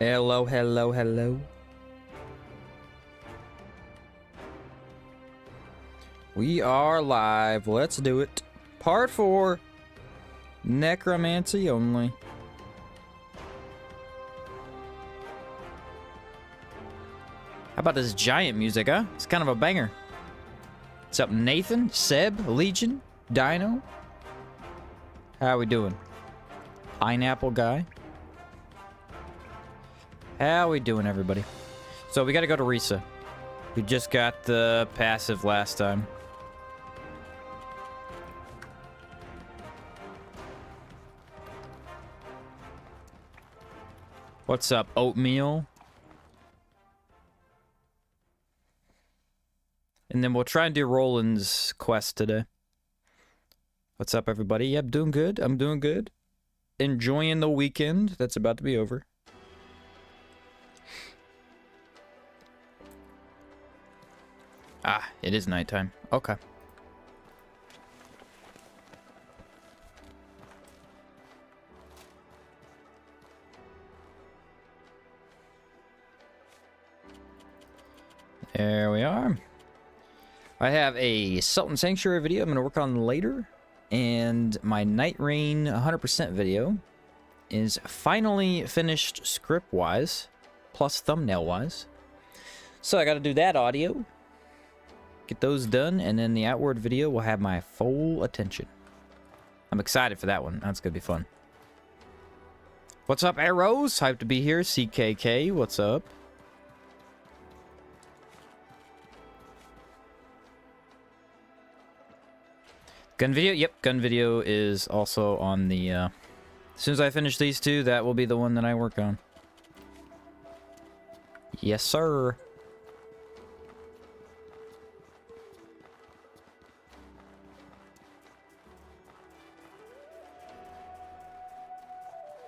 Hello, hello, hello. We are live. Let's do it. Part 4. Necromancy only. How about this giant music, huh? It's kind of a banger. What's up, Nathan, Seb, Legion, Dino? How we doing? Pineapple guy? How we doing, everybody? So we gotta go to Risa. We just got the passive last time. What's up, oatmeal? And then we'll try and do Roland's quest today. What's up, everybody? Yep, doing good. I'm doing good. Enjoying the weekend that's about to be over. Ah, it is nighttime. Okay. There we are. I have a Sultan Sanctuary video I'm going to work on later. And my Night Rain 100% video is finally finished script-wise, plus thumbnail-wise. So I got to do that audio. Get those done, and then the outward video will have my full attention. I'm excited for that one. That's going to be fun. What's up, Arrows? Hyped to be here. CKK, what's up? Gun video? Yep, gun video is also on the... As soon as I finish these two, that will be the one that I work on. Yes, sir.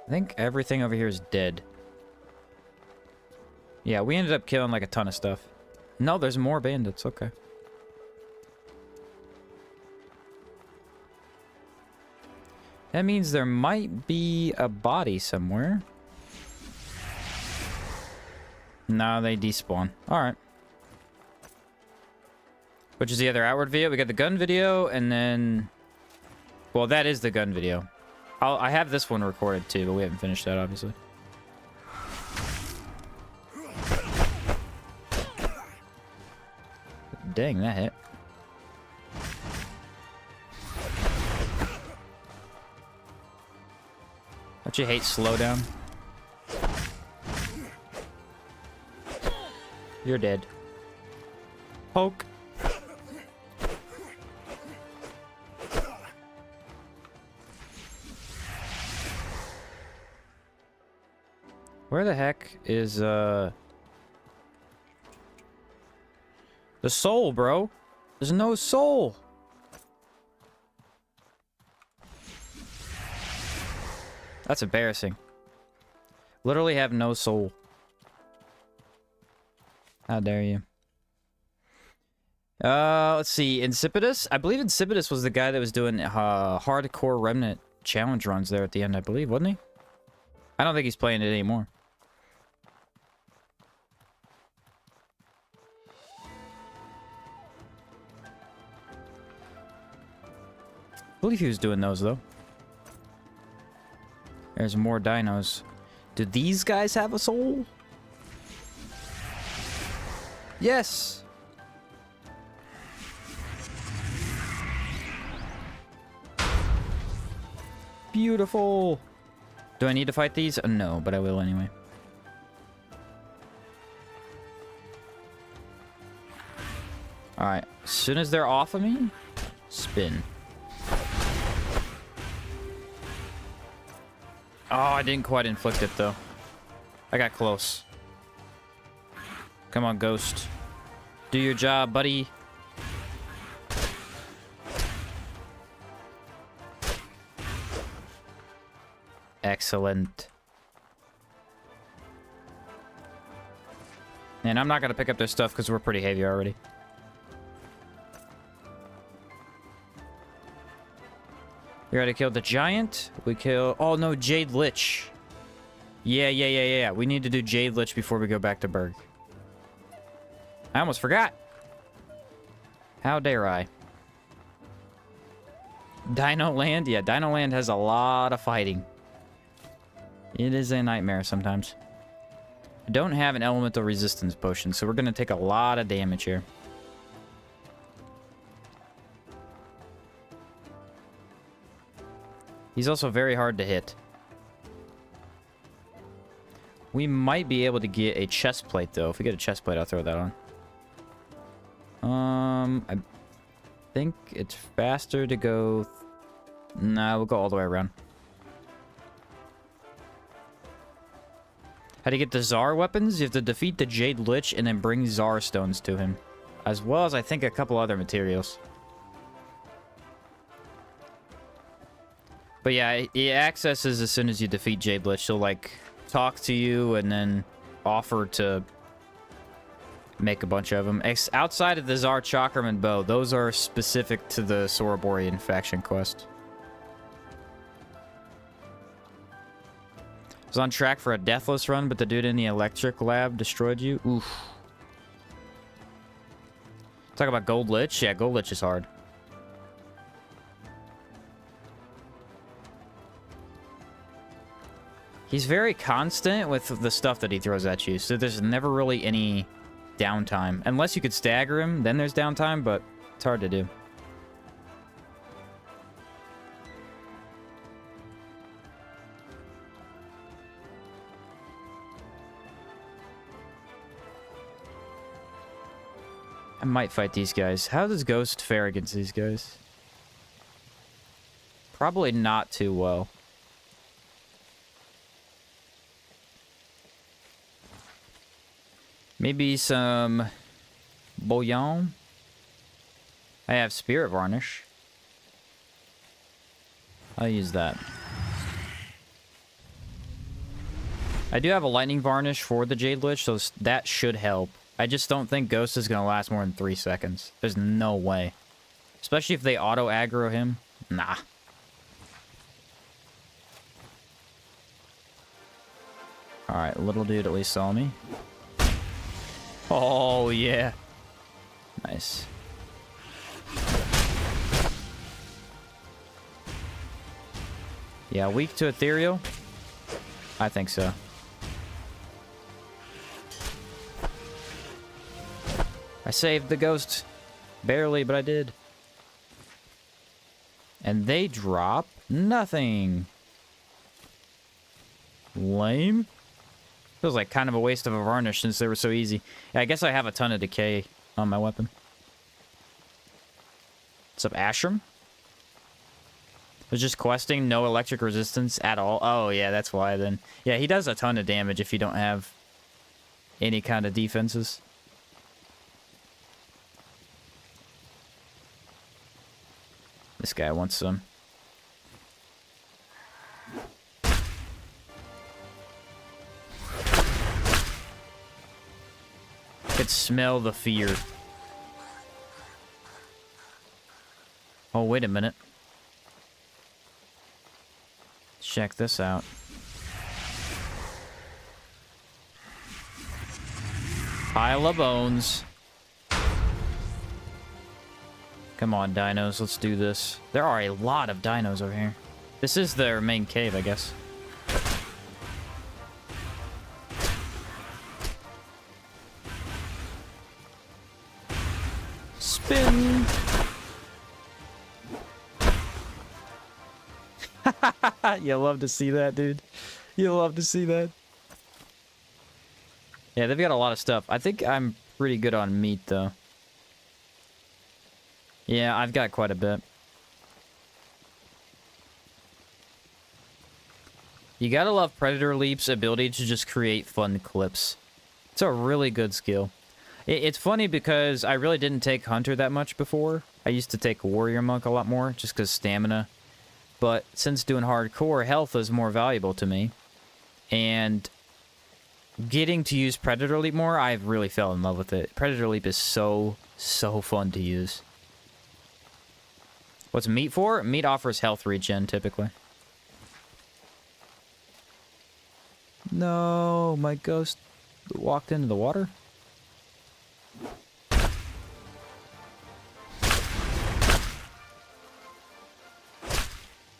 I think everything over here is dead. Yeah, we ended up killing like a ton of stuff. No, there's more bandits. Okay. That means there might be a body somewhere. No, they despawn. Alright. Which is the other outward video? We got the gun video, and then... Well, that is the gun video. I have this one recorded too, but we haven't finished that, obviously. Dang, that hit. Don't you hate slowdown? You're dead. Poke. Where the heck is, the soul, bro? There's no soul. That's embarrassing. Literally have no soul. How dare you? Let's see. Insipidus? I believe Insipidus was the guy that was doing, hardcore remnant challenge runs there at the end, I believe, wasn't he? I don't think he's playing it anymore. I believe he was doing those, though. There's more dinos. Do these guys have a soul? Yes! Beautiful! Do I need to fight these? No, but I will anyway. Alright, as soon as they're off of me, spin. Oh, I didn't quite inflict it, though. I got close. Come on, Ghost. Do your job, buddy. Excellent. And I'm not going to pick up their stuff because we're pretty heavy already. We already killed the giant. We killed... Oh, no, Jade Lich. Yeah. We need to do Jade Lich before we go back to Berg. I almost forgot. How dare I? Dino Land? Yeah, Dino Land has a lot of fighting. It is a nightmare sometimes. I don't have an elemental resistance potion, so we're going to take a lot of damage here. He's also very hard to hit. We might be able to get a chest plate, though. If we get a chest plate, I'll throw that on. I think it's faster to go... Nah, we'll go all the way around. How to get the Tsar weapons? You have to defeat the Jade Lich and then bring Tsar stones to him. As well as, I think, a couple other materials. But yeah, it accesses as soon as you defeat Jade Lich. She'll, like, talk to you and then offer to make a bunch of them. Outside of the Tsar Chakraman bow, those are specific to the Soroborian faction quest. I was on track for a deathless run, but the dude in the electric lab destroyed you. Oof. Talk about Gold Lich. Yeah, Gold Lich is hard. He's very constant with the stuff that he throws at you, so there's never really any downtime. Unless you could stagger him, then there's downtime, but it's hard to do. I might fight these guys. How does Ghost fare against these guys? Probably not too well. Maybe some bouillon. I have Spirit Varnish. I'll use that. I do have a Lightning Varnish for the Jade Lich, so that should help. I just don't think Ghost is going to last more than 3 seconds. There's no way. Especially if they auto-aggro him. Nah. Alright, little dude at least saw me. Oh, yeah. Nice. Yeah, weak to ethereal? I think so. I saved the ghost. Barely, but I did. And they drop nothing. Lame. Feels like kind of a waste of a varnish since they were so easy. Yeah, I guess I have a ton of decay on my weapon. What's up, Ashram? Was just questing, no electric resistance at all. Oh, yeah, that's why then. Yeah, he does a ton of damage if you don't have any kind of defenses. This guy wants some. Could smell the fear. Oh, wait a minute. Check this out. Pile of bones. Come on, dinos, let's do this. There are a lot of dinos over here. This is their main cave, I guess. Spin! You love to see that, dude. You love to see that. Yeah, they've got a lot of stuff. I think I'm pretty good on meat, though. Yeah, I've got quite a bit. You gotta love Predator Leap's ability to just create fun clips. It's a really good skill. It's funny because I really didn't take Hunter that much before. I used to take Warrior Monk a lot more, just because stamina. But since doing hardcore, health is more valuable to me. And getting to use Predator Leap more, I've really fell in love with it. Predator Leap is so fun to use. What's meat for? Meat offers health regen, typically. No, my ghost walked into the water.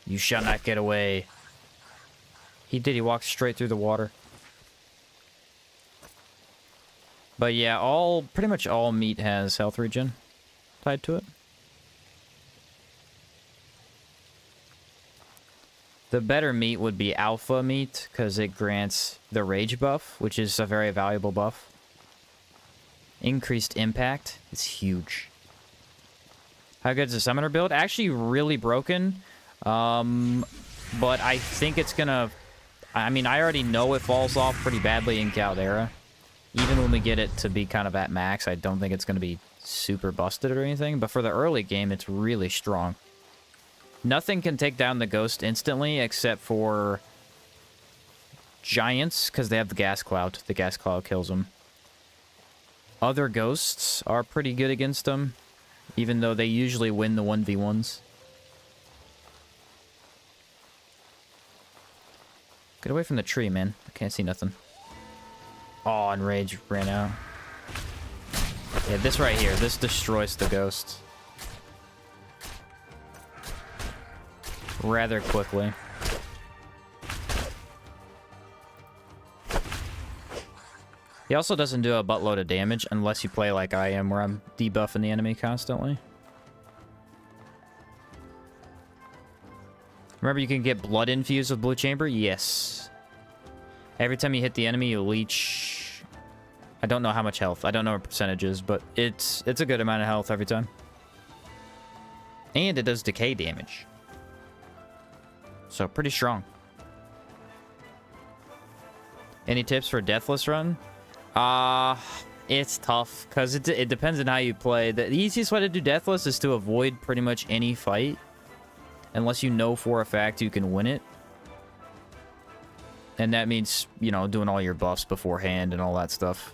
You shall not get away. He did. He walked straight through the water. But yeah, pretty much all meat has health regen tied to it. The better meat would be alpha meat, because it grants the rage buff, which is a very valuable buff. Increased impact is huge. How good is the summoner build? Actually really broken. But I think it's gonna... I mean, I already know it falls off pretty badly in Caldera. Even when we get it to be kind of at max, I don't think it's gonna be super busted or anything. But for the early game, it's really strong. Nothing can take down the ghost instantly except for giants, because they have the gas cloud. The gas cloud kills them. Other ghosts are pretty good against them, even though they usually win the 1v1s. Get away from the tree, man. I can't see nothing. Oh, and rage ran out. Yeah, this right here. This destroys the ghost rather quickly. He also doesn't do a buttload of damage unless you play like I am, where I'm debuffing the enemy constantly. Remember, you can get blood infused with Blue Chamber? Yes. Every time you hit the enemy, you leech... I don't know how much health. I don't know what percentages, but it's a good amount of health every time. And it does decay damage. So, pretty strong. Any tips for Deathless Run? It's tough, because it depends on how you play. The easiest way to do Deathless is to avoid pretty much any fight. Unless you know for a fact you can win it. And that means, you know, doing all your buffs beforehand and all that stuff.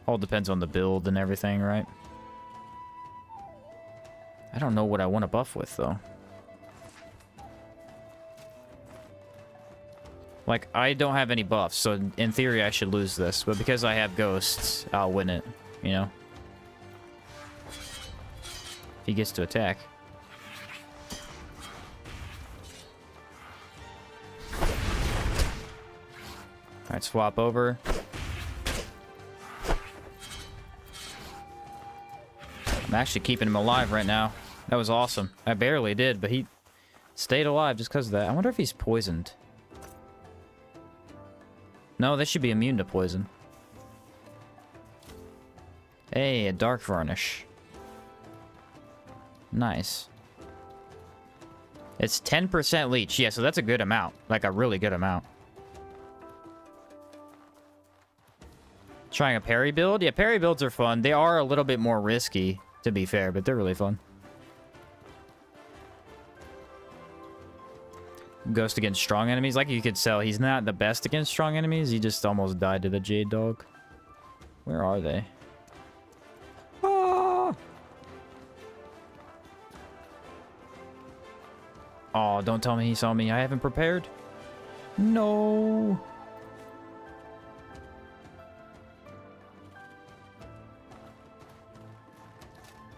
All depends on the build and everything, right? I don't know what I want to buff with, though. Like, I don't have any buffs, so in theory I should lose this. But because I have ghosts, I'll win it, you know? If he gets to attack. Alright, swap over. I'm actually keeping him alive right now. That was awesome. I barely did, but he stayed alive just because of that. I wonder if he's poisoned. No, they should be immune to poison. Hey, a dark varnish. Nice. It's 10% leech. Yeah, so that's a good amount. Like, a really good amount. Trying a parry build? Yeah, parry builds are fun. They are a little bit more risky, to be fair, but they're really fun. Ghost against strong enemies. Like you could tell, he's not the best against strong enemies. He just almost died to the Jade Dog. Where are they? Oh, don't tell me he saw me. I haven't prepared. No.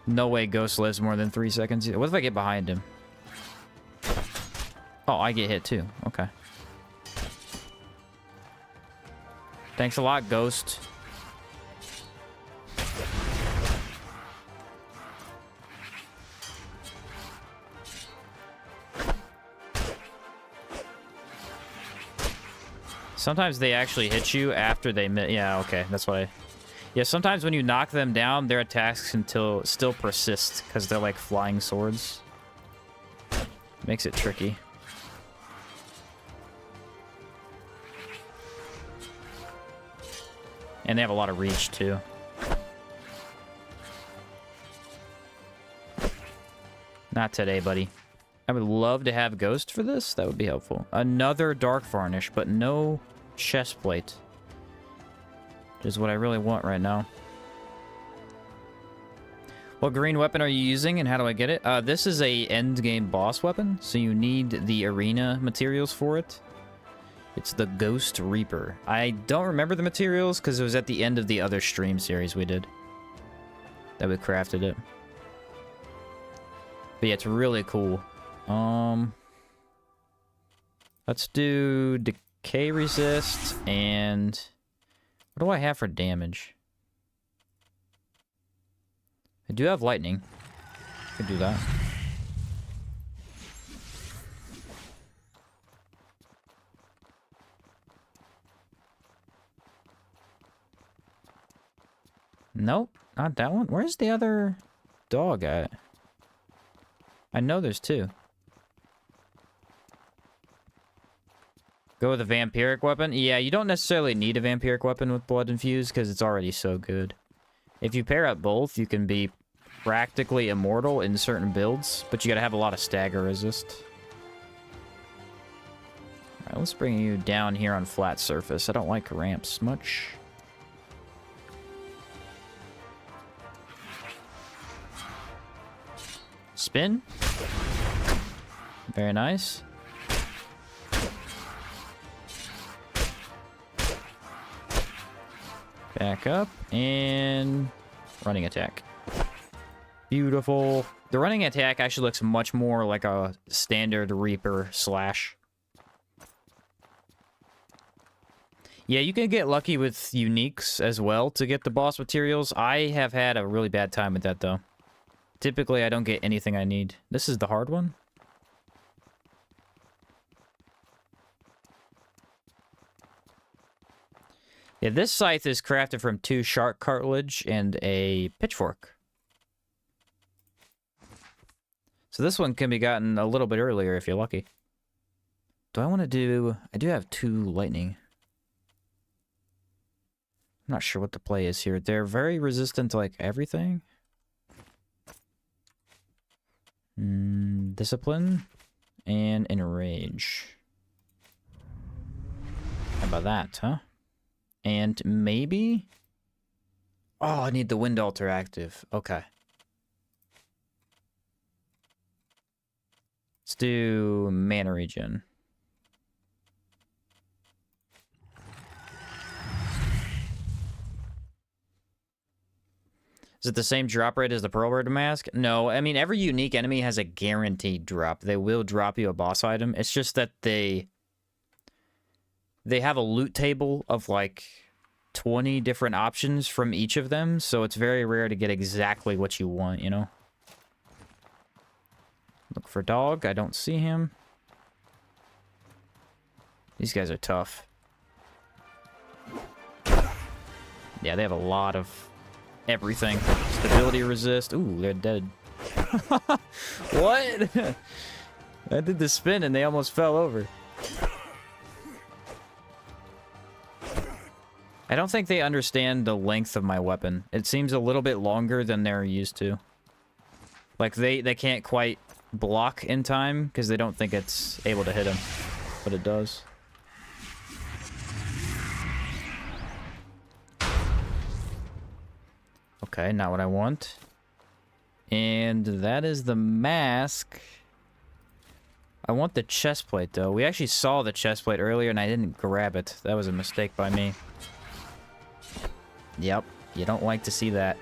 No way Ghost lives more than 3 seconds. What if I get behind him? Oh, I get hit too. Okay. Thanks a lot, Ghost. Sometimes they actually hit you after they... Yeah, okay. That's why... Yeah, sometimes when you knock them down, their attacks can still persist, because they're like flying swords. Makes it tricky. And they have a lot of reach, too. Not today, buddy. I would love to have Ghost for this. That would be helpful. Another Dark Varnish, but no chest plate. Which is what I really want right now. What green weapon are you using and how do I get it? This is a end game boss weapon, so you need the arena materials for it. It's the Ghost Reaper. I don't remember the materials because it was at the end of the other stream series we did that we crafted it. But yeah, it's really cool. Let's do decay resist and what do I have for damage? I do have lightning. Could do that. Nope, not that one. Where's the other dog at? I know there's two. Go with a vampiric weapon? Yeah, you don't necessarily need a vampiric weapon with blood infused because it's already so good. If you pair up both, you can be practically immortal in certain builds, but you gotta have a lot of stagger resist. Alright, let's bring you down here on flat surface. I don't like ramps much. Spin. Very nice. Back up and running attack. Beautiful. The running attack actually looks much more like a standard Reaper slash. Yeah, you can get lucky with uniques as well to get the boss materials. I have had a really bad time with that though. Typically, I don't get anything I need. This is the hard one. Yeah, this scythe is crafted from 2 shark cartilage and a pitchfork. So this one can be gotten a little bit earlier if you're lucky. Do I want to do... I do have 2 lightning. I'm not sure what the play is here. They're very resistant to, like, everything. Discipline and enrage. How about that, huh? And maybe... Oh, I need the wind altar active. Okay. Let's do mana regen. Is it the same drop rate as the Pearl Bird Mask? No, I mean, every unique enemy has a guaranteed drop. They will drop you a boss item. It's just that they have a loot table of, like, 20 different options from each of them, so it's very rare to get exactly what you want, you know? Look for dog. I don't see him. These guys are tough. Yeah, they have a lot of... everything. Stability resist. Ooh, they're dead. What? I did the spin and they almost fell over. I don't think they understand the length of my weapon. It seems a little bit longer than they're used to. Like, they can't quite block in time because they don't think it's able to hit them. But it does. Okay, not what I want. And that is the mask. I want the chest plate, though. We actually saw the chest plate earlier, and I didn't grab it. That was a mistake by me. Yep, you don't like to see that.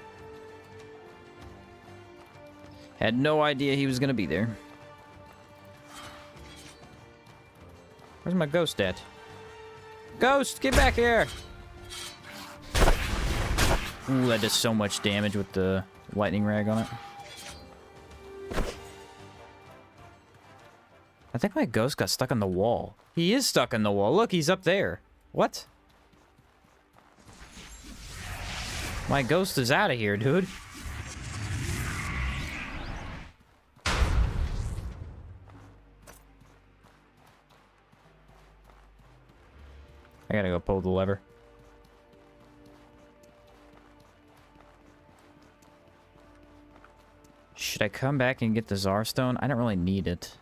Had no idea he was going to be there. Where's my ghost at? Ghost, get back here! Ooh, that does so much damage with the lightning rag on it. I think my ghost got stuck on the wall. He is stuck on the wall. Look, he's up there. What? My ghost is out of here, dude. I gotta go pull the lever. Should I come back and get the Tsar stone? I don't really need it.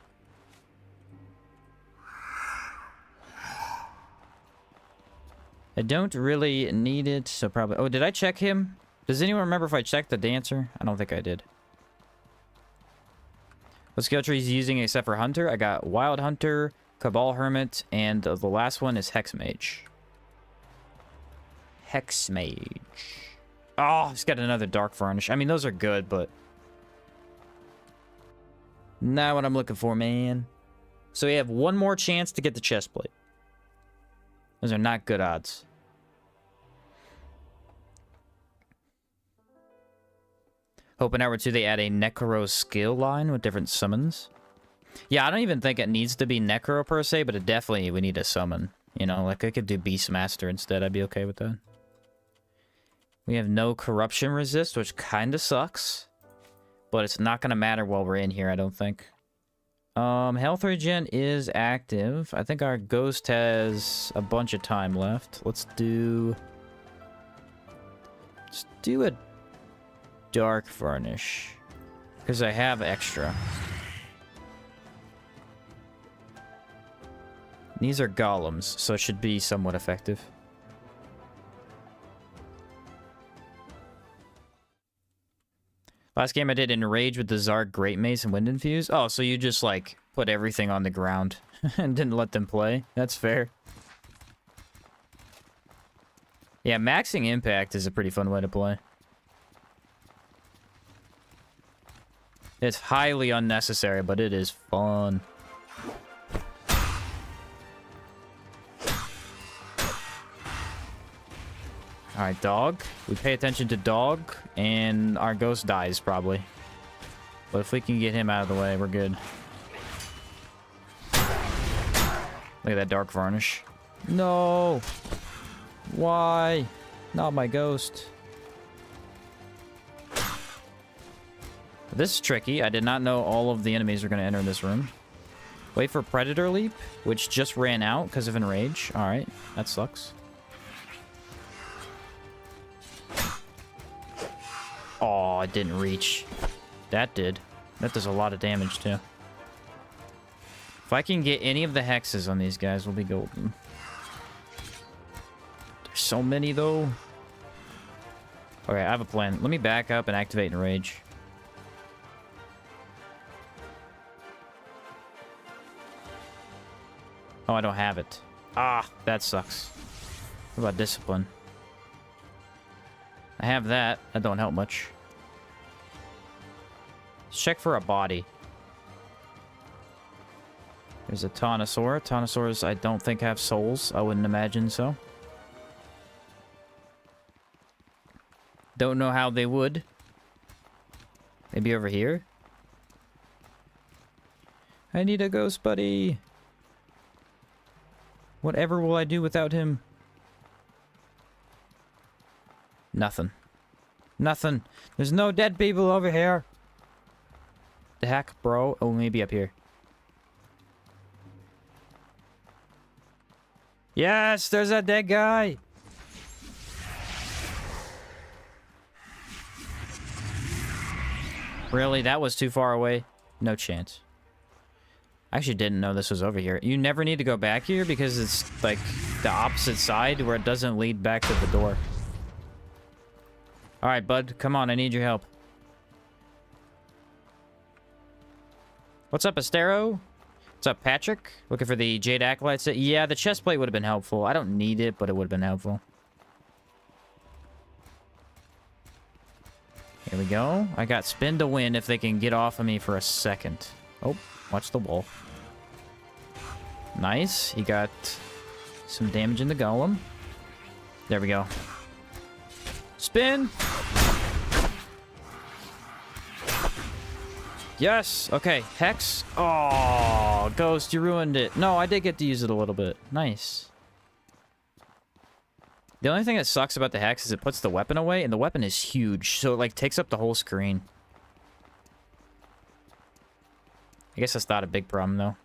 I don't really need it, so probably... Oh, did I check him? Does anyone remember if I checked the dancer? I don't think I did. What skill tree is using except for Hunter? I got Wild Hunter, Cabal Hermit, and the last one is Hex Mage. Hex Mage. Oh, he's got another Dark Varnish. I mean, those are good, but... not what I'm looking for, man. So we have one more chance to get the chest plate. Those are not good odds. Hoping Hour 2 they add a Necro skill line with different summons. Yeah, I don't even think it needs to be Necro per se, but it definitely we need a summon. You know, like I could do Beastmaster instead. I'd be okay with that. We have no corruption resist, which kind of sucks. But it's not going to matter while we're in here, I don't think. Health regen is active. I think our ghost has a bunch of time left. Let's do a Dark Varnish. Because I have extra. These are golems, so it should be somewhat effective. Last game I did Enrage with the Tsar Great Mace and Wind Infuse. Oh, so you just, like, put everything on the ground and didn't let them play? That's fair. Yeah, maxing impact is a pretty fun way to play. It's highly unnecessary, but it is fun. Alright, dog. We pay attention to dog, and our ghost dies, probably. But if we can get him out of the way, we're good. Look at that Dark Varnish. No! Why? Not my ghost. This is tricky. I did not know all of the enemies were going to enter this room. Wait for Predator Leap, which just ran out because of Enrage. Alright, that sucks. Oh, it didn't reach. That did. That does a lot of damage, too. If I can get any of the hexes on these guys, we'll be golden. There's so many, though. Okay, I have a plan. Let me back up and activate Enrage. Oh, I don't have it. Ah, that sucks. What about Discipline? I have that. That don't help much. Let's check for a body. There's a Taunosaur. Taunosaurs I don't think have souls. I wouldn't imagine so. Don't know how they would. Maybe over here? I need a ghost buddy. Whatever will I do without him? Nothing. Nothing. There's no dead people over here. The heck, bro? Oh, maybe up here. Yes, there's a dead guy. Really? That was too far away? No chance. I actually didn't know this was over here. You never need to go back here because it's like the opposite side where it doesn't lead back to the door. Alright, bud. Come on, I need your help. What's up, Astero? What's up, Patrick? Looking for the Jade Acolytes? Yeah, the chest plate would have been helpful. I don't need it, but it would have been helpful. Here we go. I got spin to win if they can get off of me for a second. Oh, watch the wall. Nice. He got some damage in the golem. There we go. Spin! Yes! Okay, Hex. Oh, Ghost, you ruined it. No, I did get to use it a little bit. Nice. The only thing that sucks about the Hex is it puts the weapon away, and the weapon is huge, so it, like, takes up the whole screen. I guess that's not a big problem, though.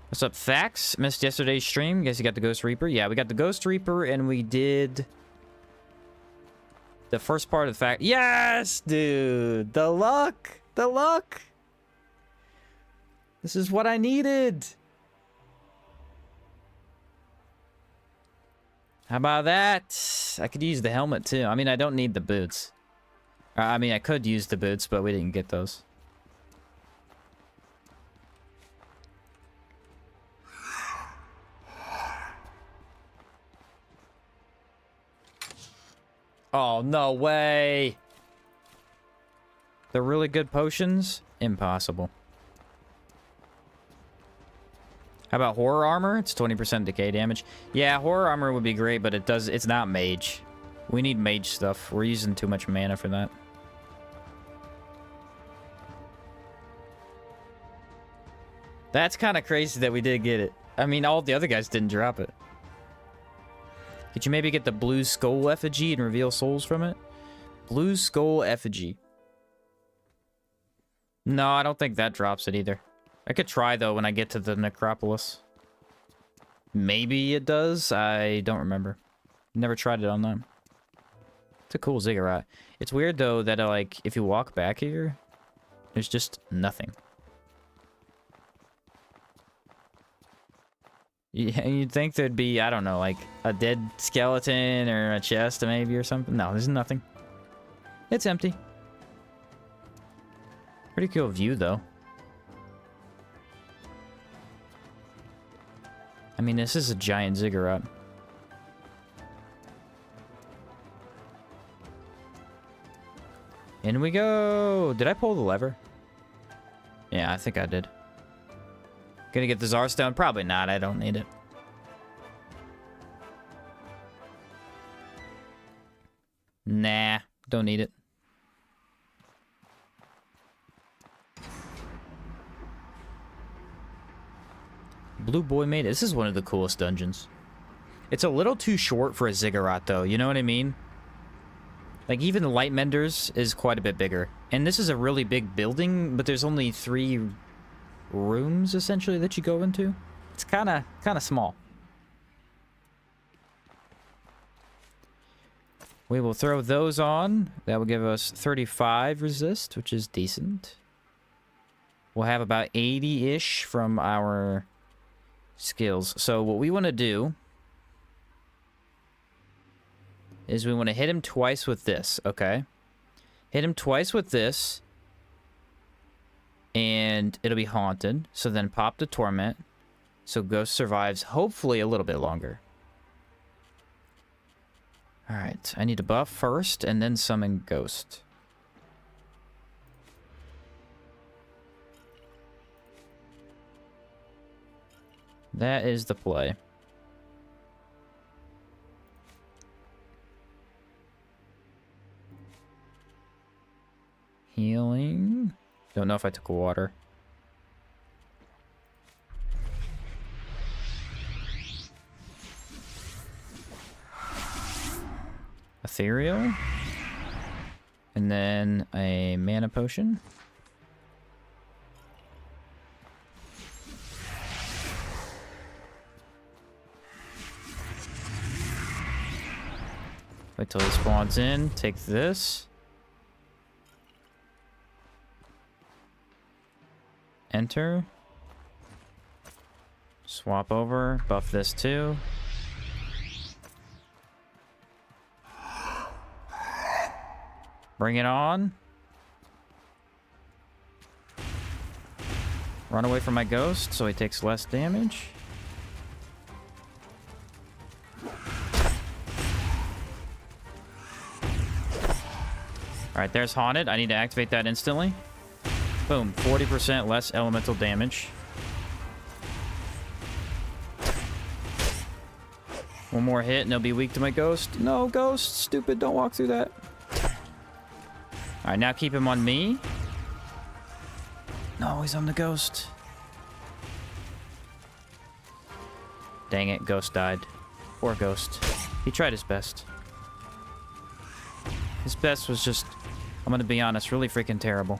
What's up, Thax? Missed yesterday's stream. Guess you got the Ghost Reaper. Yeah, we got the Ghost Reaper, and we did the first part of the fact. Yes, dude! The luck! The luck! This is what I needed! How about that? I could use the helmet too. I mean, I don't need the boots. I mean, I could use the boots, but we didn't get those. Oh, no way. They're really good potions? Impossible. How about horror armor? It's 20% decay damage. Yeah, horror armor would be great, but it's not mage. We need mage stuff. We're using too much mana for that. That's kind of crazy that we did get it. I mean, all the other guys didn't drop it. Could you maybe get the blue skull effigy and reveal souls from it? Blue skull effigy. No, I don't think that drops it either. I could try, though, when I get to the necropolis. Maybe it does. I don't remember. Never tried it on them. It's a cool ziggurat. It's weird, though, that, like, if you walk back here, there's just nothing. Yeah, you'd think there'd be, I don't know, like a dead skeleton or a chest maybe or something. No, there's nothing. It's empty. Pretty cool view, though. I mean, this is a giant ziggurat. In we go! Did I pull the lever? Yeah, I think I did. Gonna get the Tsar stone? Probably not. I don't need it. Nah, don't need it. Blue boy made it. This is one of the coolest dungeons. It's a little too short for a ziggurat, though. You know what I mean? Like, even the light menders is quite a bit bigger. And this is a really big building, but there's only 3 rooms, essentially, that you go into. It's kind of small. We will throw those on. That will give us 35 resist, which is decent. We'll have about 80-ish from our skills. So what we want to do is we want to hit him twice with this, okay? Hit him twice with this, and it'll be haunted. So then pop the torment, so Ghost survives hopefully a little bit longer. Alright, I need to buff first, and then summon Ghost. That is the play. Healing. Don't know if I took water. Ethereal. And then a mana potion. Wait till he spawns in. Take this. Enter. Swap over. Buff this too. Bring it on. Run away from my ghost so he takes less damage. Alright, there's Haunted. I need to activate that instantly. Boom, 40% less elemental damage. One more hit and they'll be weak to my ghost. No, ghost, stupid, don't walk through that. Alright, now keep him on me. No, he's on the ghost. Dang it, ghost died. Poor ghost. He tried his best. His best was just, I'm gonna be honest, really freaking terrible.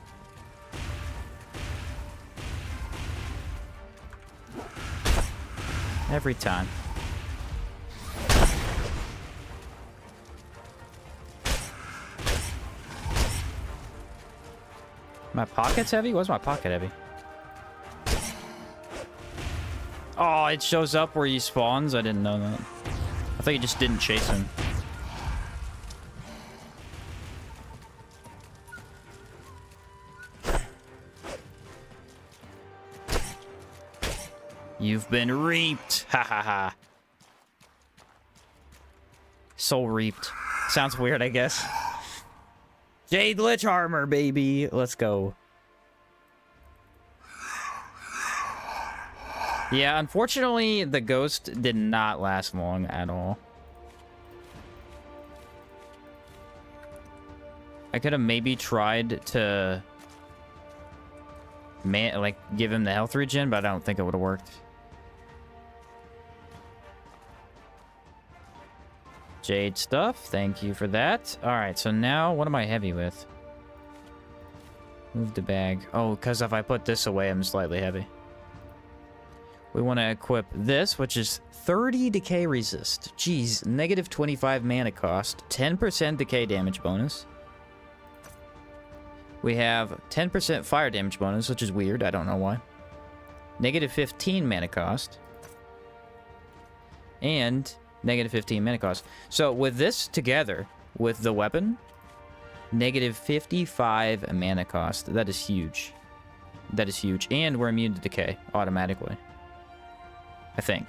Every time. My pocket's heavy? What's my pocket heavy? Oh, it shows up where he spawns? I didn't know that. I thought you just didn't chase him. You've been reaped. Ha ha ha. Soul reaped. Sounds weird, I guess. Jade Lich armor, baby. Let's go. Yeah, unfortunately, the ghost did not last long at all. I could have maybe tried to give him the health regen, but I don't think it would have worked. Jade stuff, thank you for that. All right, so now what am I heavy with? Move the bag. Oh, because if I put this away, I'm slightly heavy. We want to equip this, which is 30 decay resist. Jeez, negative 25 mana cost, 10% decay damage bonus. We have 10% fire damage bonus, which is weird. I don't know why. Negative 15 mana cost. And negative 15 mana cost. So with this together, with the weapon, negative 55 mana cost. That is huge. That is huge. And we're immune to decay automatically. I think.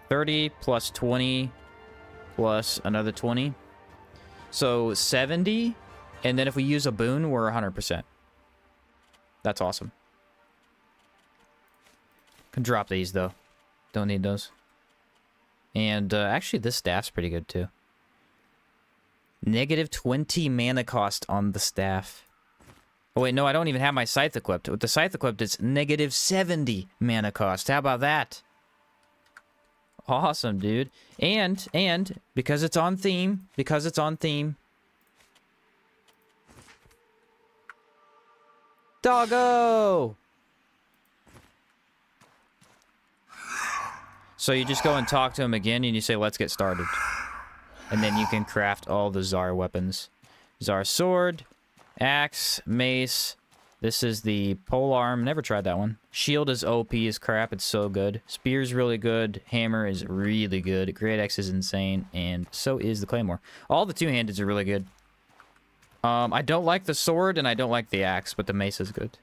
30 plus 20 plus another 20. So 70. And then if we use a boon, we're 100%. That's awesome. Can drop these, though. Don't need those. And actually, this staff's pretty good, too. Negative 20 mana cost on the staff. Oh, wait, no, I don't even have my scythe equipped. With the scythe equipped, it's negative 70 mana cost. How about that? Awesome, dude. And, because it's on theme, Doggo! So you just go and talk to him again, and you say, let's get started. And then you can craft all the Tsar weapons. Tsar sword, axe, mace. This is the polearm. Never tried that one. Shield is OP as crap. It's so good. Spear's really good. Hammer is really good. Great axe is insane. And so is the claymore. All the two-handeds are really good. I don't like the sword, and I don't like the axe, but the mace is good.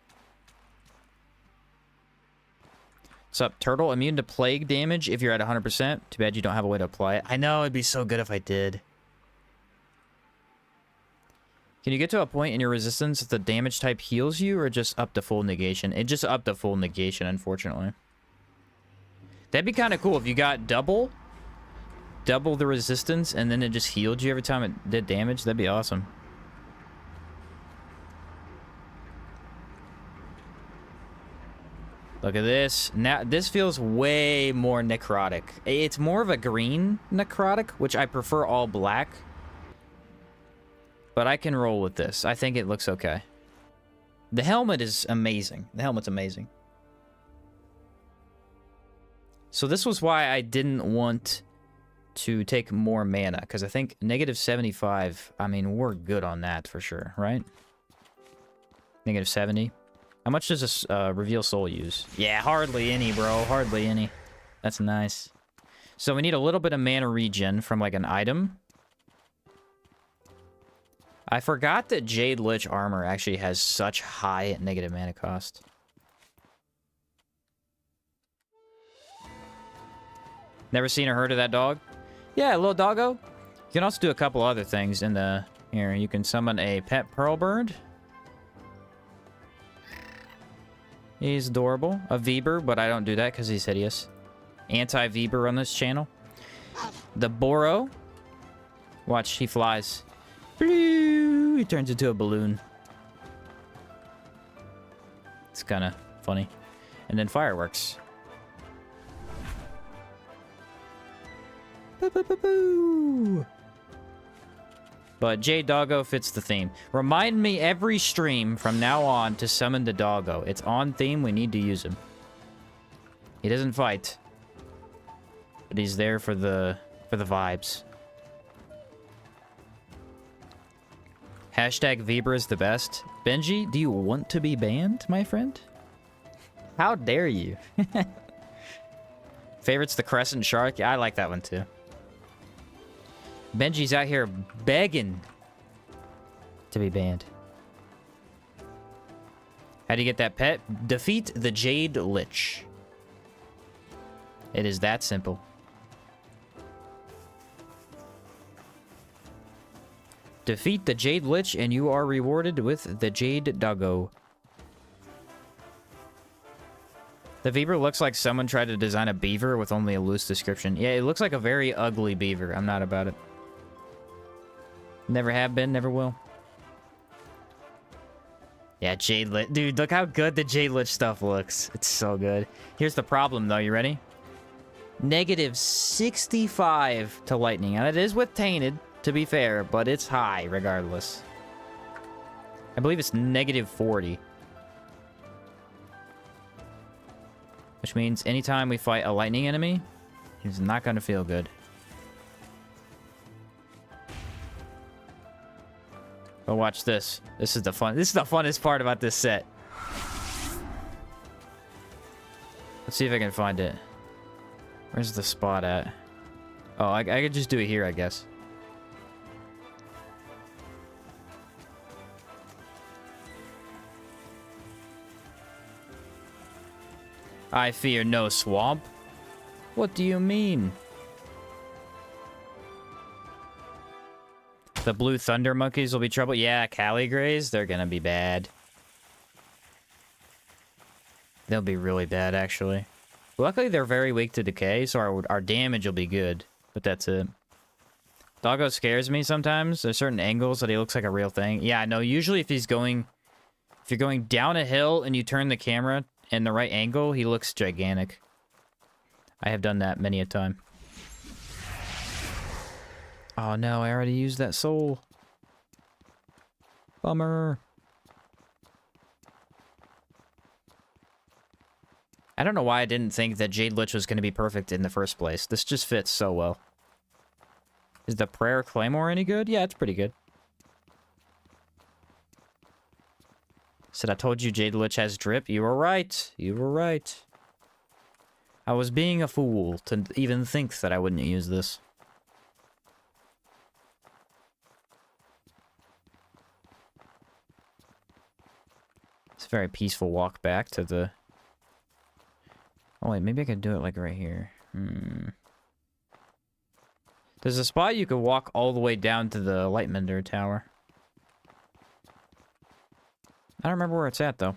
What's up, Turtle? Immune to plague damage if you're at 100%. Too bad you don't have a way to apply it. I know, it'd be so good if I did. Can you get to a point in your resistance that the damage type heals you, or just up to full negation? It just up to full negation, unfortunately. That'd be kind of cool if you got double the resistance, and then it just healed you every time it did damage. That'd be awesome. Look at this. Now, this feels way more necrotic. It's more of a green necrotic, which I prefer all black. But I can roll with this. I think it looks okay. The helmet is amazing. The helmet's amazing. So this was why I didn't want to take more mana, because I think negative 75, I mean, we're good on that for sure, right? Negative 70. How much does this reveal soul use? Yeah, hardly any, bro. Hardly any. That's nice. So we need a little bit of mana regen from like an item. I forgot that Jade Lich armor actually has such high negative mana cost. Never seen or heard of that dog? Yeah, little doggo. You can also do a couple other things in the... Here, you can summon a pet pearl bird. He's adorable. A Weber, but I don't do that because he's hideous. Anti-Weber on this channel. The Boro. Watch, he flies. He turns into a balloon. It's kind of funny. And then fireworks. Boo. But Jade Doggo fits the theme. Remind me every stream from now on to summon the Doggo. It's on theme. We need to use him. He doesn't fight, but he's there for the vibes. Hashtag Weber is the best. Benji, do you want to be banned, my friend? How dare you? Favorites the Crescent Shark? Yeah, I like that one too. Benji's out here begging to be banned. How do you get that pet? Defeat the Jade Lich. It is that simple. Defeat the Jade Lich and you are rewarded with the Jade Doggo. The beaver looks like someone tried to design a beaver with only a loose description. Yeah, it looks like a very ugly beaver. I'm not about it. Never have been, never will. Yeah, Jade Lich. Dude, look how good the Jade Lich stuff looks. It's so good. Here's the problem, though. You ready? Negative 65 to lightning. And it is with tainted, to be fair, but it's high regardless. I believe it's negative 40. Which means anytime we fight a lightning enemy, it's not going to feel good. But watch this. This is the funnest part about this set. Let's see if I can find it. Where's the spot at? Oh, I could just do it here, I guess. I fear no swamp. What do you mean? The blue thunder monkeys will be trouble. Yeah, Caligrays, they're gonna be bad. They'll be really bad, actually. Luckily, they're very weak to decay, so our damage will be good. But that's it. Doggo scares me sometimes. There's certain angles that he looks like a real thing. Yeah, no, usually if you're going down a hill and you turn the camera in the right angle, he looks gigantic. I have done that many a time. Oh no, I already used that soul. Bummer. I don't know why I didn't think that Jade Lich was going to be perfect in the first place. This just fits so well. Is the Prayer Claymore any good? Yeah, it's pretty good. Said I told you Jade Lich has drip. You were right. You were right. I was being a fool to even think that I wouldn't use this. It's a very peaceful walk back to the... Oh wait, maybe I could do it like right here. There's a spot you could walk all the way down to the Lightmender Tower. I don't remember where it's at, though.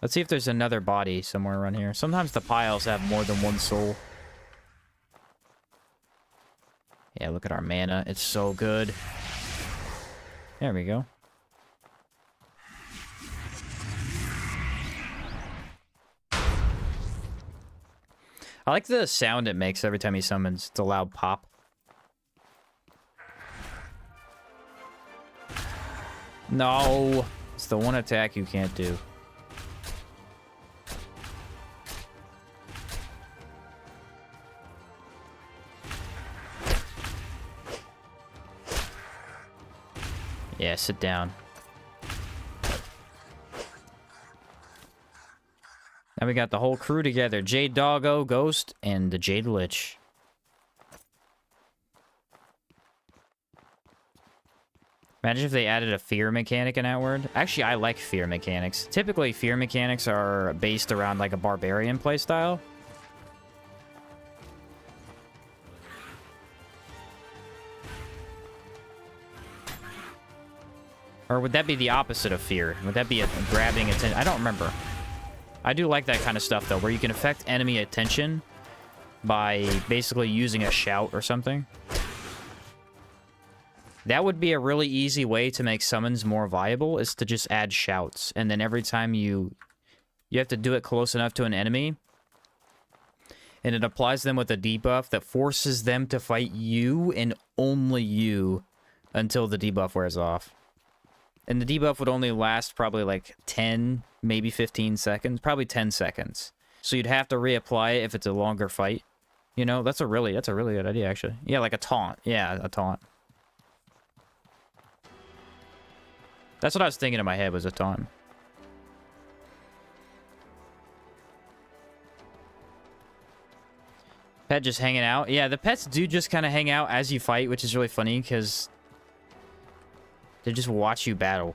Let's see if there's another body somewhere around here. Sometimes the piles have more than one soul. Yeah, look at our mana. It's so good. There we go. I like the sound it makes every time he summons. It's a loud pop. No! It's the one attack you can't do. Yeah, sit down. Now we got the whole crew together. Jade Doggo, Ghost, and the Jade Lich. Imagine if they added a fear mechanic in Outward. Actually, I like fear mechanics. Typically, fear mechanics are based around like a barbarian playstyle. Or would that be the opposite of fear? Would that be a grabbing attention? I don't remember. I do like that kind of stuff, though, where you can affect enemy attention by basically using a shout or something. That would be a really easy way to make summons more viable, is to just add shouts. And then every time you have to do it close enough to an enemy, and it applies them with a debuff that forces them to fight you and only you until the debuff wears off. And the debuff would only last probably like 10, maybe 15 seconds. Probably 10 seconds. So you'd have to reapply it if it's a longer fight. You know, that's a really good idea, actually. Yeah, like a taunt. Yeah, a taunt. That's what I was thinking in my head, was a taunt. Pet just hanging out. Yeah, the pets do just kind of hang out as you fight, which is really funny because they just watch you battle.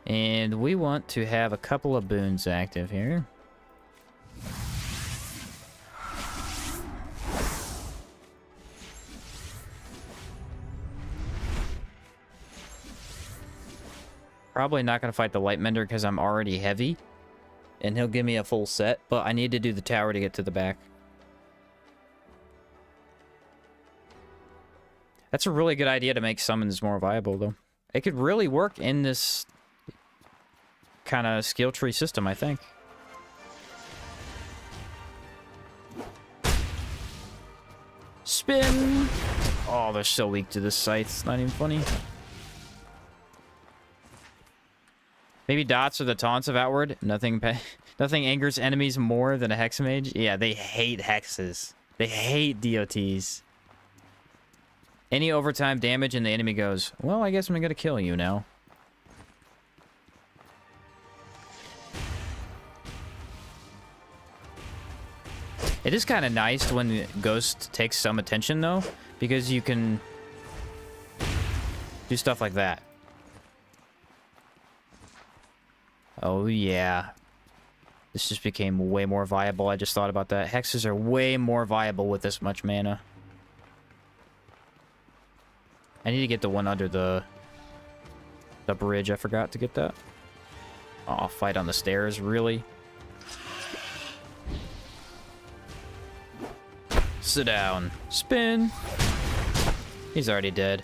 And we want to have a couple of boons active here. Probably not going to fight the Lightmender because I'm already heavy. And he'll give me a full set, but I need to do the tower to get to the back. That's a really good idea to make summons more viable, though. It could really work in this kind of skill tree system, I think. Spin! Oh, they're so weak to this scythe. It's not even funny. Maybe dots or the taunts of Outward. Nothing angers enemies more than a hex mage. Yeah, they hate hexes. They hate DOTs. Any overtime damage and the enemy goes, well, I guess I'm gonna kill you now. It is kind of nice when Ghost takes some attention, though, because you can do stuff like that. Oh, yeah. This just became way more viable. I just thought about that. Hexes are way more viable with this much mana. I need to get the one under the bridge. I forgot to get that. Oh, fight on the stairs, really? Sit down. Spin. He's already dead.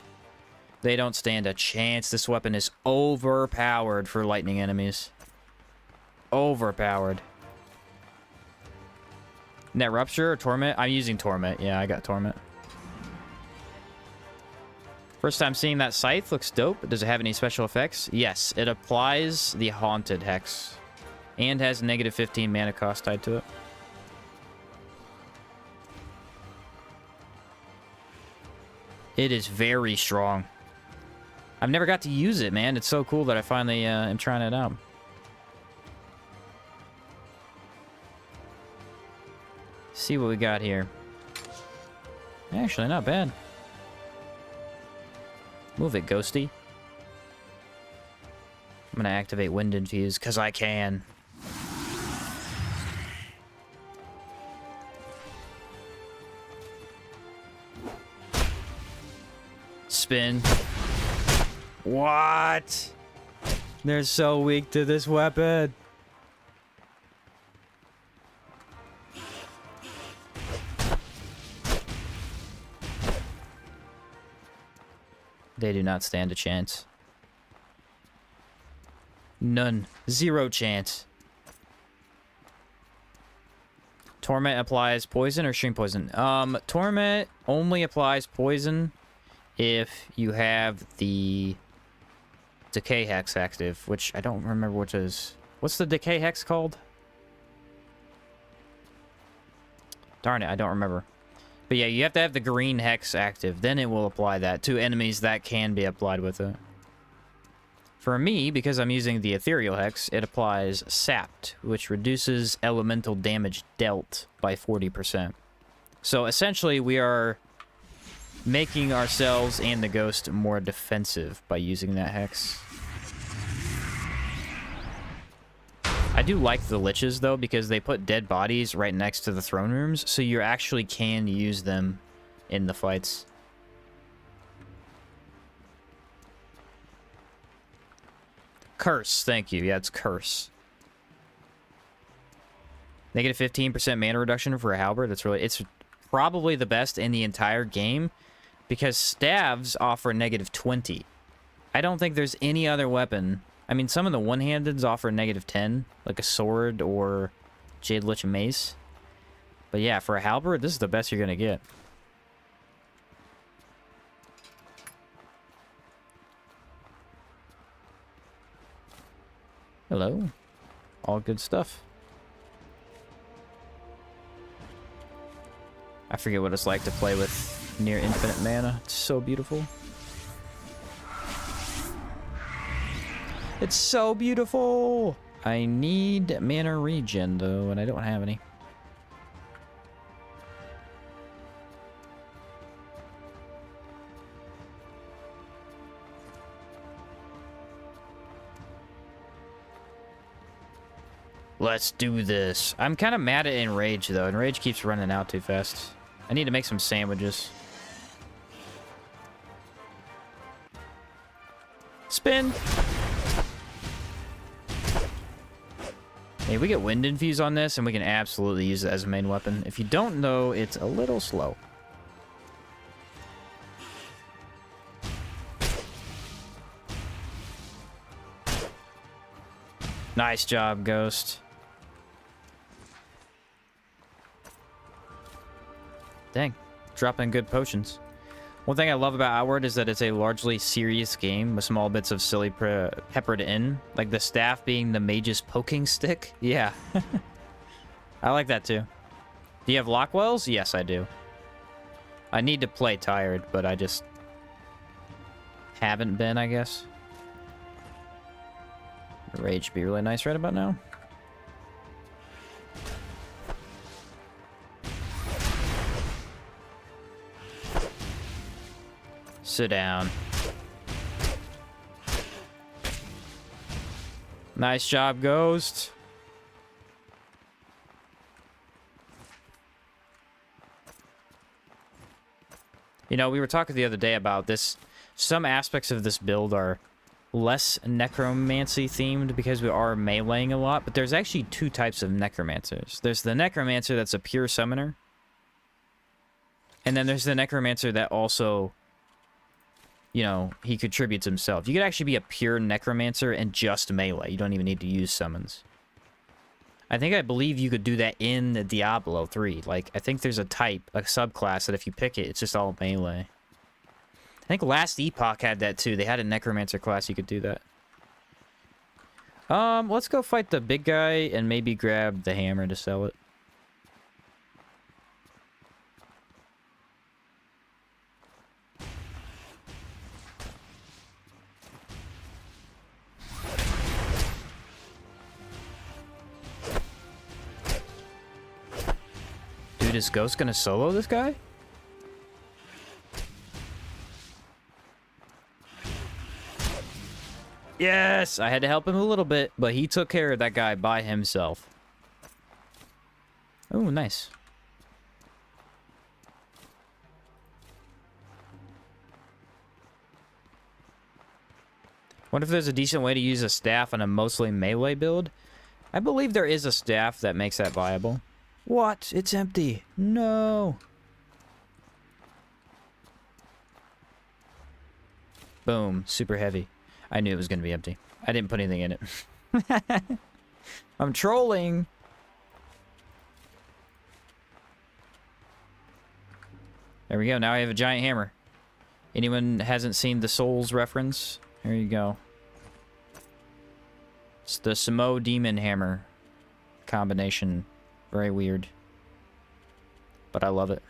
They don't stand a chance. This weapon is overpowered for lightning enemies. Overpowered. Net Rupture or Torment? I'm using Torment. Yeah, I got Torment. First time seeing that scythe. Looks dope. Does it have any special effects? Yes. It applies the Haunted Hex. And has negative 15 mana cost tied to it. It is very strong. I've never got to use it, man. It's so cool that I finally am trying it out. See what we got here. Actually, not bad. Move it, Ghosty. I'm gonna activate Wind Infuse, because I can. Spin. What? They're so weak to this weapon. They do not stand a chance. None. Zero chance. Torment applies poison or shrink poison? Torment only applies poison if you have the Decay Hex active, which I don't remember which is. What's the Decay Hex called? Darn it, I don't remember. But yeah, you have to have the green hex active. Then it will apply that to enemies that can be applied with it. For me, because I'm using the ethereal hex, it applies sapped, which reduces elemental damage dealt by 40%. So essentially, we are making ourselves and the ghost more defensive by using that hex. I do like the liches, though, because they put dead bodies right next to the throne rooms, so you actually can use them in the fights. Curse, thank you. Yeah, it's Curse. Negative 15% mana reduction for a halberd. It's probably the best in the entire game, because staves offer negative 20. I don't think there's any other weapon. I mean, some of the one-handeds offer negative 10, like a sword or Jade Lich and Mace. But yeah, for a halberd, this is the best you're going to get. Hello. All good stuff. I forget what it's like to play with near infinite mana. It's so beautiful. It's so beautiful! I need mana regen, though, and I don't have any. Let's do this. I'm kind of mad at Enrage, though. Enrage keeps running out too fast. I need to make some sandwiches. Spin! Hey, we get Wind Infuse on this, and we can absolutely use it as a main weapon. If you don't know, it's a little slow. Nice job, Ghost. Dang, dropping good potions. One thing I love about Outward is that it's a largely serious game with small bits of silly peppered in. Like the staff being the mage's poking stick. Yeah. I like that too. Do you have Lockwells? Yes, I do. I need to play Tired, but I just haven't been, I guess. Rage would be really nice right about now. Sit down. Nice job, Ghost. You know, we were talking the other day about this. Some aspects of this build are less necromancy themed because we are meleeing a lot, but there's actually two types of necromancers. There's the necromancer that's a pure summoner, and then there's the necromancer that also, you know, he contributes himself. You could actually be a pure necromancer and just melee. You don't even need to use summons. I believe you could do that in the Diablo 3. Like, I think there's a type, a subclass, that if you pick it, it's just all melee. I think last Epoch had that too. They had a necromancer class you could do that. Let's go fight the big guy and maybe grab the hammer to sell it. Dude, is Ghost gonna solo this guy? Yes! I had to help him a little bit, but he took care of that guy by himself. Oh, nice. What if there's a decent way to use a staff on a mostly melee build? I believe there is a staff that makes that viable. What? It's empty. No. Boom. Super heavy. I knew it was going to be empty. I didn't put anything in it. I'm trolling. There we go. Now I have a giant hammer. Anyone hasn't seen the Souls reference? There you go. It's the Samo Demon Hammer combination. Very weird. But I love it.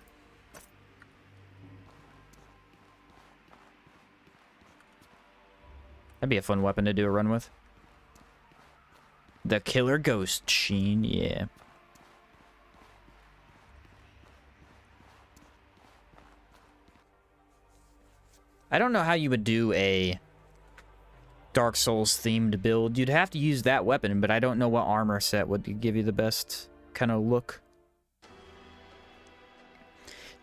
That'd be a fun weapon to do a run with. The Killer Ghost Sheen, yeah. I don't know how you would do a Dark Souls themed build. You'd have to use that weapon, but I don't know what armor set would give you the best kind of look.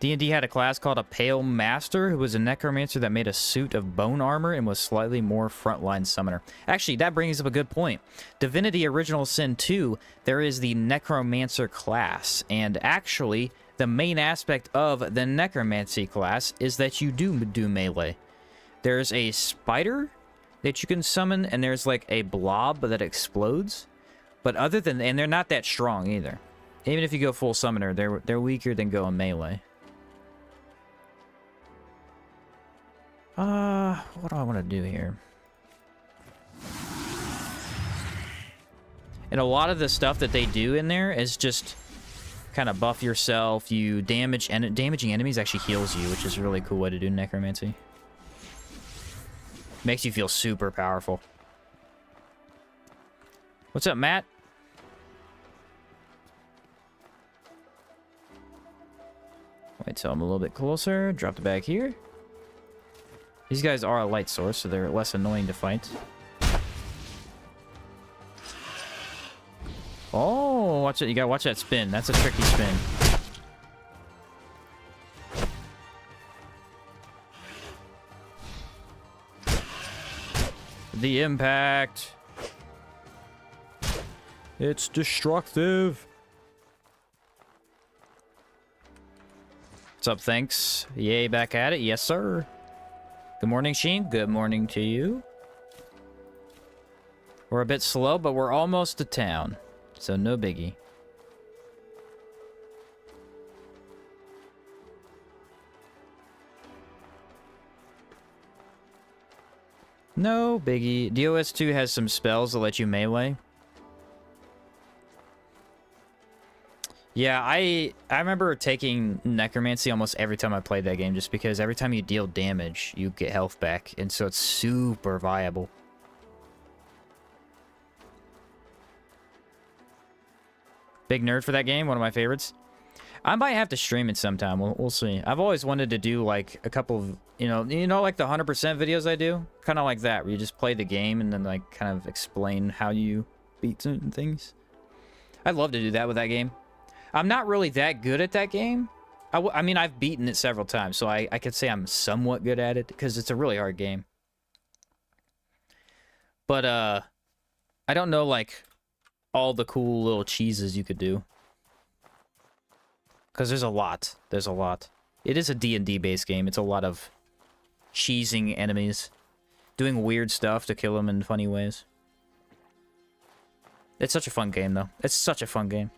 D&D had a class called a Pale Master, who was a necromancer that made a suit of bone armor and was slightly more frontline summoner. Actually, that brings up a good point. Divinity Original Sin 2, there is the Necromancer class, and actually, the main aspect of the Necromancy class is that you do melee. There's a spider that you can summon, and there's like a blob that explodes. But other than, and they're not that strong either. Even if you go full summoner, they're weaker than going melee. What do I want to do here? And a lot of the stuff that they do in there is just kind of buff yourself. You damage, and damaging enemies actually heals you, which is a really cool way to do necromancy. Makes you feel super powerful. What's up, Matt? Wait till I'm a little bit closer. Drop the bag here. These guys are a light source, so they're less annoying to fight. Oh, watch it. You gotta watch that spin. That's a tricky spin. The impact. It's destructive. What's up, thanks? Yay, back at it. Yes, sir. Good morning, Sheen. Good morning to you. We're a bit slow, but we're almost to town. So no biggie. No biggie. DOS2 has some spells that let you melee. Yeah, I remember taking necromancy almost every time I played that game, just because every time you deal damage, you get health back, and so it's super viable. Big nerd for that game, one of my favorites. I might have to stream it sometime. We'll see. I've always wanted to do like a couple of, you know, like the 100% videos I do, kind of like that, where you just play the game and then like kind of explain how you beat certain things. I'd love to do that with that game. I'm not really that good at that game. I mean, I've beaten it several times, so I could say I'm somewhat good at it, because it's a really hard game. But, I don't know, like, all the cool little cheeses you could do. Because there's a lot. There's a lot. It is a D&D based game. It's a lot of cheesing enemies. Doing weird stuff to kill them in funny ways. It's such a fun game, though. It's such a fun game.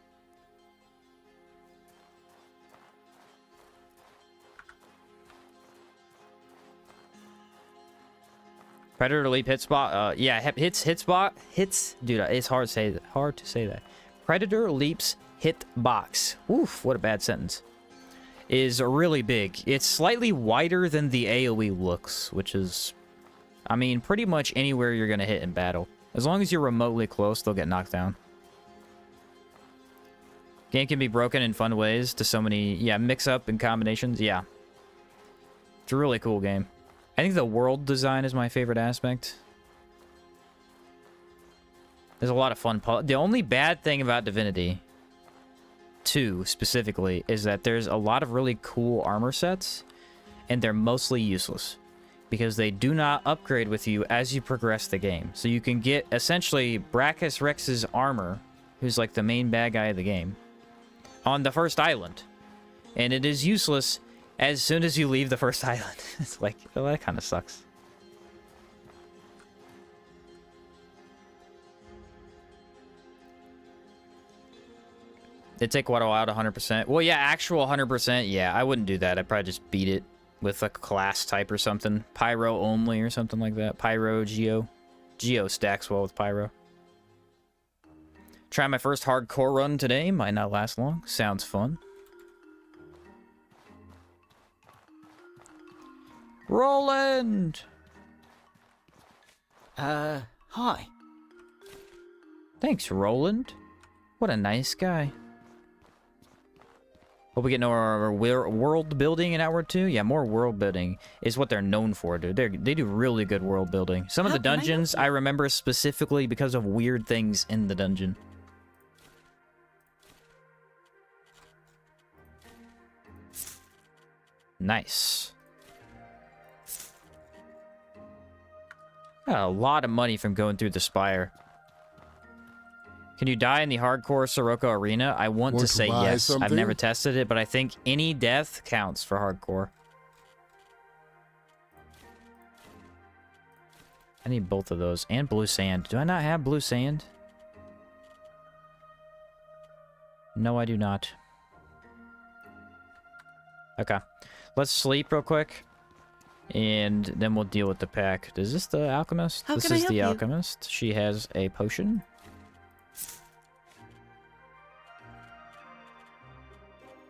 Predator leap hit spot. Yeah, hit spot. Dude, it's hard to say that. Predator leaps hit box. Oof, what a bad sentence. Is really big. It's slightly wider than the AoE looks, which is, I mean, pretty much anywhere you're gonna hit in battle. As long as you're remotely close, they'll get knocked down. Game can be broken in fun ways to so many, yeah, mix-up and combinations. Yeah. It's a really cool game. I think the world design is my favorite aspect. There's a lot of fun. The only bad thing about Divinity 2 specifically is that there's a lot of really cool armor sets, and they're mostly useless because they do not upgrade with you as you progress the game. So you can get essentially Brachus Rex's armor, who's like the main bad guy of the game, on the first island, and it is useless as soon as you leave the first island. It's like, oh, that kind of sucks. It'd take quite a while to 100%. Well, yeah, actual 100%, yeah, I wouldn't do that. I'd probably just beat it with a class type or something. Pyro only or something like that. Pyro, Geo. Geo stacks well with Pyro. Try my first hardcore run today. Might not last long. Sounds fun. Roland! Hi. Thanks, Roland. What a nice guy. Hope we get more world building in Outward 2. Yeah, more world building is what they're known for, dude. They do really good world building. Some of the dungeons I remember specifically because of weird things in the dungeon. Nice. Got a lot of money from going through the spire. Can you die in the hardcore Sirocco arena? I want to say yes. Something? I've never tested it, but I think any death counts for hardcore. I need both of those. And blue sand. Do I not have blue sand? No, I do not. Okay. Let's sleep real quick. And then we'll deal with the pack. Is this the alchemist? This is the alchemist. She has a potion.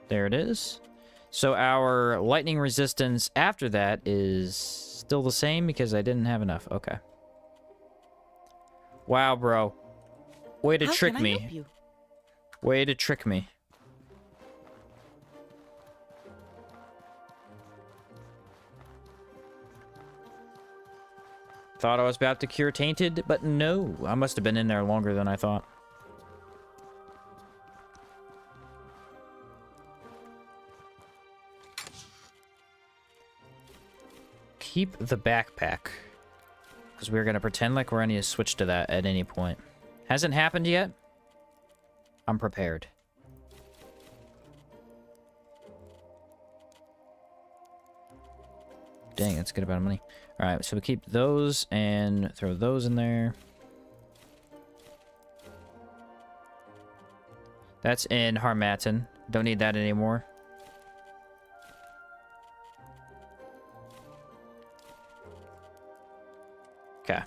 There it is. So our lightning resistance after that is still the same because I didn't have enough. Okay. Wow, bro. Way to trick me. Way to trick me. Thought I was about to cure Tainted, but no. I must have been in there longer than I thought. keep the backpack. Because we're going to pretend like we're going to switch to that at any point. Hasn't happened yet. I'm prepared. Dang, that's a good amount of money. Alright, so we keep those and throw those in there. That's in Harmattan. Don't need that anymore. Okay.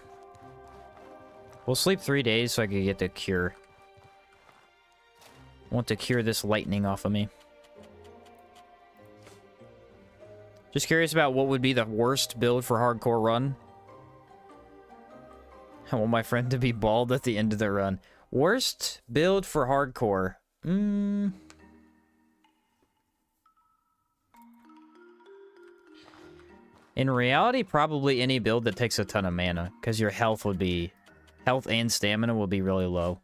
We'll sleep 3 days so I can get the cure. I want to cure this lightning off of me. Just curious about what would be the worst build for hardcore run. I want my friend to be bald at the end of the run. Worst build for hardcore. In reality, probably any build that takes a ton of mana, because your health and stamina will be really low.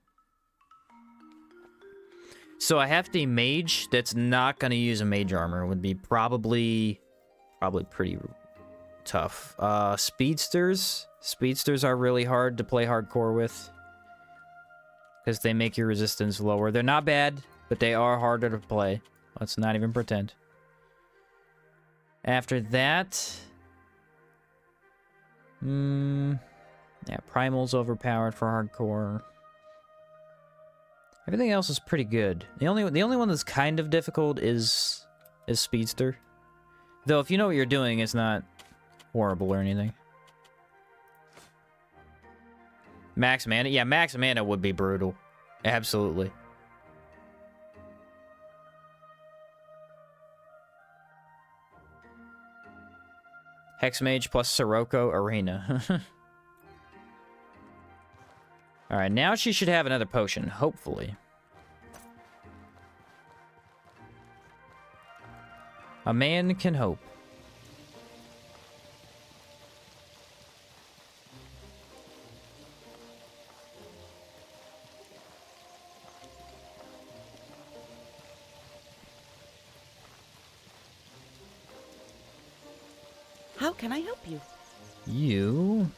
So a hefty mage that's not going to use a mage armor would be probably pretty tough. Speedsters are really hard to play hardcore with, because they make your resistance lower. They're not bad, but they are harder to play. Let's not even pretend. After that... yeah, Primal's overpowered for hardcore. Everything else is pretty good. The only one that's kind of difficult is Speedster. Though, if you know what you're doing, it's not horrible or anything. Max mana? Yeah, max mana would be brutal. Absolutely. Hexmage plus Sirocco Arena. Alright, now she should have another potion, hopefully. A man can hope. How can I help you? You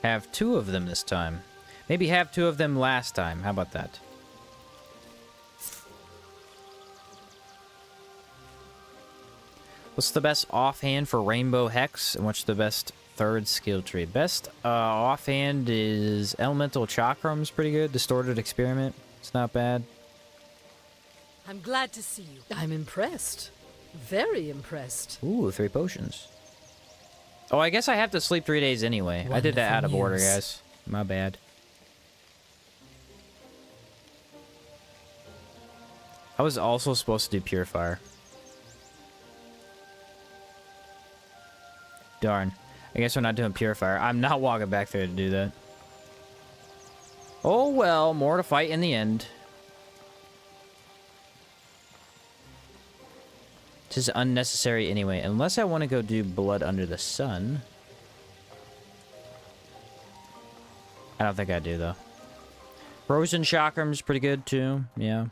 have 2 of them this time. Maybe have 2 of them last time. How about that? What's the best offhand for Rainbow Hex? And what's the best third skill tree? Best offhand is Elemental Chakram's pretty good. Distorted Experiment. It's not bad. I'm glad to see you. I'm impressed. Very impressed. Ooh, 3 potions. Oh, I guess I have to sleep 3 days anyway. I did that out of order, guys. My bad. I was also supposed to do Purifier. Darn. I guess we're not doing Purifier. I'm not walking back there to do that. Oh well, more to fight in the end. This is unnecessary anyway, unless I want to go do Blood Under the Sun. I don't think I do, though. Frozen Chakram's pretty good, too. Yeah.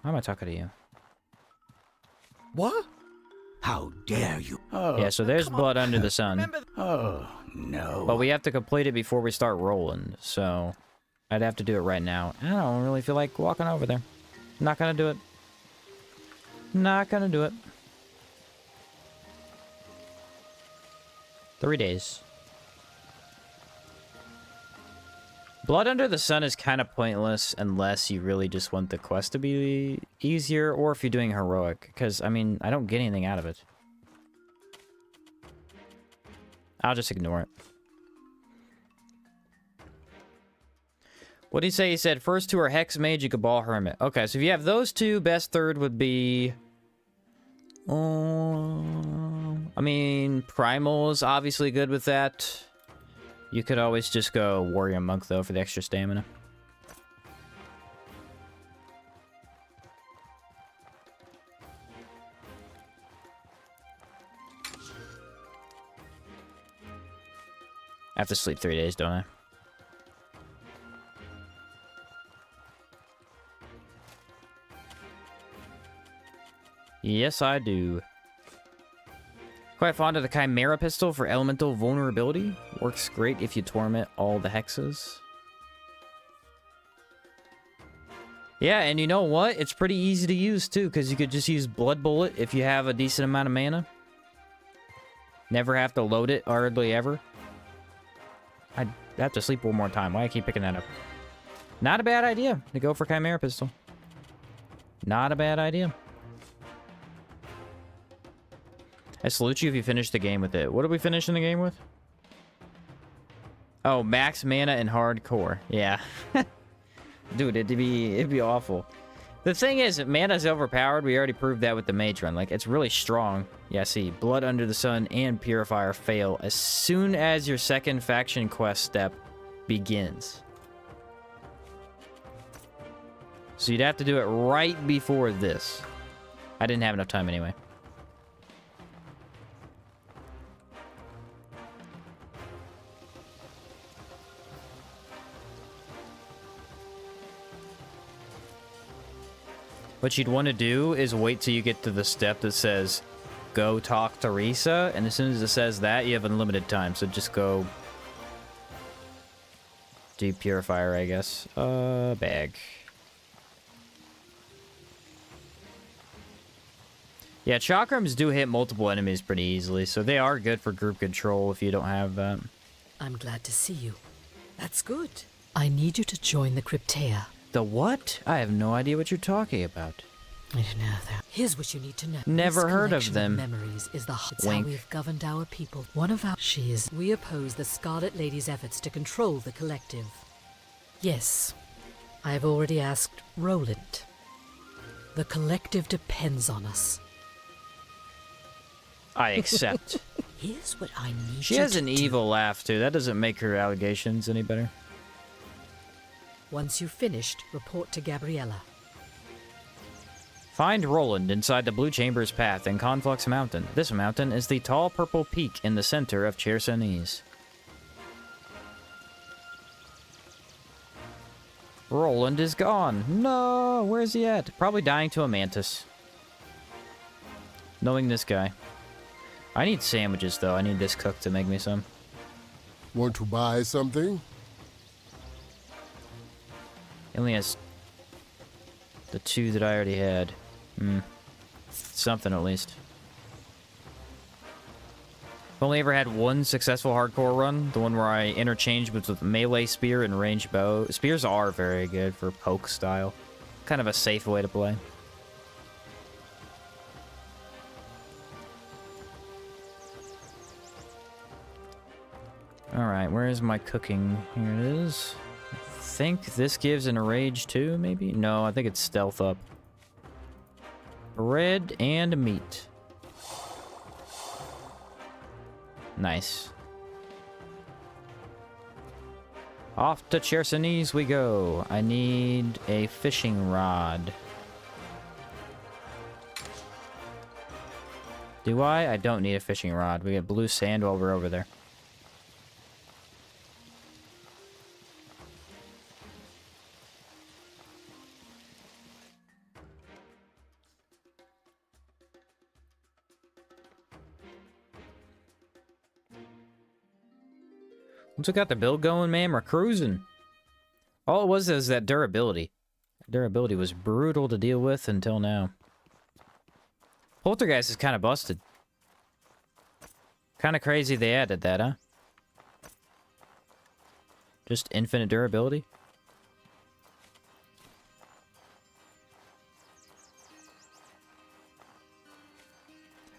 How am I talking to you? What? How dare you? Oh, yeah, so there's Blood Under the Sun. Oh, no. But we have to complete it before we start rolling, so I'd have to do it right now. I don't really feel like walking over there. Not gonna do it. Not gonna do it. 3 days. Blood Under the Sun is kind of pointless unless you really just want the quest to be easier, or if you're doing heroic, because, I mean, I don't get anything out of it. I'll just ignore it. What did he say? He said first 2 are Hex Mage, Cabal, Hermit. Okay, so if you have those 2, best third would be... I mean, Primal is obviously good with that. You could always just go Warrior Monk, though, for the extra stamina. I have to sleep 3 days, don't I? Yes, I do. Quite fond of the Chimera Pistol for elemental vulnerability. Works great if you torment all the hexes. Yeah, and you know what? It's pretty easy to use, too, because you could just use Blood Bullet if you have a decent amount of mana. Never have to load it, hardly ever. I'd have to sleep one more time. Why do I keep picking that up? Not a bad idea to go for Chimera Pistol. Not a bad idea. I salute you if you finish the game with it. What did we finish in the game with? Oh, max mana and hardcore. Yeah. Dude, it'd be awful. The thing is, mana's overpowered. We already proved that with the mage run. Like, it's really strong. Yeah, see, Blood Under the Sun and Purifier fail as soon as your second faction quest step begins. So you'd have to do it right before this. I didn't have enough time anyway. What you'd want to do is wait till you get to the step that says, go talk to Risa, and as soon as it says that, you have unlimited time, so just go do Purifier, I guess. Bag. Yeah, chakrams do hit multiple enemies pretty easily, so they are good for group control if you don't have that. I'm glad to see you. That's good. I need you to join the Cryptea. The what? I have no idea what you're talking about. I don't know that. Here's what you need to know. Never This heard of collection them. Memories is the it's Wink. how we've governed our people. One of our we oppose the Scarlet Lady's efforts to control the collective. Yes, I have already asked Roland. The collective depends on us. I accept. Here's what I need She you has to an do. evil laugh, too. That doesn't make her allegations any better. Once you've finished, report to Gabriella. Find Roland inside the Blue Chamber's path in Conflux Mountain. This mountain is the tall purple peak in the center of Cheres. Roland is gone. No, where's he at? Probably dying to a mantis. Knowing this guy. I need sandwiches, though. I need this cook to make me some. Want to buy something? He only has the two that I already had. Something at least. I've only ever had one successful hardcore run, the one where I interchanged with melee spear and ranged bow. Spears are very good for poke style. Kind of a safe way to play. Alright, where is my cooking? Here it is. I think this gives an rage too, maybe? No, I think it's stealth up. Bread and meat. Nice. Off to Cheres we go. I need a fishing rod. Do I? I don't need a fishing rod. We get blue sand while we're over there. Once we got the build going, man, we're cruising. All it was is that durability. Durability was brutal to deal with until now. Poltergeist is kind of busted. Kind of crazy they added that, huh? Just infinite durability?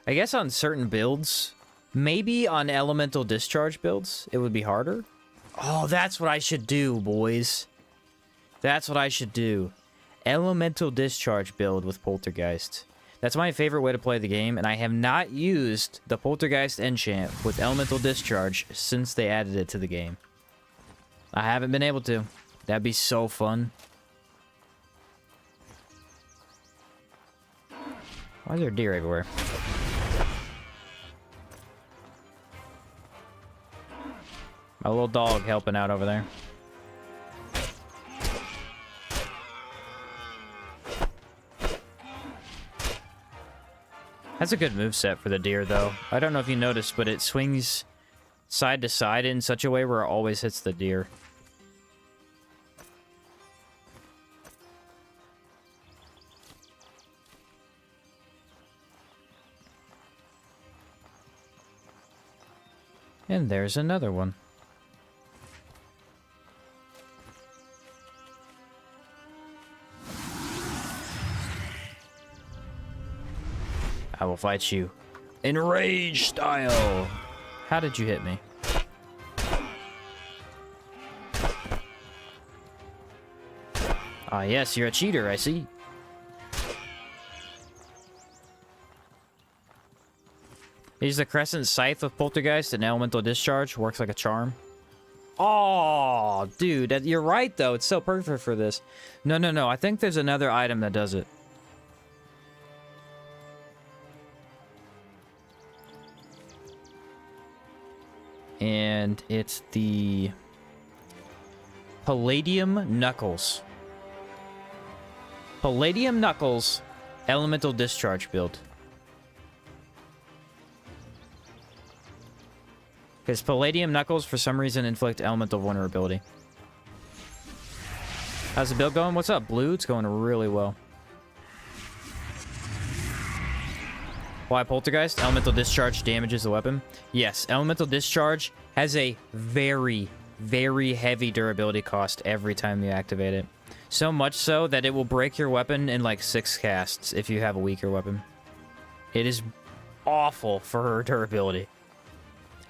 I guess on certain builds... Maybe on elemental discharge builds, it would be harder. Oh, that's what I should do, boys. That's what I should do. Elemental discharge build with Poltergeist. That's my favorite way to play the game, and I have not used the Poltergeist enchant with elemental discharge since they added it to the game. I haven't been able to. That'd be so fun. Why is there deer everywhere? My little dog helping out over there. That's a good moveset for the deer, though. I don't know if you noticed, but it swings side to side in such a way where it always hits the deer. And there's another one. I will fight you. In rage style! How did you hit me? Ah, yes, you're a cheater, I see. Use the crescent scythe with poltergeist and elemental discharge. Works like a charm. Oh, dude, you're right, though. It's so perfect for this. No, no, no. I think there's another item that does it. And it's the Palladium Knuckles. Palladium Knuckles elemental discharge build. Because Palladium Knuckles, for some reason, inflict elemental vulnerability. How's the build going? What's up, Blue? It's going really well. Why Poltergeist? Elemental Discharge damages the weapon. Yes, Elemental Discharge has a very, very heavy durability cost every time you activate it. So much so that it will break your weapon in like 6 casts if you have a weaker weapon. It is awful for her durability.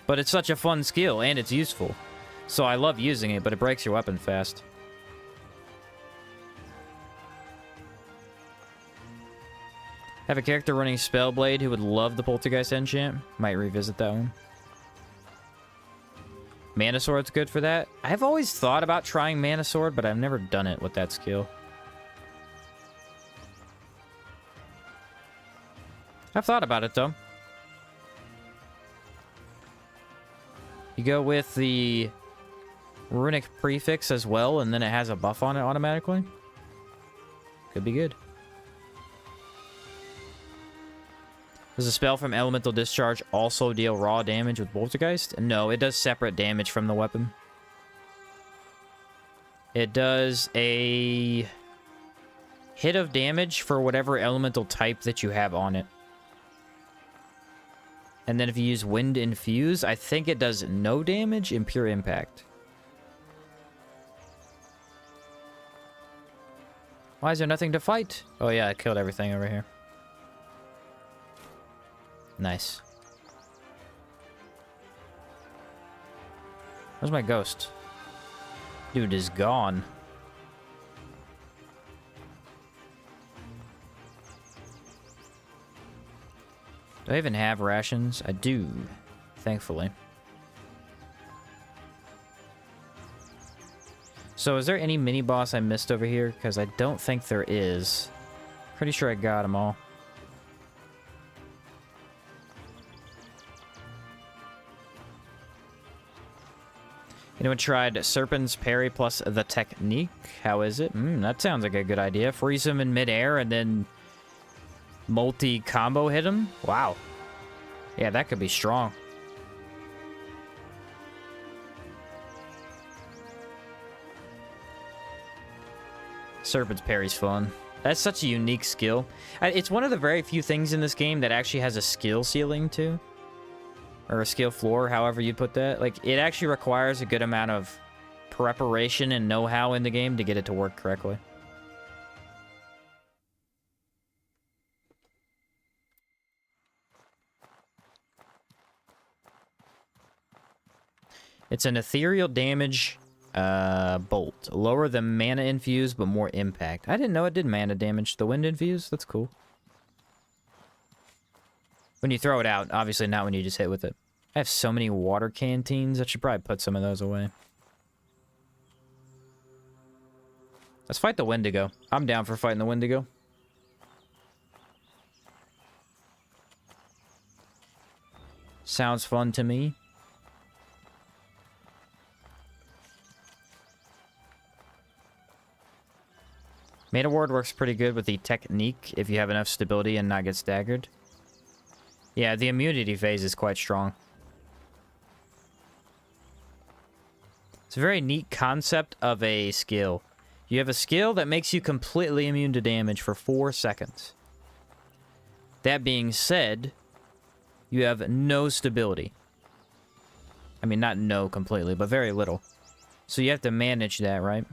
But it's such a fun skill, and it's useful. So I love using it, but it breaks your weapon fast. Have a character running Spellblade who would love the Poltergeist enchant. Might revisit that one. Mana Sword's good for that. I've always thought about trying Mana Sword, but I've never done it with that skill. I've thought about it, though. You go with the runic prefix as well, and then it has a buff on it automatically. Could be good. Does a spell from Elemental Discharge also deal raw damage with Poltergeist? No, it does separate damage from the weapon. It does a hit of damage for whatever elemental type that you have on it. And then if you use Wind Infuse, I think it does no damage in pure impact. Why is there nothing to fight? Oh yeah, I killed everything over here. Nice. Where's my ghost? Dude is gone. Do I even have rations? I do, thankfully. So is there any mini-boss I missed over here? Because I don't think there is. Pretty sure I got them all. Anyone tried Serpent's Parry plus the Technique? How is it? That sounds like a good idea. Freeze him in midair and then multi-combo hit him? Wow. Yeah, that could be strong. Serpent's Parry's fun. That's such a unique skill. It's one of the very few things in this game that actually has a skill ceiling, too. Or a skill floor, however you put that. Like, it actually requires a good amount of preparation and know-how in the game to get it to work correctly. It's an ethereal damage bolt. Lower the mana infuse, but more impact. I didn't know it did mana damage. The wind infuse? That's cool. When you throw it out, obviously not when you just hit with it. I have so many water canteens. I should probably put some of those away. Let's fight the Wendigo. I'm down for fighting the Wendigo. Sounds fun to me. Mana Ward works pretty good with the Technique if you have enough stability and not get staggered. Yeah, the immunity phase is quite strong. It's a very neat concept of a skill. You have a skill that makes you completely immune to damage for 4 seconds. That being said, you have no stability. I mean, not no completely, but very little. So you have to manage that, right?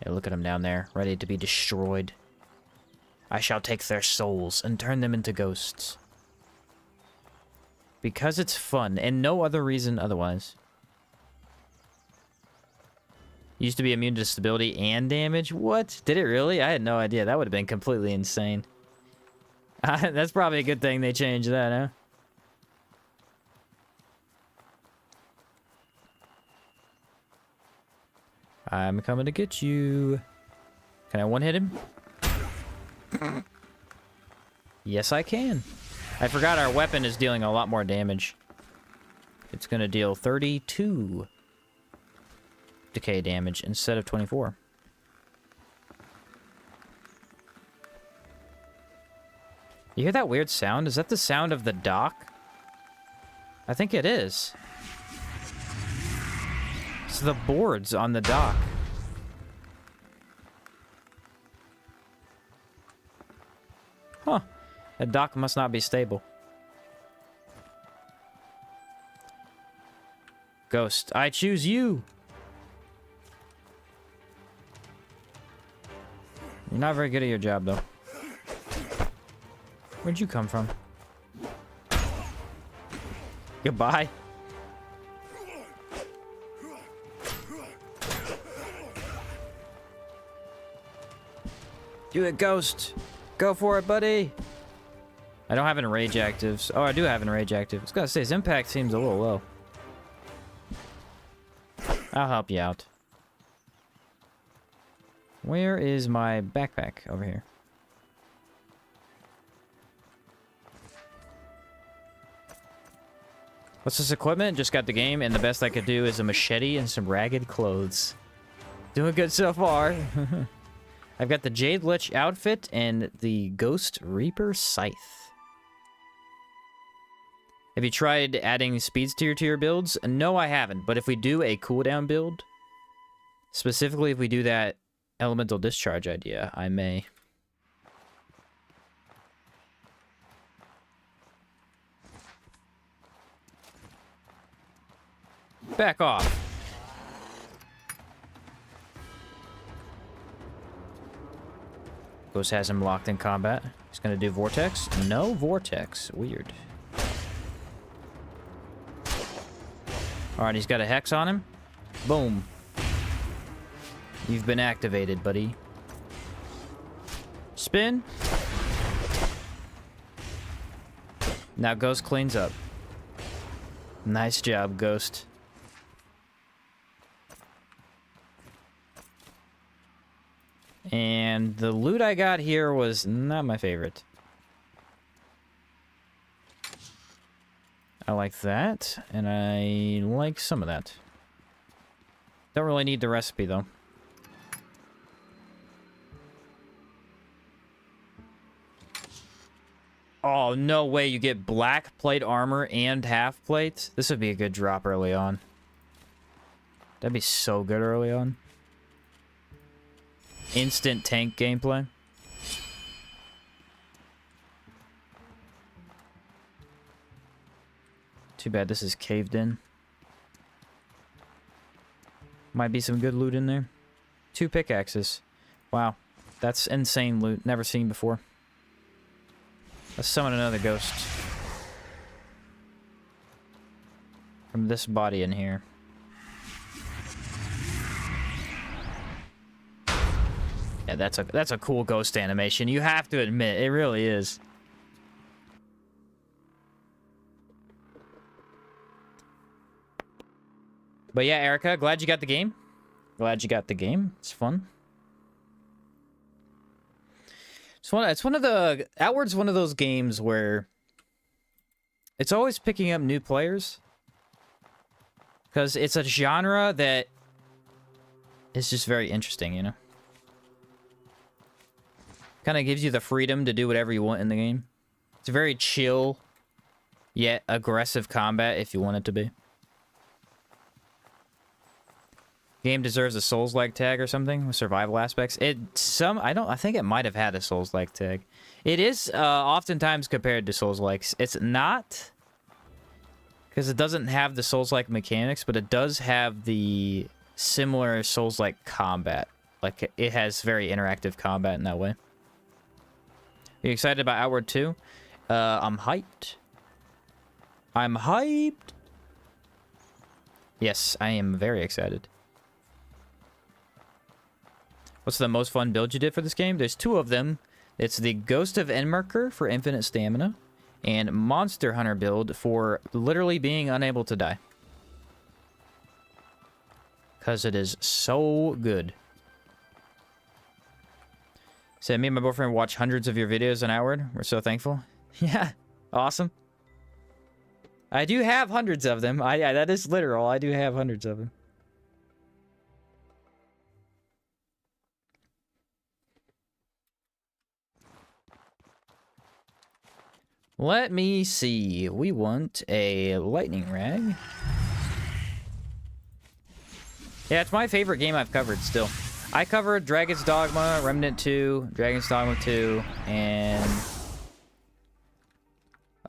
Yeah, look at them down there, ready to be destroyed. I shall take their souls and turn them into ghosts. Because it's fun, and no other reason otherwise. Used to be immune to stability and damage? What? Did it really? I had no idea. That would have been completely insane. That's probably a good thing they changed that, huh? I'm coming to get you. Can I one-hit him? Yes, I can. I forgot our weapon is dealing a lot more damage. It's going to deal 32 decay damage instead of 24. You hear that weird sound? Is that the sound of the dock? I think it is. It's the boards on the dock. Huh. That dock must not be stable. Ghost, I choose you! You're not very good at your job, though. Where'd you come from? Goodbye. Do it, Ghost. Go for it, buddy. I don't have enrage actives. Oh, I do have enrage active. I was gonna say, his impact seems a little low. I'll help you out. Where is my backpack? Over here. What's this equipment? Just got the game, and the best I could do is a machete and some ragged clothes. Doing good so far. I've got the Jade Lich outfit and the Ghost Reaper scythe. Have you tried adding speeds to your builds? No, I haven't. But if we do a cooldown build, specifically if we do that elemental discharge idea, I may. Back off. Ghost has him locked in combat. He's gonna do vortex. No vortex. Weird. Alright, he's got a hex on him. Boom. You've been activated, buddy. Spin. Now Ghost cleans up. Nice job, Ghost. And the loot I got here was not my favorite. I like that, and I like some of that. Don't really need the recipe, though. Oh, no way you get black plate armor and half plates. This would be a good drop early on. That'd be so good early on. Instant tank gameplay. Too bad this is caved in. Might be some good loot in there. 2 pickaxes. Wow. That's insane loot. Never seen before. Let's summon another ghost. From this body in here. Yeah, that's a cool ghost animation. You have to admit, it really is. But yeah, Erica, glad you got the game. Glad you got the game. It's fun. It's one of the Outward's one of those games where it's always picking up new players. Because it's a genre that is just very interesting, you know? Kind of gives you the freedom to do whatever you want in the game. It's very chill, yet aggressive combat if you want it to be. Game deserves a Souls-like tag or something with survival aspects. I think it might have had a Souls-like tag. It is oftentimes compared to Souls-likes. It's not, because it doesn't have the Souls-like mechanics, but it does have the similar Souls-like combat. Like, it has very interactive combat in that way. Are you excited about Outward 2? I'm hyped. I'm hyped. Yes, I am very excited. What's the most fun build you did for this game? There's two of them. It's the Ghost of Enmarker for infinite stamina, and Monster Hunter build for literally being unable to die. Because it is so good. So me and my boyfriend watch hundreds of your videos on Outward. We're so thankful. Yeah, awesome. I do have hundreds of them. That is literal. I do have hundreds of them. Let me see. We want a lightning rag. Yeah, it's my favorite game I've covered still. I covered Dragon's Dogma, Remnant 2, Dragon's Dogma 2, and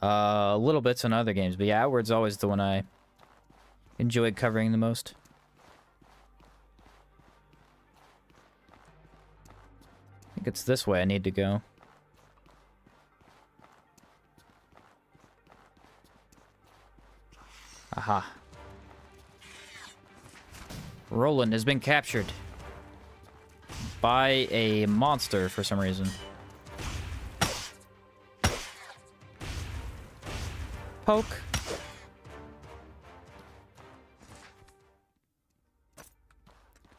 little bits on other games. But yeah, Outward's always the one I enjoyed covering the most. I think it's this way I need to go. Aha. Roland has been captured by a monster for some reason. Poke.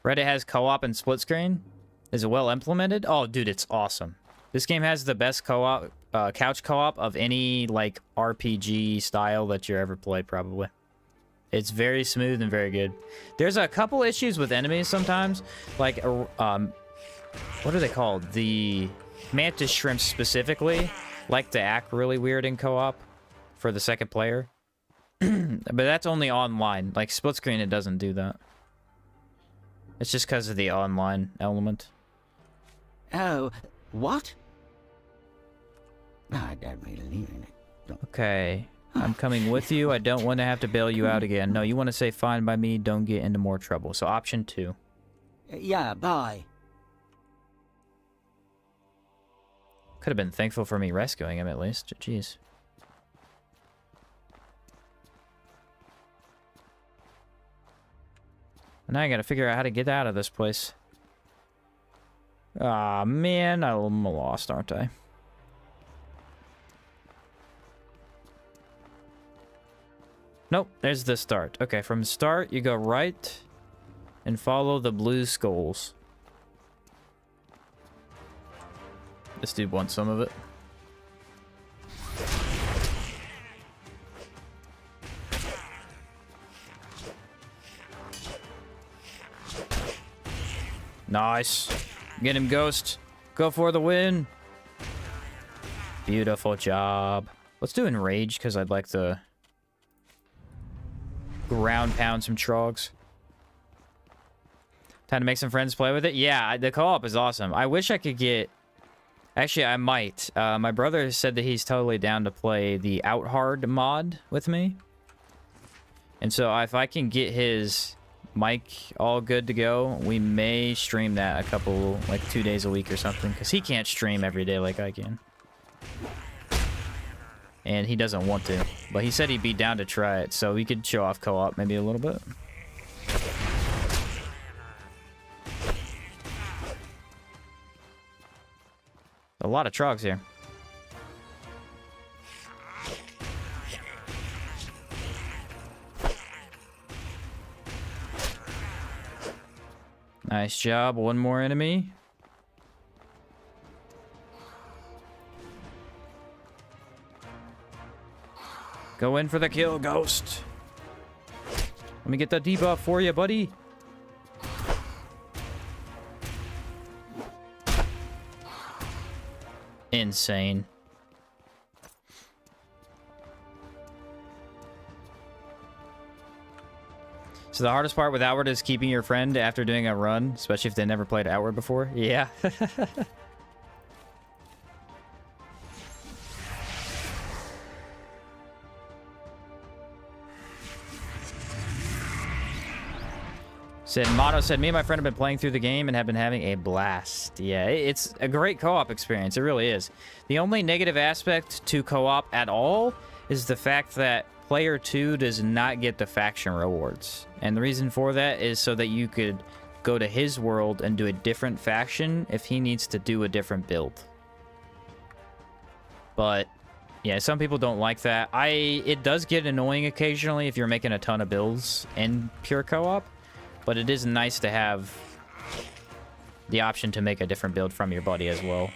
Reddit has co-op and split screen. Is it well implemented? Oh, dude, it's awesome. This game has the best co-op, couch co-op of any, like, RPG style that you ever played, probably. It's very smooth and very good. There's a couple issues with enemies sometimes. Like, what are they called? The mantis shrimps specifically like to act really weird in co-op for the second player. But that's only online. Like, split screen, it doesn't do that. It's just because of the online element. Oh, what? I don't really need it. Okay. I'm coming with you. I don't want to have to bail you out again. No, you want to say fine by me, don't get into more trouble. So option 2. Yeah, bye. Could have been thankful for me rescuing him at least. Jeez. Now I gotta figure out how to get out of this place. Aw, man, I'm lost, aren't I? Nope, there's the start. Okay, from the start, you go right and follow the blue skulls. This dude wants some of it. Nice. Get him, Ghost. Go for the win. Beautiful job. Let's do Enrage, because I'd like to ground pound some trogs. Time to make some friends play with it. Yeah, the co-op is awesome. I wish I could get... Actually, I might. My brother said that he's totally down to play the Out Hard mod with me. And so if I can get his mic all good to go, we may stream that a couple, like 2 days a week or something. Because he can't stream every day like I can. And he doesn't want to. But he said he'd be down to try it. So we could show off co-op maybe a little bit. A lot of trogs here. Nice job. One more enemy. Go in for the kill, Ghost. Let me get that debuff for you, buddy. insane. So the hardest part with Outward is keeping your friend after doing a run, especially if they never played Outward before. Yeah. Motto said, me and my friend have been playing through the game and have been having a blast. Yeah, it's a great co-op experience. It really is. The only negative aspect to co-op at all is the fact that player 2 does not get the faction rewards. And the reason for that is so that you could go to his world and do a different faction if he needs to do a different build. But yeah, some people don't like that. It does get annoying occasionally if you're making a ton of builds in pure co-op. But it is nice to have the option to make a different build from your buddy as well.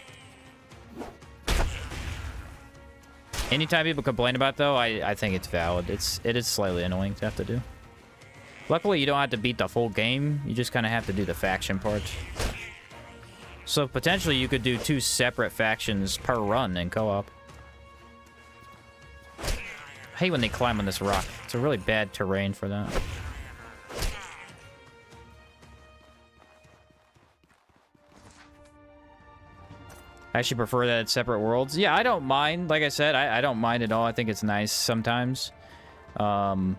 Anytime people complain about it, though, I think it's valid. It is slightly annoying to have to do. Luckily, you don't have to beat the full game. You just kind of have to do the faction part. So potentially, you could do 2 separate factions per run in co-op. I hate when they climb on this rock. It's a really bad terrain for that. I actually prefer that it's separate worlds. Yeah, I don't mind. Like I said, I don't mind at all. I think it's nice sometimes. When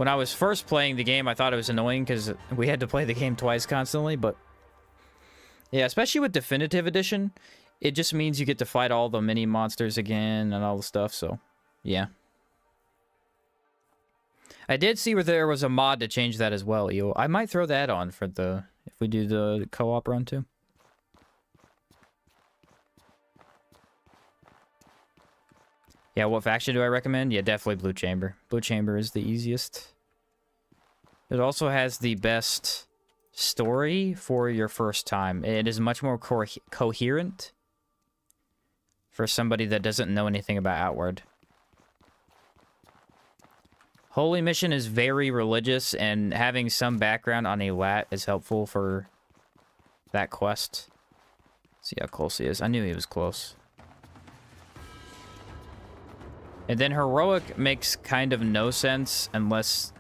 I was first playing the game, I thought it was annoying because we had to play the game twice constantly. But yeah, especially with Definitive Edition, it just means you get to fight all the mini monsters again and all the stuff. So yeah. I did see where there was a mod to change that as well, Eo. I might throw that on for if we do the co-op run too. Yeah, what faction do I recommend? Yeah, definitely Blue Chamber. Blue Chamber is the easiest. It also has the best story for your first time. It is much more coherent for somebody that doesn't know anything about Outward. Holy Mission is very religious, and having some background on a lat is helpful for that quest. Let's see how close he is. I knew he was close. And then Heroic makes kind of no sense unless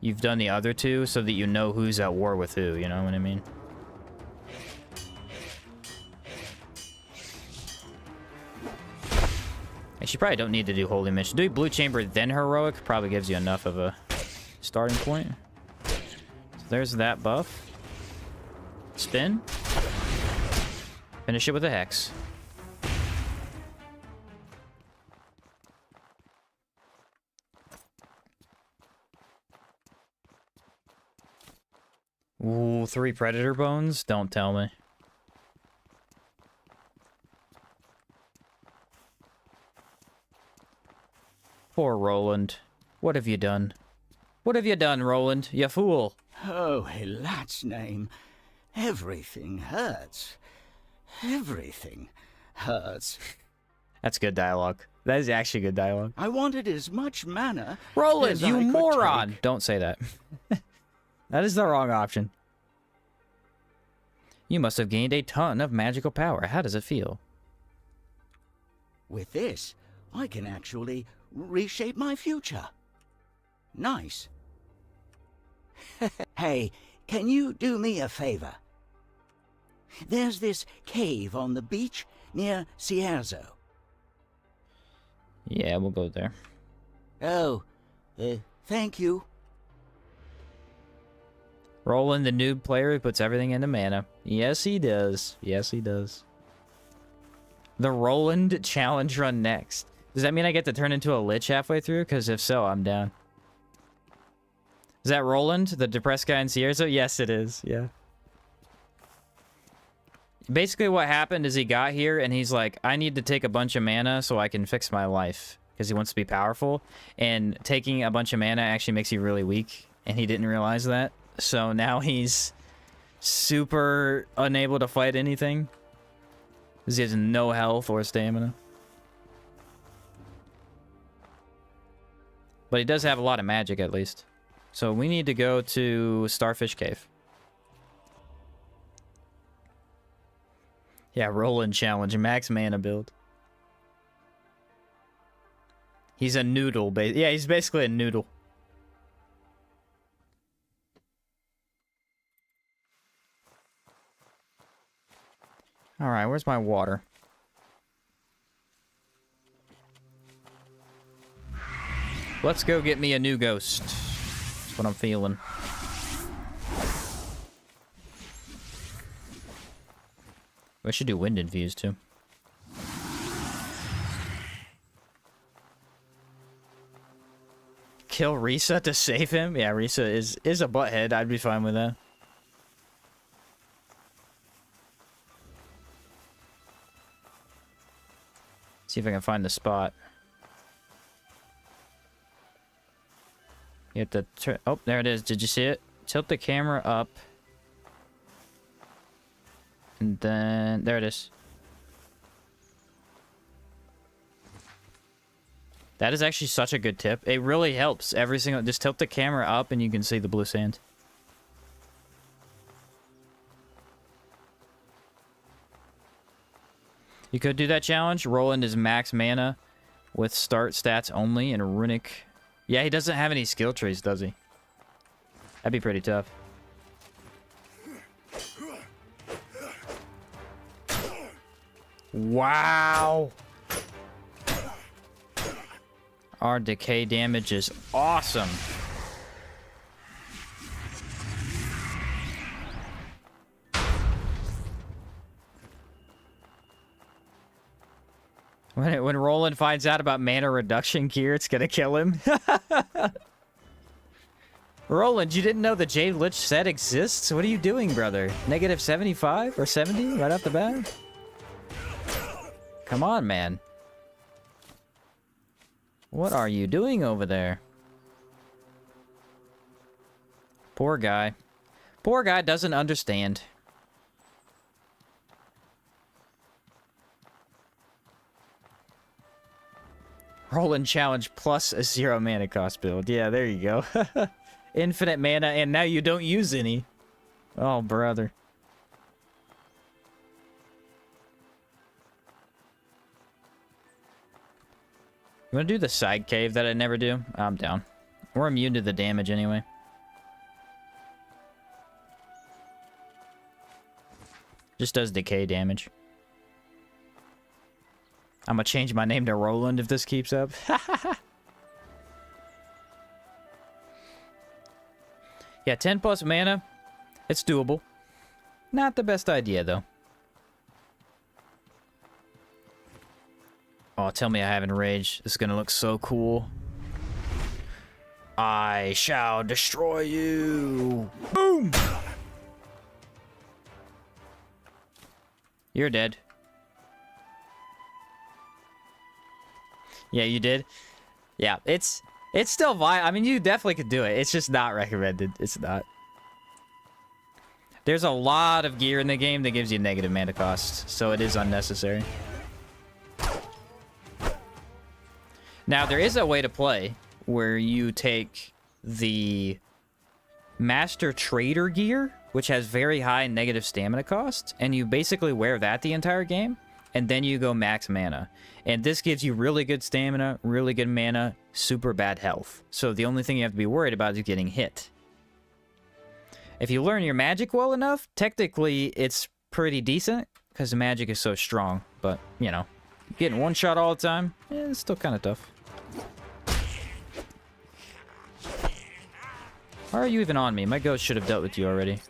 you've done the other two so that you know who's at war with who, you know what I mean? Actually, you probably don't need to do Holy Mission. Doing Blue Chamber then Heroic probably gives you enough of a starting point. So there's that buff. Spin. Finish it with a Hex. Ooh, 3 Predator Bones? Don't tell me. Poor Roland. What have you done? What have you done, Roland? You fool. Oh, a lat's name. Everything hurts. Everything hurts. That's good dialogue. That is actually good dialogue. I wanted as much mana. Roland, as you I could moron! take. Don't say that. That is the wrong option. You must have gained a ton of magical power. How does it feel? With this, I can actually reshape my future. Nice. Hey, can you do me a favor? There's this cave on the beach near Cheres. Yeah, we'll go there. Oh, thank you. Roland, the noob player who puts everything into mana. Yes, he does. Yes, he does. The Roland challenge run next. Does that mean I get to turn into a Lich halfway through? Because if so, I'm down. Is that Roland, the depressed guy in Sierra? Yes, it is. Yeah. Basically, what happened is he got here and he's like, I need to take a bunch of mana so I can fix my life. Because he wants to be powerful. And taking a bunch of mana actually makes you really weak. And he didn't realize that. So now he's super unable to fight anything. Because he has no health or stamina. But he does have a lot of magic at least. So we need to go to Starfish Cave. Yeah, Roland challenge, max mana build. He's a noodle, yeah, he's basically a noodle. Alright, where's my water? Let's go get me a new ghost. That's what I'm feeling. We should do wind infuse too. Kill Risa to save him? Yeah, Risa is a butthead. I'd be fine with that. See if I can find the spot. You have to turn. Oh, there it is. Did you see it? Tilt the camera up. And then there it is. That is actually such a good tip. It really helps. Every single... Just tilt the camera up and you can see the blue sand. You could do that challenge. Roland is max mana with start stats only and runic. Yeah, he doesn't have any skill trees, does he? That'd be pretty tough. Wow. Our decay damage is awesome. When Roland finds out about mana reduction gear, it's gonna kill him. Roland, you didn't know the Jade Lich set exists? What are you doing, brother? Negative 75 or 70 right off the bat? Come on, man. What are you doing over there? Poor guy. Poor guy doesn't understand. Roland challenge plus a 0 mana cost build. Yeah, there you go. Infinite mana, and now you don't use any. Oh, brother. You want to do the side cave that I never do? I'm down. We're immune to the damage anyway. Just does decay damage. I'm gonna change my name to Roland if this keeps up. Yeah, 10 plus mana. It's doable. Not the best idea, though. Oh, tell me I haven't raged. This is gonna look so cool. I shall destroy you. Boom! You're dead. Yeah, you did. Yeah, it's still viable. I mean, you definitely could do it. It's just not recommended. It's not. There's a lot of gear in the game that gives you negative mana cost, so it is unnecessary. Now, there is a way to play where you take the Master Trader gear, which has very high negative stamina cost, and you basically wear that the entire game, and then you go max mana. And this gives you really good stamina, really good mana, super bad health. So the only thing you have to be worried about is getting hit. If you learn your magic well enough, technically it's pretty decent, because the magic is so strong. But, you know, getting one shot all the time, it's still kind of tough. Why are you even on me? My ghost should have dealt with you already.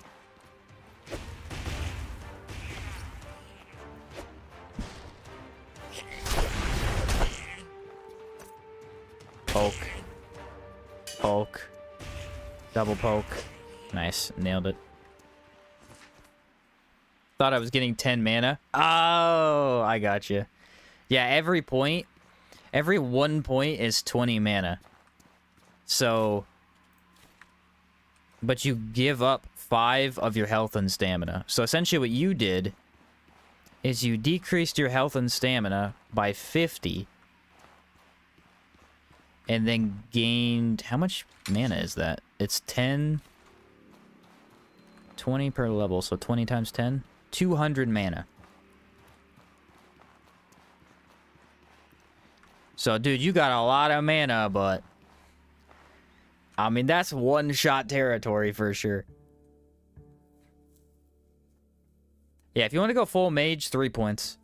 Poke. Poke. Double poke. Nice. Nailed it. Thought I was getting 10 mana. Oh, I got you. Yeah, every 1 point is 20 mana. So... But you give up 5 of your health and stamina. So essentially what you did is you decreased your health and stamina by 50. And then gained... How much mana is that? It's 10... 20 per level, so 20 times 10? 200 mana. So, dude, you got a lot of mana, but... I mean, that's one-shot territory for sure. Yeah, if you want to go full mage, 3 points.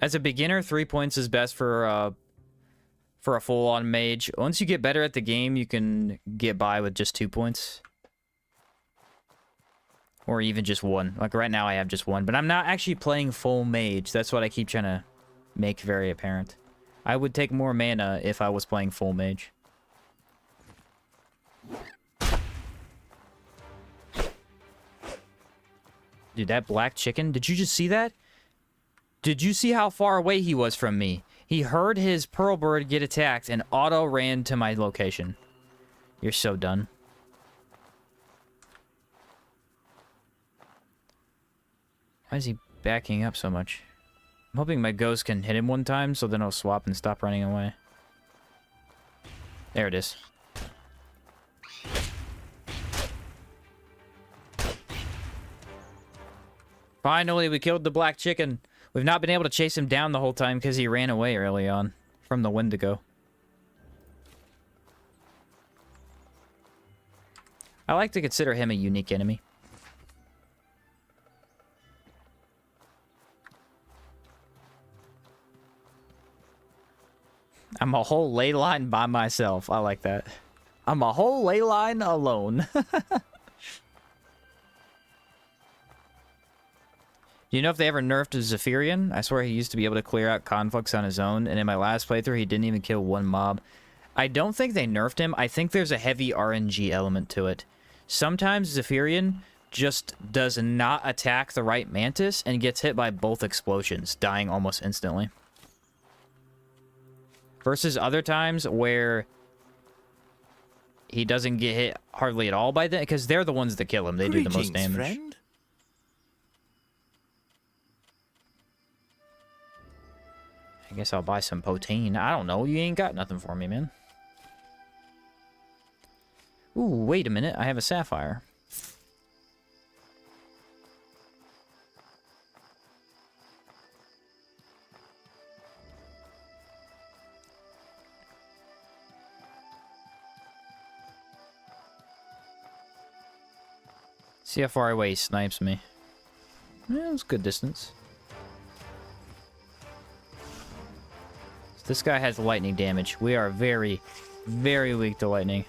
As a beginner, 3 points is best for a full-on mage. Once you get better at the game, you can get by with just 2 points. Or even just 1. Like, right now I have just 1. But I'm not actually playing full mage. That's what I keep trying to make very apparent. I would take more mana if I was playing full mage. Dude, that black chicken, did you just see that? Did you see how far away he was from me? He heard his pearl bird get attacked and auto ran to my location. You're so done. Why is he backing up so much? I'm hoping my ghost can hit him one time so then he'll swap and stop running away. There it is. Finally, we killed the black chicken. We've not been able to chase him down the whole time because he ran away early on from the Wendigo. I like to consider him a unique enemy. I'm a whole ley line by myself. I like that. I'm a whole ley line alone. Do you know if they ever nerfed a Zephyrian? I swear he used to be able to clear out conflicts on his own, and in my last playthrough, he didn't even kill one mob. I don't think they nerfed him. I think there's a heavy RNG element to it. Sometimes Zephyrian just does not attack the right mantis and gets hit by both explosions, dying almost instantly. Versus other times where he doesn't get hit hardly at all by them, because they're the ones that kill him. They do the most damage. Friend? I guess I'll buy some poteen. I don't know. You ain't got nothing for me, man. Ooh, wait a minute. I have a sapphire. See how far away he snipes me. Yeah, it's good distance. This guy has lightning damage. We are very, very weak to lightning.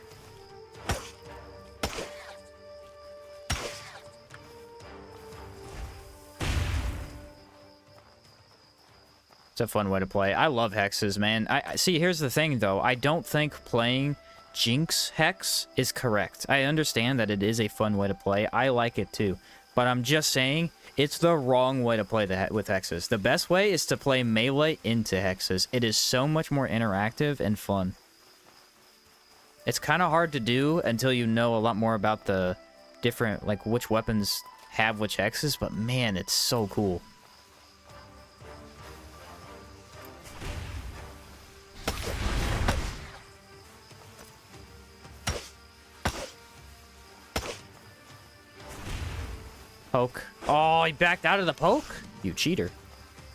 It's a fun way to play. I love hexes, man. I see, here's the thing, though. I don't think playing Jinx Hex is correct. I understand that it is a fun way to play. I like it, too. But I'm just saying... it's the wrong way to play with hexes. The best way is to play melee into hexes. It is so much more interactive and fun. It's kind of hard to do until you know a lot more about the different, like, which weapons have which hexes, but man, it's so cool. Poke. Oh, he backed out of the poke? You cheater.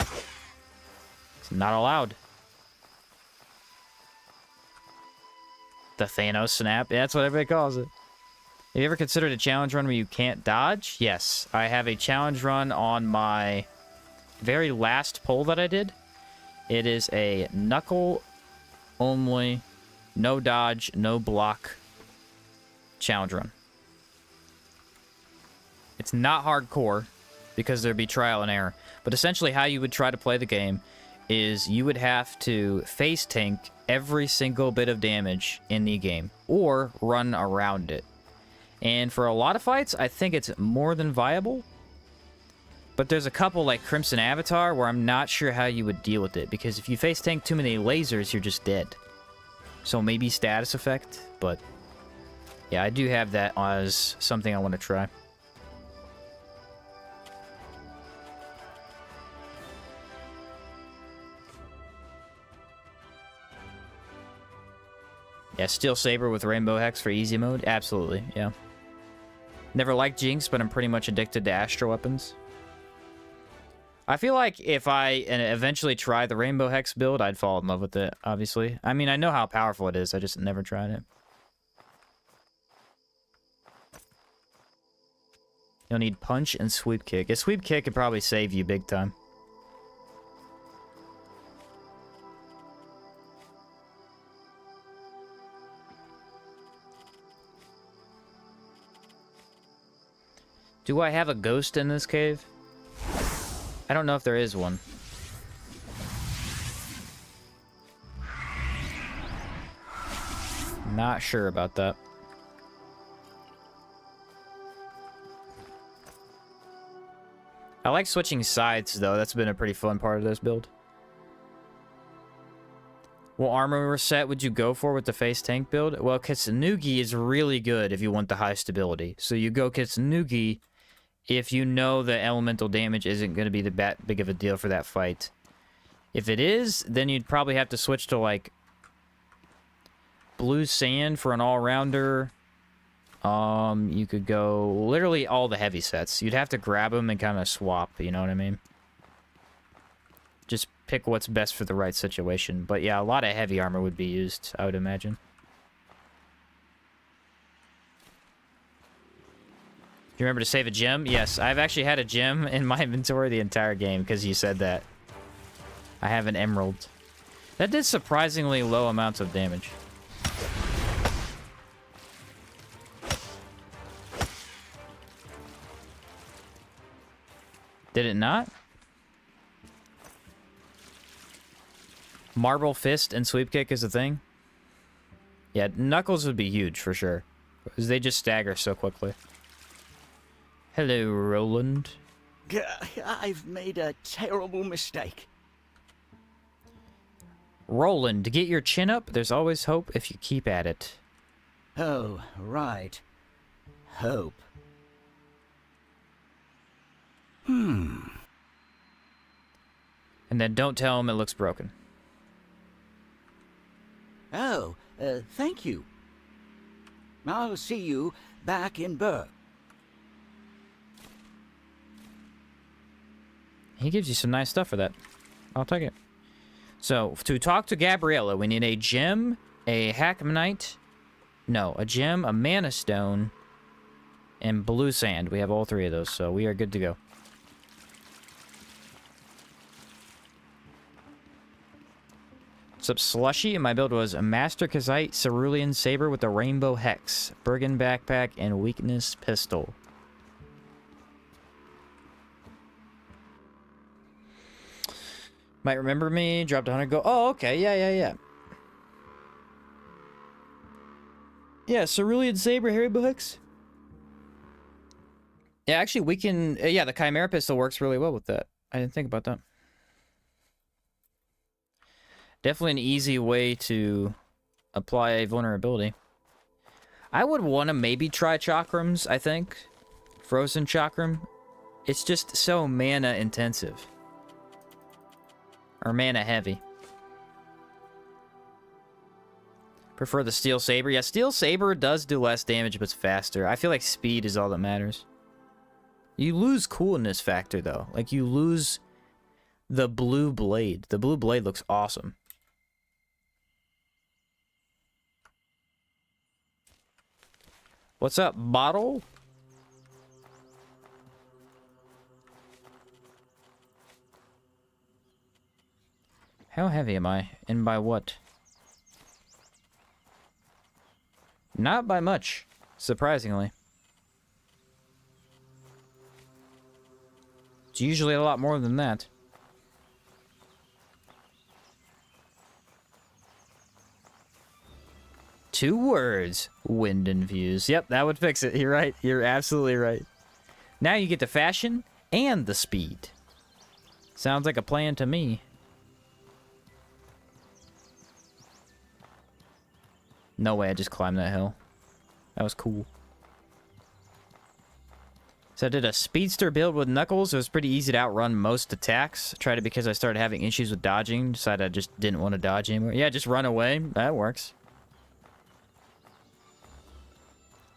It's not allowed. The Thanos snap. Yeah, that's what everybody calls it. Have you ever considered a challenge run where you can't dodge? Yes. I have a challenge run on my very last pull that I did. It is a knuckle only, no dodge, no block challenge run. It's not hardcore, because there'd be trial and error. But essentially how you would try to play the game is you would have to face tank every single bit of damage in the game, or run around it. And for a lot of fights, I think it's more than viable. But there's a couple like Crimson Avatar where I'm not sure how you would deal with it, because if you face tank too many lasers, you're just dead. So maybe status effect, but yeah, I do have that as something I want to try. Yeah, Steel Saber with Rainbow Hex for easy mode? Absolutely, yeah. Never liked Jinx, but I'm pretty much addicted to Astro Weapons. I feel like if I eventually try the Rainbow Hex build, I'd fall in love with it, obviously. I mean, I know how powerful it is. I just never tried it. You'll need punch and sweep kick. A sweep kick could probably save you big time. Do I have a ghost in this cave? I don't know if there is one. Not sure about that. I like switching sides, though. That's been a pretty fun part of this build. What armor set would you go for with the face tank build? Well, Kitsunugi is really good if you want the high stability. So you go Kitsunugi if you know the elemental damage isn't going to be that big of a deal for that fight. If it is, then you'd probably have to switch to, like, blue sand for an all-rounder. You could go literally all the heavy sets. You'd have to grab them and kind of swap, you know what I mean? Just pick what's best for the right situation. But yeah, a lot of heavy armor would be used, I would imagine. Do you remember to save a gem? Yes, I've actually had a gem in my inventory the entire game because you said that. I have an emerald. That did surprisingly low amounts of damage. Did it not? Marble fist and sweep kick is a thing? Yeah, knuckles would be huge for sure. Because they just stagger so quickly. Hello, Roland. I've made a terrible mistake. Roland, to get your chin up, there's always hope if you keep at it. Oh, right. Hope. And then don't tell him it looks broken. Oh, thank you. I'll see you back in Berg. He gives you some nice stuff for that. I'll take it. So, to talk to Gabriella, we need a gem, a hackmanite, no, a gem, a mana stone, and blue sand. We have all three of those, so we are good to go. What's up, Slushy? My build was a Master Kazite Cerulean Saber with a Rainbow Hex, Bergen Backpack, and Weakness Pistol. Might remember me, dropped 100 gold. Oh, okay, yeah. Yeah, Cerulean Saber, Rainbow Hex. Yeah, actually, we can... yeah, the Chimera Pistol works really well with that. I didn't think about that. Definitely an easy way to apply a vulnerability. I would want to maybe try Chakrams, I think. Frozen Chakram. It's just so mana intensive. Or mana heavy. Prefer the Steel Saber. Yeah, Steel Saber does do less damage, but it's faster. I feel like speed is all that matters. You lose coolness factor, though. Like, you lose the blue blade. The blue blade looks awesome. What's up, Bottle? How heavy am I? And by what? Not by much, surprisingly. It's usually a lot more than that. Two words. Wind and views. Yep, that would fix it. You're right. You're absolutely right. Now you get the fashion and the speed. Sounds like a plan to me. No way I just climbed that hill. That was cool. So I did a speedster build with Knuckles. It was pretty easy to outrun most attacks. Tried it because I started having issues with dodging. Decided I just didn't want to dodge anymore. Yeah, just run away. That works.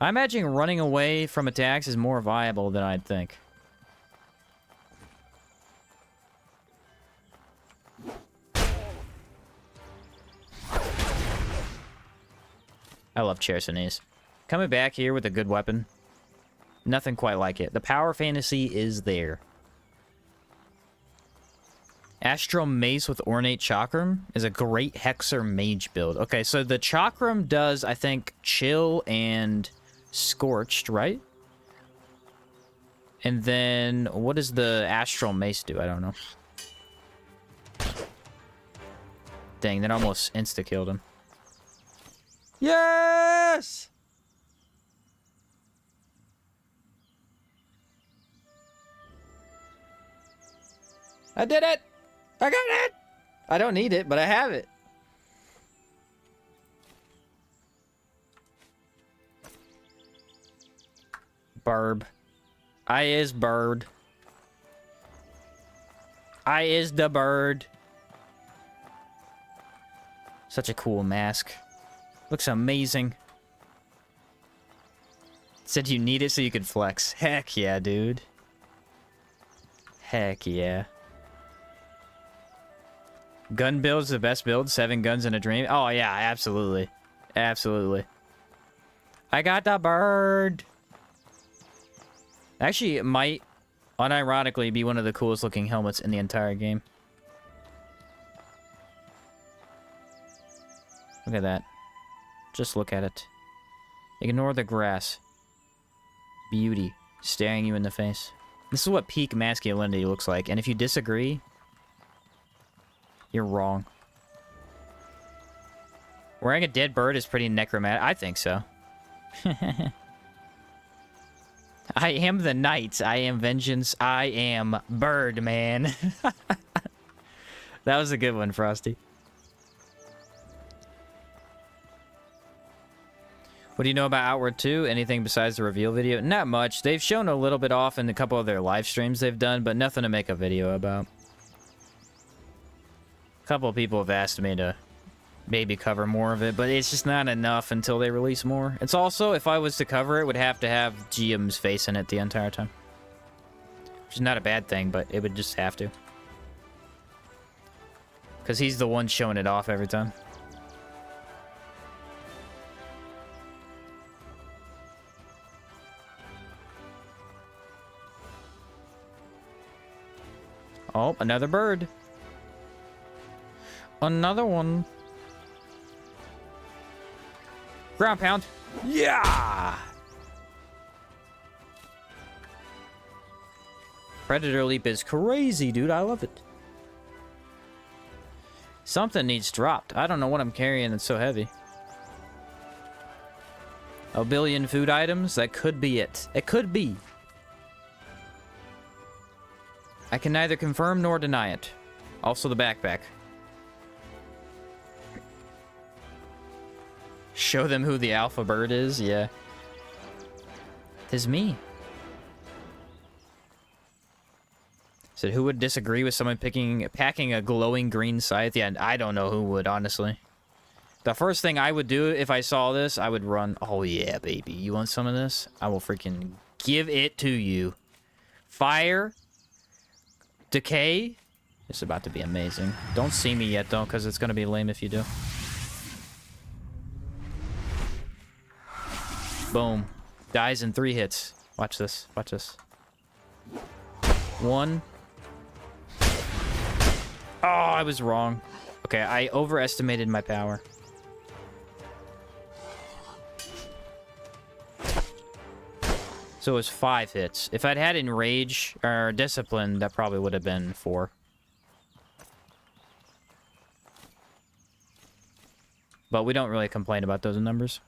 I imagine running away from attacks is more viable than I'd think. I love Cheres. Coming back here with a good weapon. Nothing quite like it. The power fantasy is there. Astral Mace with Ornate Chakram is a great Hexer Mage build. Okay, so the Chakram does, I think, Chill and Scorched, right? And then, what does the Astral Mace do? I don't know. Dang, that almost insta-killed him. Yes! I did it! I got it! I don't need it, but I have it. Burb. I is bird. I is the bird. Such a cool mask. Looks amazing. Said you need it so you could flex. Heck yeah, dude. Heck yeah. Gun build's the best build. 7 guns in a dream. Oh yeah, absolutely. Absolutely. I got the bird. Actually, it might unironically be one of the coolest looking helmets in the entire game. Look at that. Just look at it. Ignore the grass. Beauty. Staring you in the face. This is what peak masculinity looks like, and if you disagree, you're wrong. Wearing a dead bird is pretty necromantic. I think so. I am the knight. I am vengeance. I am bird, man. That was a good one, Frosty. What do you know about Outward 2? Anything besides the reveal video? Not much. They've shown a little bit off in a couple of their live streams they've done, but nothing to make a video about. A couple of people have asked me to maybe cover more of it, but it's just not enough until they release more. It's also, if I was to cover it, would have to have GM's face in it the entire time. Which is not a bad thing, but it would just have to. Because he's the one showing it off every time. Oh, another bird. Another one. Ground pound. Yeah! Predator leap is crazy, dude. I love it. Something needs dropped. I don't know what I'm carrying that's so heavy. A billion food items? That could be it. It could be. I can neither confirm nor deny it. Also the backpack. Show them who the alpha bird is? Yeah. 'Tis me. Said who would disagree with someone packing a glowing green scythe? Yeah, I don't know who would, honestly. The first thing I would do if I saw this, I would run. Oh yeah, baby. You want some of this? I will freaking give it to you. Fire. Decay. It's about to be amazing. Don't see me yet, though, because it's going to be lame if you do. Boom. Dies in 3 hits. Watch this. Watch this. 1. Oh, I was wrong. Okay, I overestimated my power. So it was 5 hits. If I'd had Enrage or Discipline, that probably would have been 4. But we don't really complain about those numbers.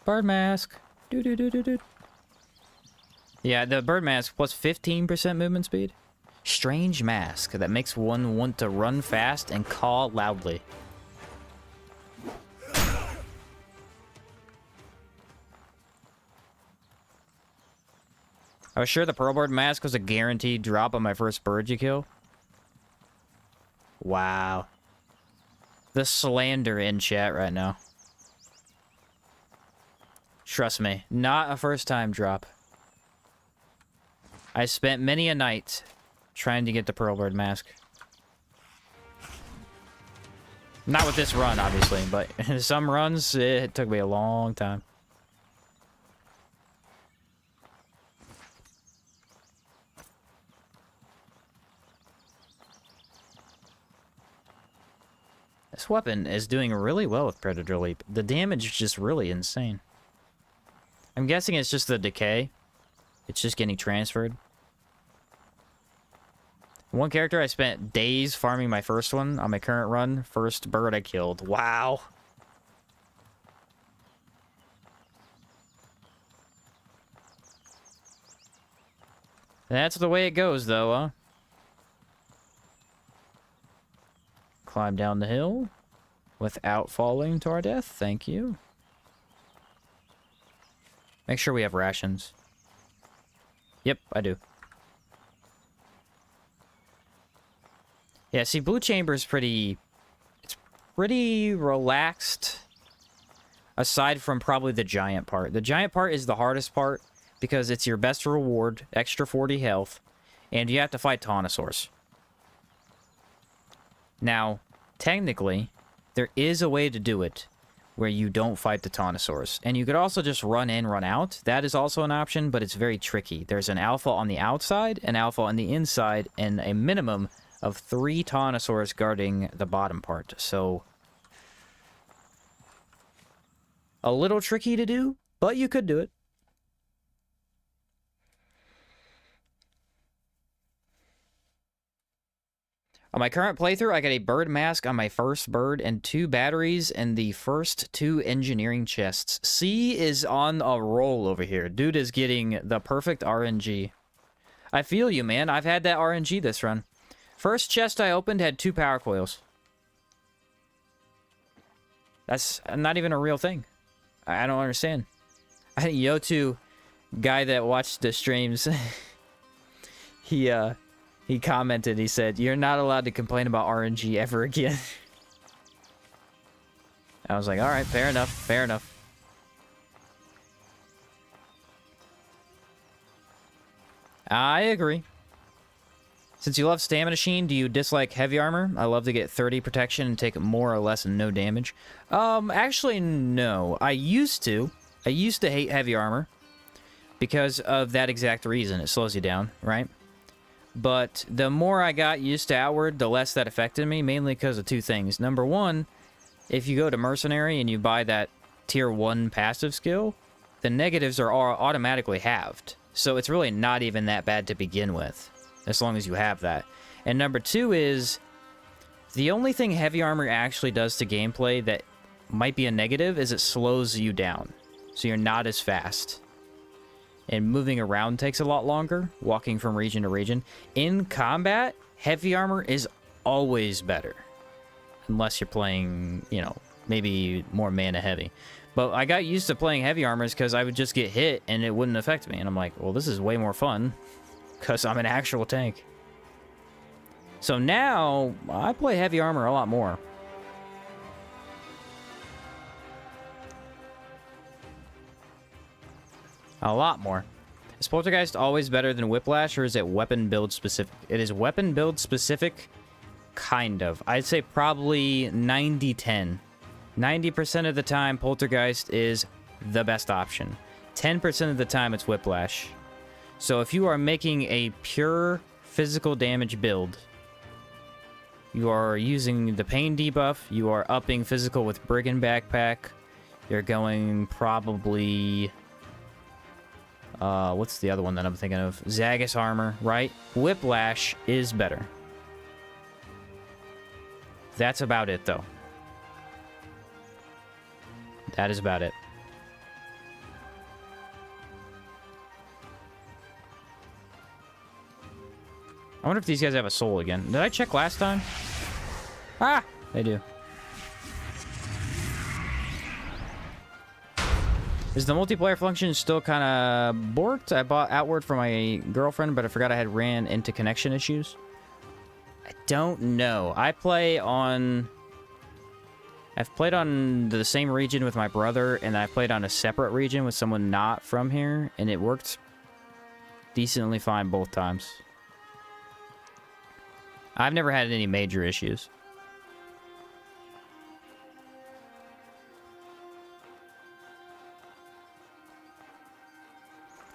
Bird mask. Do. Yeah, the bird mask plus 15% movement speed. Strange mask that makes one want to run fast and caw loudly. I was sure the Pearl Bird mask was a guaranteed drop on my first bird you kill. Wow. The slander in chat right now. Trust me, not a first time drop. I spent many a night trying to get the Pearl Bird mask. Not with this run, obviously, but some runs, it took me a long time. This weapon is doing really well with Predator Leap. The damage is just really insane. I'm guessing it's just the decay. It's just getting transferred. One character I spent days farming my first one on my current run. First bird I killed. Wow. That's the way it goes, though, huh? Climb down the hill without falling to our death. Thank you. Make sure we have rations. Yep, I do. Yeah, see, Blue Chamber is pretty... It's pretty relaxed. Aside from probably the giant part. The giant part is the hardest part because it's your best reward, extra 40 health, and you have to fight Taunosaurs. Now, technically, there is a way to do it where you don't fight the Taunosaurs. And you could also just run in, run out. That is also an option, but it's very tricky. There's an alpha on the outside, an alpha on the inside, and a minimum of 3 Taunosaurs guarding the bottom part. So, a little tricky to do, but you could do it. On my current playthrough, I got a bird mask on my first bird and 2 batteries and the first 2 engineering chests. C is on a roll over here. Dude is getting the perfect RNG. I feel you, man. I've had that RNG this run. First chest I opened had 2 power coils. That's not even a real thing. I don't understand. I think Yotu, guy that watched the streams, he commented, he said, "You're not allowed to complain about RNG ever again." I was like, alright, fair enough, fair enough. I agree. Since you love Stamina Sheen, do you dislike heavy armor? I love to get 30 protection and take more or less no damage. Actually, no. I used to hate heavy armor because of that exact reason. It slows you down, right? But the more I got used to Outward, the less that affected me, mainly because of 2 things. Number 1, if you go to Mercenary and you buy that Tier 1 passive skill, the negatives are all automatically halved. So it's really not even that bad to begin with, as long as you have that. And number 2 is, the only thing heavy armor actually does to gameplay that might be a negative is it slows you down. So you're not as fast. And moving around takes a lot longer, walking from region to region. In combat, heavy armor is always better. Unless you're playing, you know, maybe more mana heavy. But I got used to playing heavy armors because I would just get hit and it wouldn't affect me. And I'm like, well, this is way more fun because I'm an actual tank. So now, I play heavy armor a lot more. A lot more. Is Poltergeist always better than Whiplash, or is it weapon build specific? It is weapon build specific, kind of. I'd say probably 90-10. 90% of the time, Poltergeist is the best option. 10% of the time, it's Whiplash. So if you are making a pure physical damage build, you are using the pain debuff, you are upping physical with Brigand Backpack, you're going probably... what's the other one that I'm thinking of? Zagus Armor, right? Whiplash is better. That's about it, though. That is about it. I wonder if these guys have a soul again. Did I check last time? Ah! They do. Is the multiplayer function still kind of borked? I bought Outward for my girlfriend, but I forgot I had ran into connection issues. I don't know. I've played on the same region with my brother, and I've played on a separate region with someone not from here, and it worked decently fine both times. I've never had any major issues.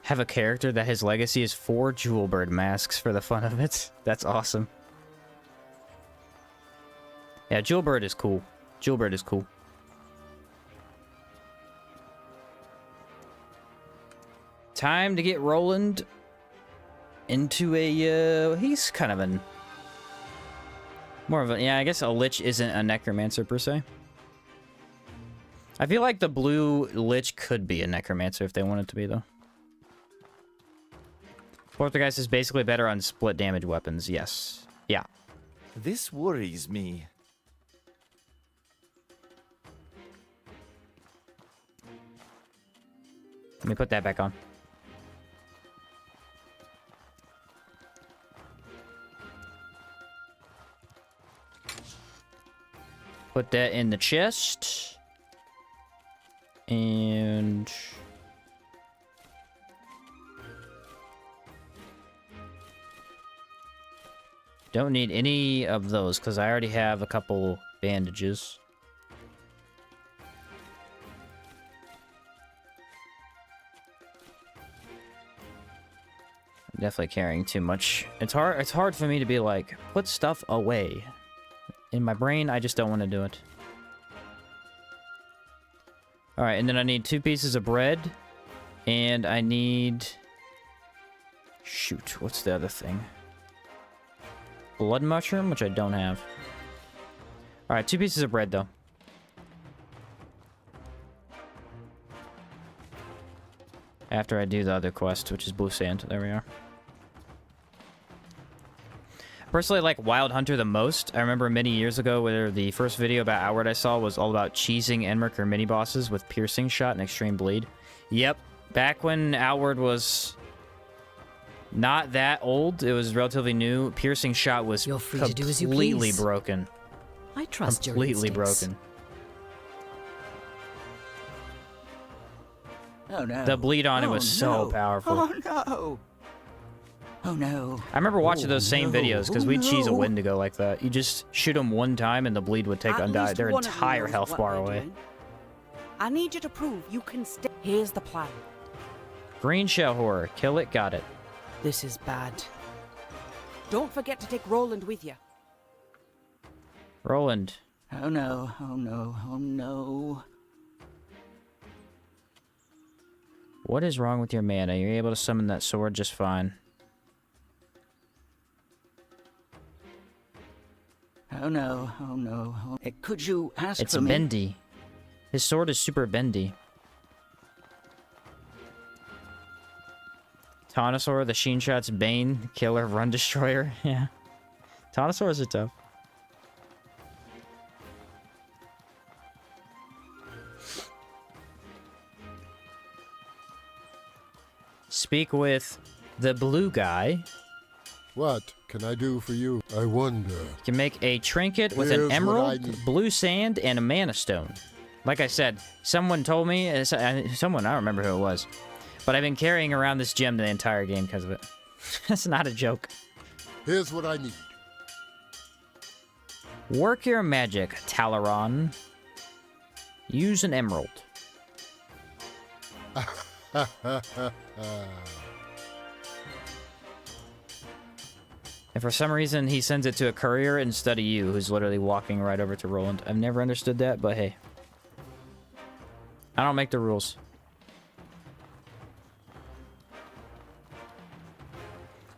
have a character that his legacy is 4 Jewelbird masks for the fun of it. That's awesome. Yeah, Jewelbird is cool. Jewelbird is cool. Time to get Roland into a, he's kind of an... More of a, yeah, I guess a Lich isn't a Necromancer per se. I feel like the blue Lich could be a Necromancer if they wanted to be, though. Poltergeist is basically better on split damage weapons, yes. Yeah. This worries me. Let me put that back on. Put that in the chest. And... don't need any of those, because I already have a couple bandages. I'm definitely carrying too much. It's hard for me to be like, put stuff away. In my brain, I just don't want to do it. Alright, and then I need 2 pieces of bread. And I need... shoot, what's the other thing? Blood mushroom, which I don't have. Alright, 2 pieces of bread, though. After I do the other quest, which is blue sand. There we are. Personally, I like Wild Hunter the most. I remember many years ago where the first video about Outward I saw was all about cheesing Enmerker mini-bosses with Piercing Shot and Extreme Bleed. Yep, back when Outward was not that old, it was relatively new, Piercing Shot was You're free to do as you completely please. broken. I trust your Completely instincts. broken. Oh no. The bleed on it was so no. powerful. Oh no. Oh no. I remember watching those same no. videos because Oh, we'd cheese a no. Wendigo like that. You just shoot them one time and the bleed would take At least their one of you entire knows health what bar we're away. doing. I need you to prove you can stay. Here's the plan. Green shell horror. Kill it, got it. This is bad. Don't forget to take Roland with you. Roland. Oh no. Oh no. Oh no. What is wrong with your mana? You're able to summon that sword just fine. Oh no. Oh no. Could you ask It's for me? bendy. His sword is super bendy. Taunosaur, the Sheen Shot's Bane, Killer, Run Destroyer. Yeah. Taunosaurs are tough. Speak with the blue guy. What can I do for you? I wonder. You can make a trinket with Here's an what I emerald, need. blue sand, and a mana stone. Like I said, someone told me, someone, I don't remember who it was, but I've been carrying around this gem the entire game because of it. That's not a joke. Here's what I need. Work your magic, Talaron. Use an emerald. And for some reason, he sends it to a courier instead of you, who's literally walking right over to Roland. I've never understood that, but hey. I don't make the rules.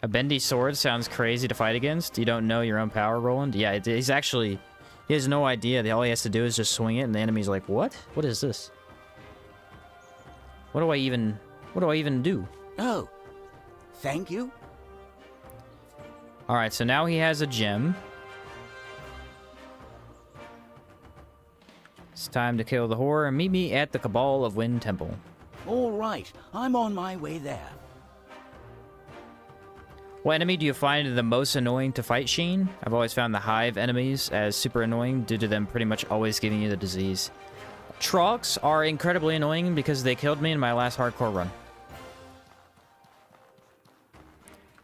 A bendy sword sounds crazy to fight against. You don't know your own power, Roland? Yeah, he's actually... He has no idea. All he has to do is just swing it, and the enemy's like, what? What is this? What do I even do? Oh. Thank you. Alright, so now he has a gem. It's time to kill the horror and meet me at the Cabal of Wind Temple. All right. I'm on my way there. What enemy do you find the most annoying to fight, Sheen? I've always found the Hive enemies as super annoying due to them pretty much always giving you the disease. Trogs are incredibly annoying because they killed me in my last hardcore run.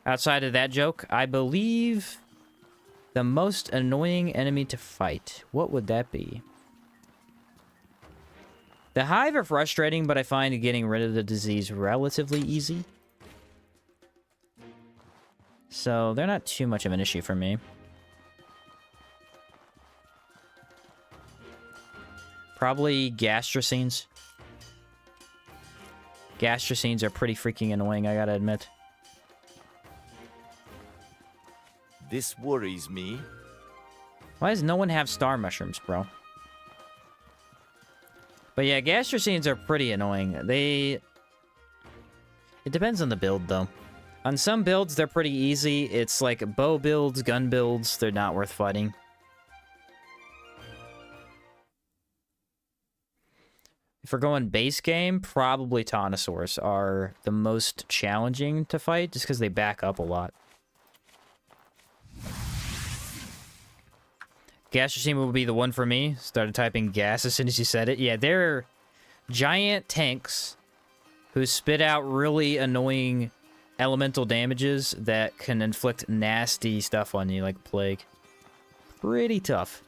Outside of that joke, I believe the most annoying enemy to fight. What would that be? The Hive are frustrating, but I find getting rid of the disease relatively easy. So they're not too much of an issue for me. Probably gastrocines. Gastrocines are pretty freaking annoying, I gotta admit. This worries me. Why does no one have star mushrooms, bro? But yeah, gastrocines are pretty annoying. It depends on the build, though. On some builds, they're pretty easy. It's like bow builds, gun builds, they're not worth fighting. If we're going base game, probably Taunosaurs are the most challenging to fight, just because they back up a lot. Gastrocine would be the one for me. Started typing gas as soon as you said it. Yeah, they're giant tanks who spit out really annoying elemental damages that can inflict nasty stuff on you, like plague. Pretty tough.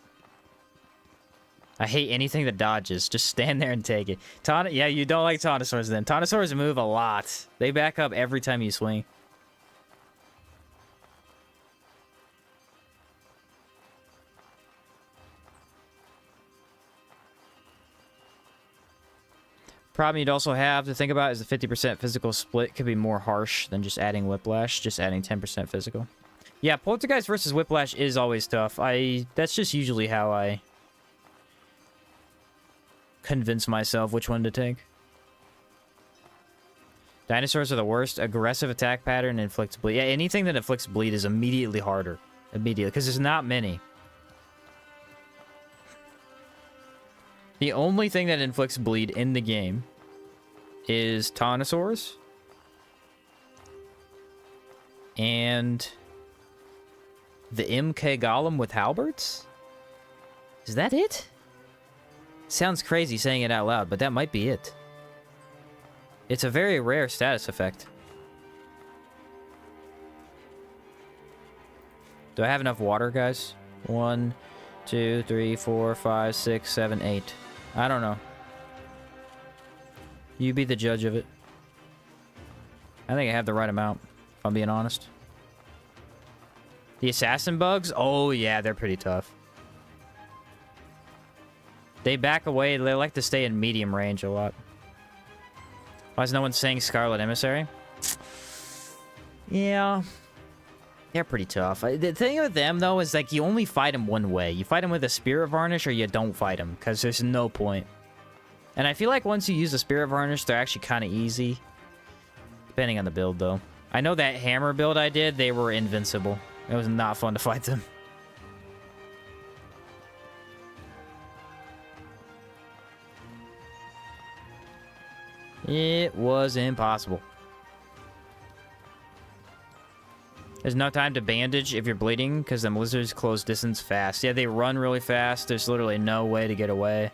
I hate anything that dodges. Just stand there and take it. Yeah, you don't like Taunosaurs then. Taunosaurs move a lot. They back up every time you swing. Problem you'd also have to think about is the 50% physical split could be more harsh than just adding Whiplash, just adding 10% physical. Yeah, Poltergeist versus Whiplash is always tough. That's just usually how I convince myself which one to take. Dinosaurs are the worst. Aggressive attack pattern inflicts bleed. Yeah, anything that inflicts bleed is immediately harder. Immediately, because there's not many. The only thing that inflicts bleed in the game is Taunosaurs and the MK Golem with halberds? Is that it? Sounds crazy saying it out loud, but that might be it. It's a very rare status effect. Do I have enough water, guys? 1, 2, 3, 4, 5, 6, 7, 8. I don't know. You be the judge of it. I think I have the right amount, if I'm being honest. The assassin bugs? Oh, yeah, they're pretty tough. They back away. They like to stay in medium range a lot. Why is no one saying Scarlet Emissary? Yeah. They're pretty tough. The thing with them, though, is like you only fight them one way. You fight them with a Spirit Varnish or you don't fight them, because there's no point. And I feel like once you use the Spirit Varnish, they're actually kind of easy. Depending on the build, though. I know that hammer build I did, they were invincible. It was not fun to fight them. It was impossible. There's no time to bandage if you're bleeding, because the lizards close distance fast. Yeah, they run really fast. There's literally no way to get away.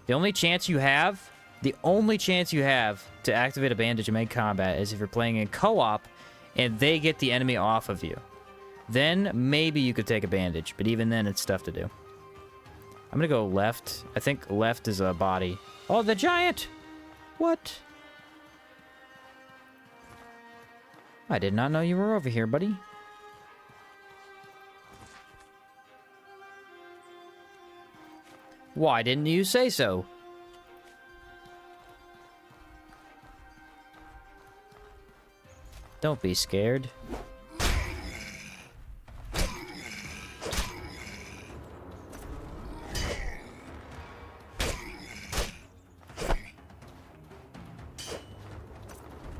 The only chance you have to activate a bandage in mid-combat is if you're playing in co-op and they get the enemy off of you. Then maybe you could take a bandage, but even then it's tough to do. I'm gonna go left. I think left is a body. Oh, the giant! What? I did not know you were over here, buddy. Why didn't you say so? Don't be scared.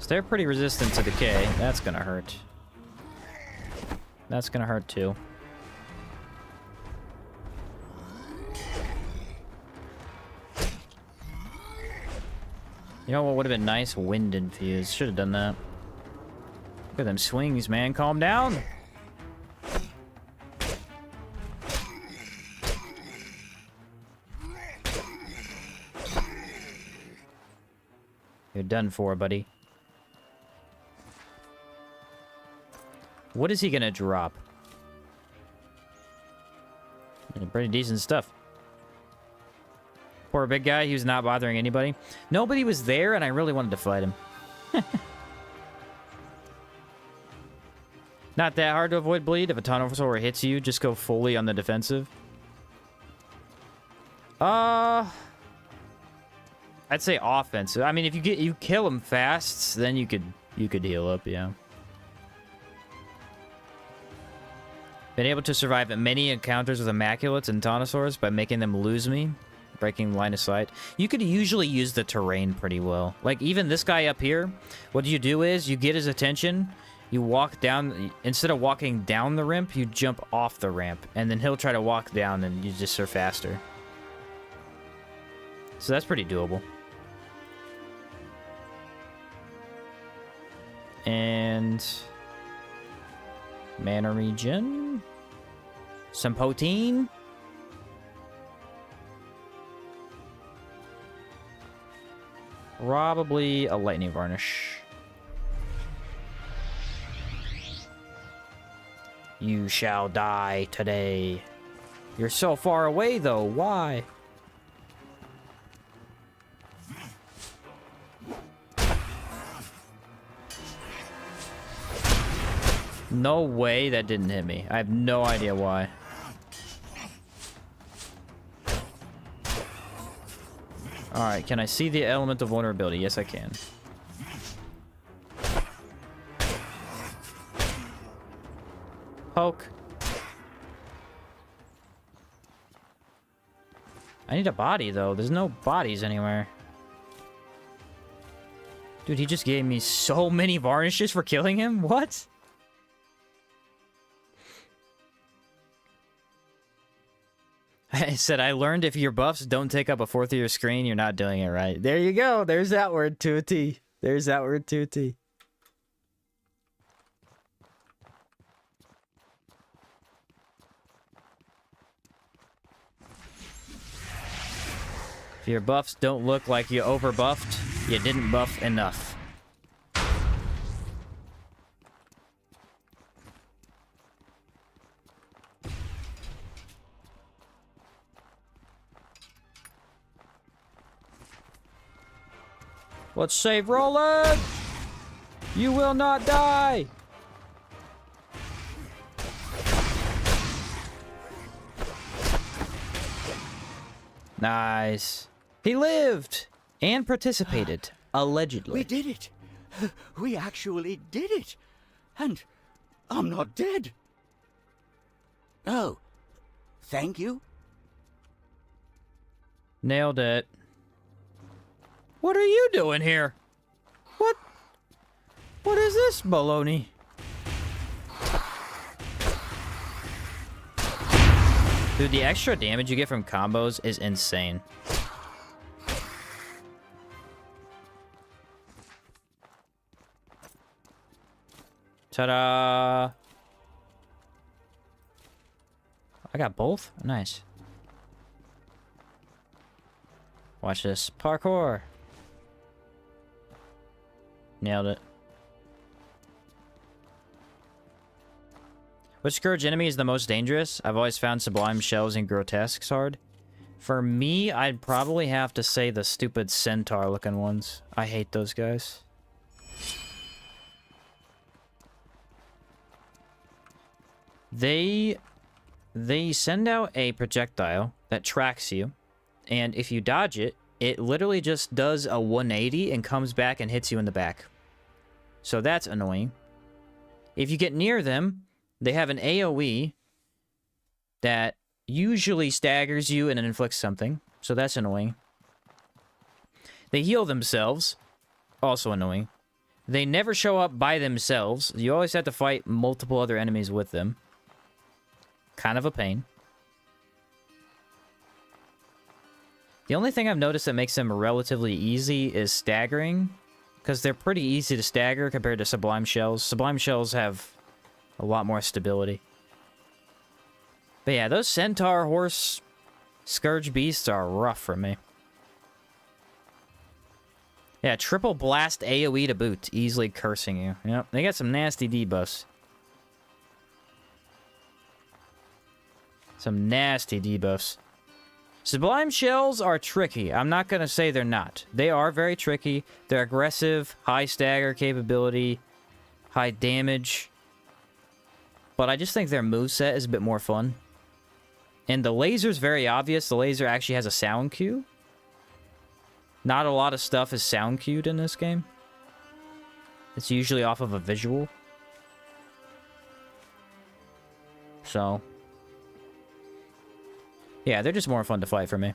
They're pretty resistant to decay. That's gonna hurt. That's gonna hurt too. You know what would have been nice? Wind infused. Should have done that. Look at them swings, man. Calm down. You're done for, buddy. What is he gonna drop? Pretty decent stuff. Poor big guy, he was not bothering anybody. Nobody was there, and I really wanted to fight him. Not that hard to avoid bleed. If a Tanosaur hits you, just go fully on the defensive. I'd say offensive. I mean, if you kill him fast, then you could heal up, yeah. Been able to survive many encounters with Immaculates and Tanosaurs by making them lose me, breaking line of sight. You could usually use the terrain pretty well. Like, even this guy up here, what you do is you get his attention, you walk down, instead of walking down the ramp, you jump off the ramp, and then he'll try to walk down, and you just are faster. So that's pretty doable. And mana regen, some poteen. Probably a lightning varnish. You shall die today. You're so far away, though. Why? No way that didn't hit me. I have no idea why. Alright, can I see the element of vulnerability? Yes, I can. Poke. I need a body, though. There's no bodies anywhere. Dude, he just gave me so many varnishes for killing him? What? I said, I learned if your buffs don't take up a fourth of your screen, you're not doing it right. There you go. There's that word to a T. There's that word to a T. If your buffs don't look like you overbuffed, you didn't buff enough. Let's save Roland! You will not die! Nice. He lived and participated, allegedly. We did it. We actually did it. And I'm not dead. Oh, thank you. Nailed it. What are you doing here? What is this baloney? Dude, the extra damage you get from combos is insane. Ta-da! I got both? Nice. Watch this. Parkour! Nailed it. Which Scourge enemy is the most dangerous? I've always found Sublime Shells and Grotesques hard. For me, I'd probably have to say the stupid centaur-looking ones. I hate those guys. They send out a projectile that tracks you, and if you dodge it, it literally just does a 180 and comes back and hits you in the back. So that's annoying. If you get near them, they have an AoE that usually staggers you and inflicts something. So that's annoying. They heal themselves. Also annoying. They never show up by themselves. You always have to fight multiple other enemies with them. Kind of a pain. The only thing I've noticed that makes them relatively easy is staggering, because they're pretty easy to stagger compared to Sublime Shells. Sublime Shells have a lot more stability. But yeah, those Centaur, Horse, Scourge Beasts are rough for me. Yeah, triple blast AoE to boot, easily cursing you. Yep, they got some nasty debuffs. Some nasty debuffs. Sublime Shells are tricky. I'm not going to say they're not. They are very tricky. They're aggressive, high stagger capability, high damage. but I just think their moveset is a bit more fun. And the laser's very obvious. The laser actually has a sound cue. Not a lot of stuff is sound cued in this game. It's usually off of a visual. So, yeah, they're just more fun to fight for me.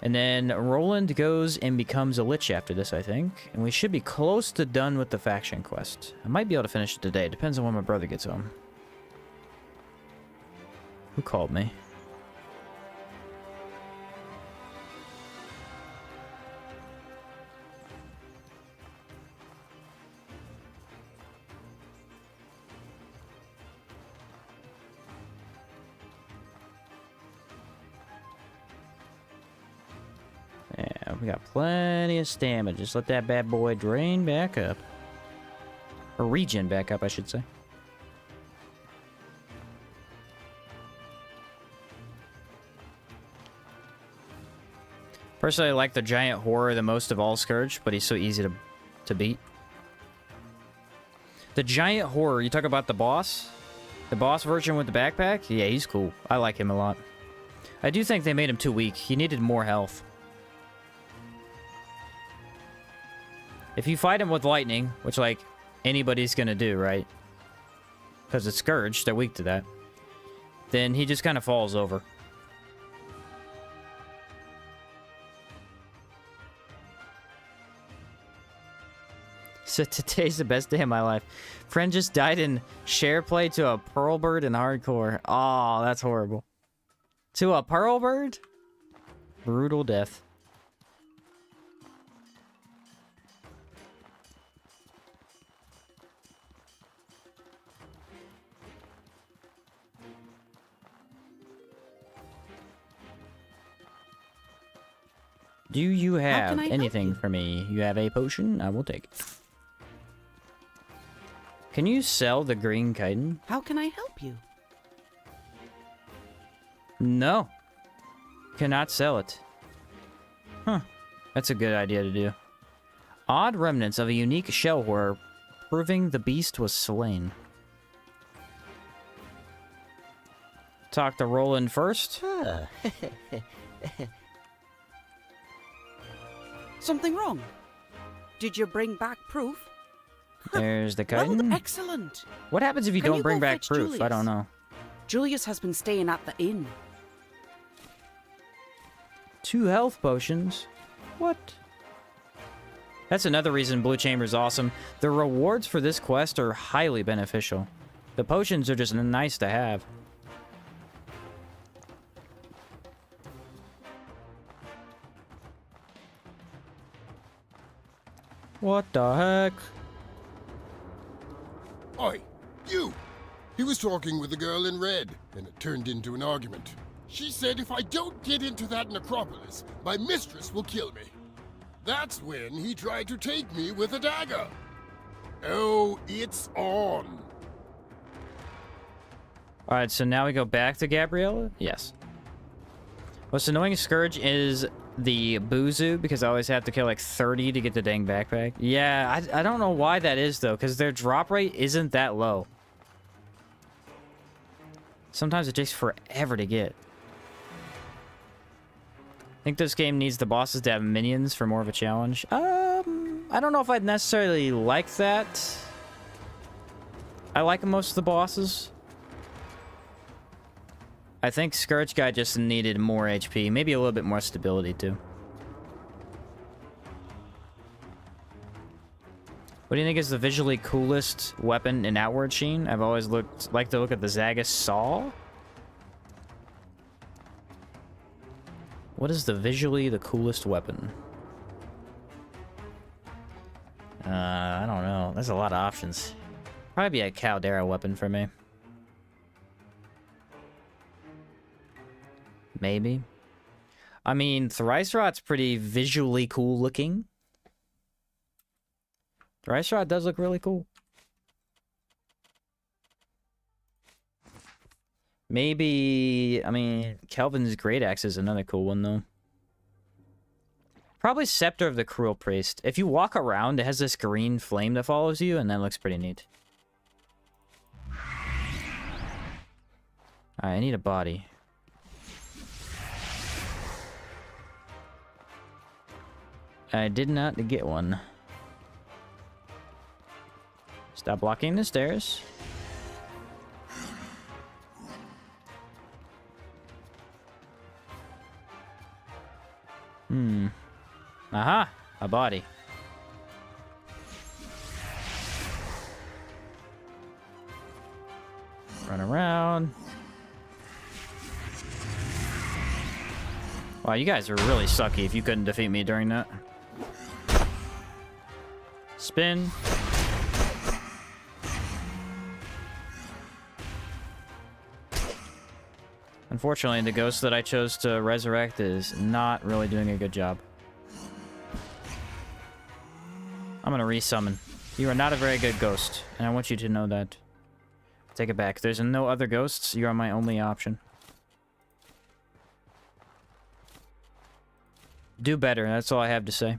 And then Roland goes and becomes a Lich after this, I think. And we should be close to done with the faction quest. I might be able to finish it today. Depends on when my brother gets home. Who called me? Yeah, we got plenty of stamina. Just let that bad boy drain back up. Or regen back up, I should say. Personally, I like the giant horror the most of all Scourge, but he's so easy to beat. The giant horror, you talk about the boss? The boss version with the backpack? Yeah, he's cool. I like him a lot. I do think they made him too weak. He needed more health. If you fight him with lightning, which, like, anybody's gonna do, right? Because it's Scourge, they're weak to that. Then he just kind of falls over. So today's the best day of my life. Friend just died in share play to a pearl bird in hardcore. Oh, that's horrible. To a pearl bird? Brutal death. Do you have anything for me? You have a potion? I will take it. Can you sell the green chitin? How can I help you? No. Cannot sell it. Huh. That's a good idea to do. Odd remnants of a unique shell horror, proving the beast was slain. Talk to Roland first. Something wrong? Did you bring back proof? There's the chitin. Well, excellent. What happens if you Can don't you bring go back fetch proof? I Julius? don't know. Julius has been staying at the inn. 2 health potions? What? That's another reason Blue Chamber's awesome. The rewards for this quest are highly beneficial. The potions are just nice to have. What the heck? Oi, you! He was talking with the girl in red, and it turned into an argument. She said if I don't get into that necropolis, my mistress will kill me. That's when he tried to take me with a dagger. Oh, it's on. Alright, so now we go back to Gabriella? Yes. What's annoying Scourge is the Buzu, because I always have to kill like 30 to get the dang backpack. Yeah, I don't know why that is though, because their drop rate isn't that low. Sometimes it takes forever to get. I think this game needs the bosses to have minions for more of a challenge. I don't know if I'd necessarily like that. I like most of the bosses. I think Scourge Guy just needed more HP. Maybe a little bit more stability, too. What do you think is the visually coolest weapon in Outward Sheen? I've always liked to look at the Zagus Saw. What is visually the coolest weapon? I don't know. There's a lot of options. Probably be a Caldera weapon for me. Maybe. I mean, Thrice Rot's pretty visually cool looking. Thrice Rot does look really cool. Maybe, I mean, Kelvin's Great Axe is another cool one, though. Probably Scepter of the Cruel Priest. If you walk around, it has this green flame that follows you, and that looks pretty neat. Alright, I need a body. I did not get one. Stop blocking the stairs. Aha! A body. Run around. Wow, you guys are really sucky if you couldn't defeat me during that. Spin. Unfortunately, the ghost that I chose to resurrect is not really doing a good job. I'm gonna resummon. You are not a very good ghost, and I want you to know that. Take it back. There's no other ghosts. You are my only option. Do better. That's all I have to say.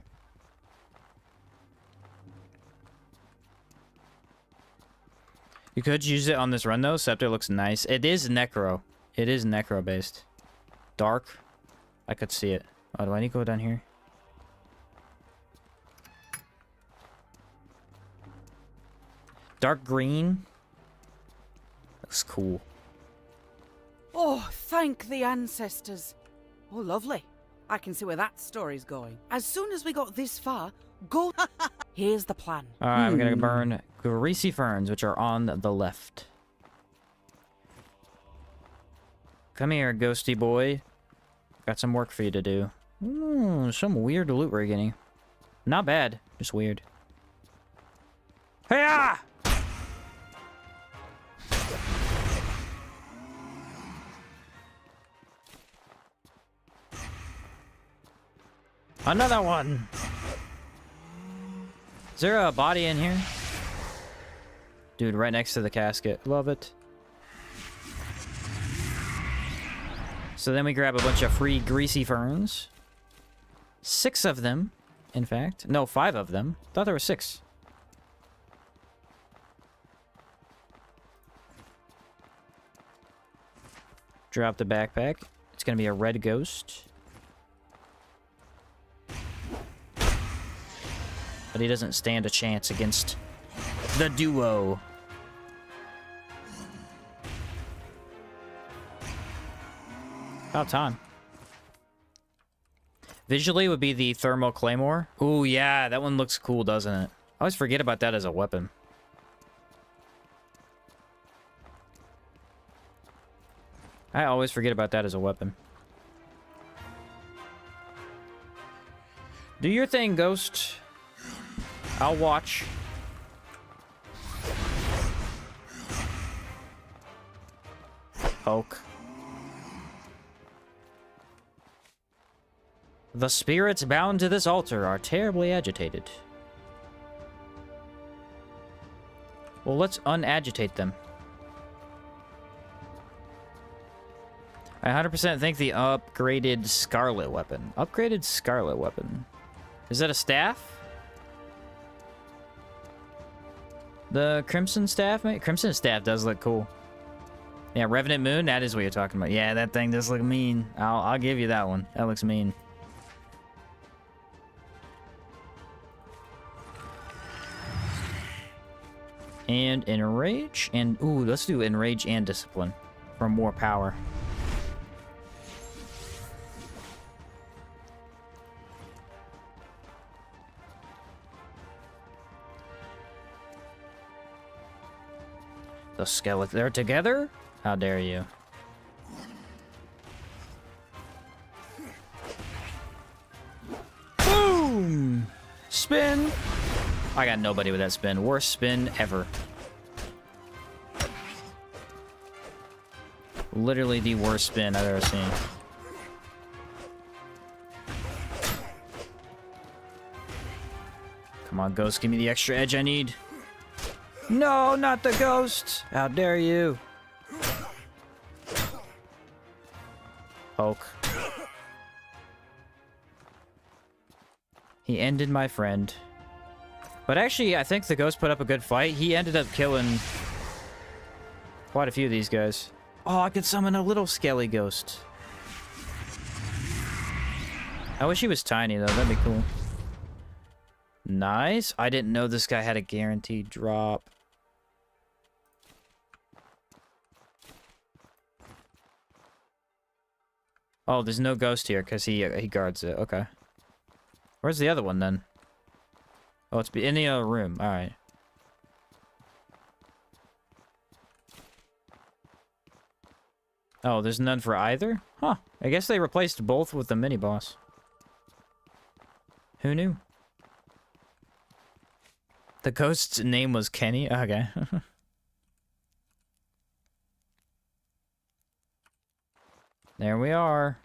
You could use it on this run, though. Scepter looks nice. It is necro. It is necro-based. Dark. I could see it. Oh, do I need to go down here? Dark green. Looks cool. Oh, thank the ancestors. Oh, lovely. I can see where that story's going. As soon as we got this far, go... Here's the plan. Alright, I'm gonna burn greasy ferns, which are on the left. Come here, ghosty boy. Got some work for you to do. Ooh, some weird loot we're getting. Not bad, just weird. Hey-ah! Another one! Is there a body in here? Dude, right next to the casket. Love it. So then we grab a bunch of free greasy ferns. 6 of them, in fact. No, 5 of them. Thought there were 6. Drop the backpack. It's gonna be a red ghost. But he doesn't stand a chance against the duo. About time. Visually would be the thermal claymore. Ooh, yeah, that one looks cool, doesn't it? I always forget about that as a weapon. I always forget about that as a weapon. Do your thing, ghost. I'll watch. Poke. The spirits bound to this altar are terribly agitated. Well, let's unagitate them. I 100% think the upgraded Scarlet weapon. Upgraded Scarlet weapon. Is that a staff? The Crimson Staff, mate? Crimson Staff does look cool. Yeah, Revenant Moon, that is what you're talking about. Yeah, that thing does look mean. I'll give you that one. That looks mean. And Enrage, and ooh, let's do Enrage and Discipline for more power. The skeleton, they're together? How dare you? Boom! Spin! I got nobody with that spin. Worst spin ever. Literally the worst spin I've ever seen. Come on, ghost, give me the extra edge I need. No, not the ghost! How dare you? Poke. He ended my friend. But actually, I think the ghost put up a good fight. He ended up killing quite a few of these guys. Oh, I could summon a little skelly ghost. I wish he was tiny, though. That'd be cool. Nice. I didn't know this guy had a guaranteed drop. Oh, there's no ghost here because he guards it. Okay. Where's the other one, then? Oh, it's in the other room. All right. Oh, there's none for either? Huh. I guess they replaced both with the mini-boss. Who knew? The ghost's name was Kenny? Okay. There we are.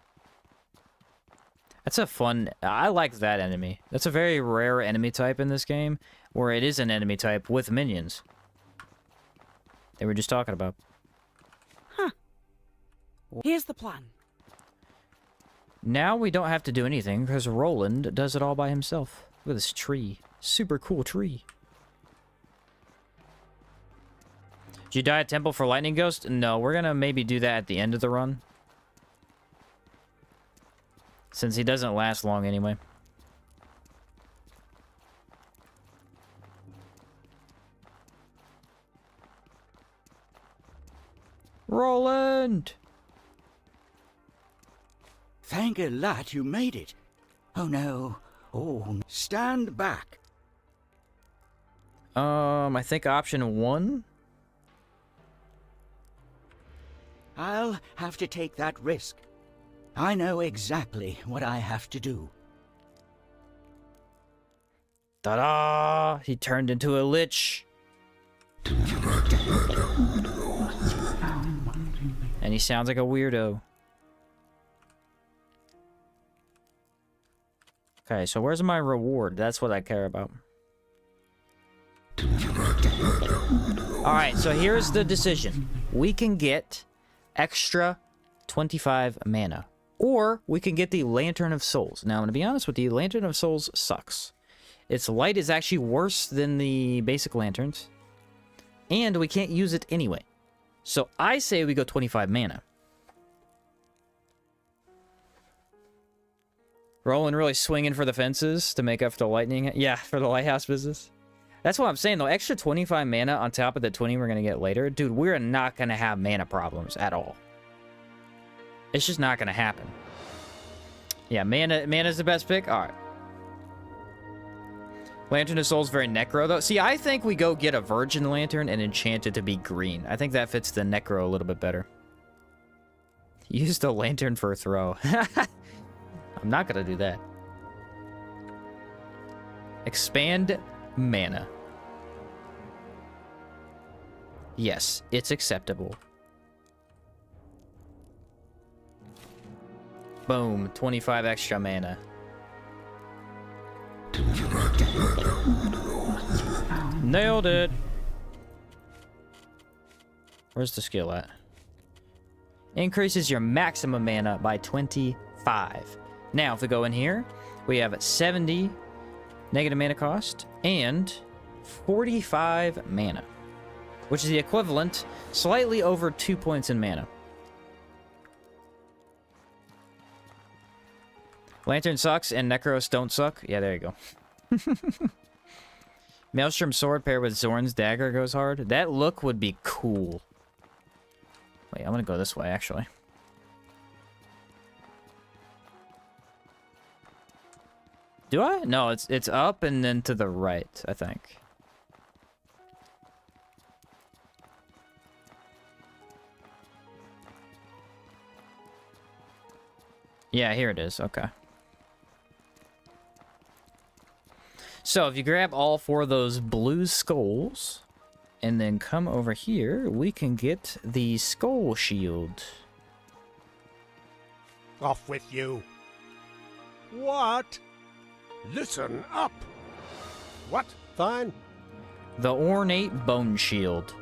That's a fun... I like that enemy. That's a very rare enemy type in this game, where it is an enemy type with minions. They were just talking about. Huh. Here's the plan. Now we don't have to do anything, because Roland does it all by himself. Look at this tree. Super cool tree. Did you die at Temple for Lightning Ghost? No, we're gonna maybe do that at the end of the run. Since he doesn't last long anyway. Roland! Thank a lot you made it. Oh no. Oh, stand back. I think option 1? I'll have to take that risk. I know exactly what I have to do. Ta-da! He turned into a lich. And he sounds like a weirdo. Okay, so where's my reward? That's what I care about. Alright, so here's the decision. We can get extra 25 mana. Or we can get the Lantern of Souls. Now, I'm going to be honest with you, Lantern of Souls sucks. Its light is actually worse than the basic lanterns. And we can't use it anyway. So I say we go 25 mana. Roland really swinging for the fences to make up for the lightning. Yeah, for the lighthouse business. That's what I'm saying, though. Extra 25 mana on top of the 20 we're going to get later. Dude, we're not going to have mana problems at all. It's just not going to happen. Yeah, mana's the best pick? Alright. Lantern of Souls very necro, though. See, I think we go get a Virgin Lantern and enchant it to be green. I think that fits the necro a little bit better. Use the lantern for a throw. I'm not going to do that. Expand mana. Yes, it's acceptable. Boom, 25 extra mana. Nailed it. Where's the skill at? Increases your maximum mana by 25. Now, if we go in here, we have 70 negative mana cost and 45 mana, which is the equivalent, slightly over 2 points in mana. Lantern sucks and Necros don't suck. Yeah, there you go. Maelstrom Sword paired with Zorn's Dagger goes hard. That look would be cool. Wait, I'm gonna go this way, actually. Do I? No, it's up and then to the right, I think. Yeah, here it is. Okay. So if you grab all 4 of those blue skulls and then come over here, we can get the skull shield. Off with you. What? Listen up. What? Fine. The ornate bone shield.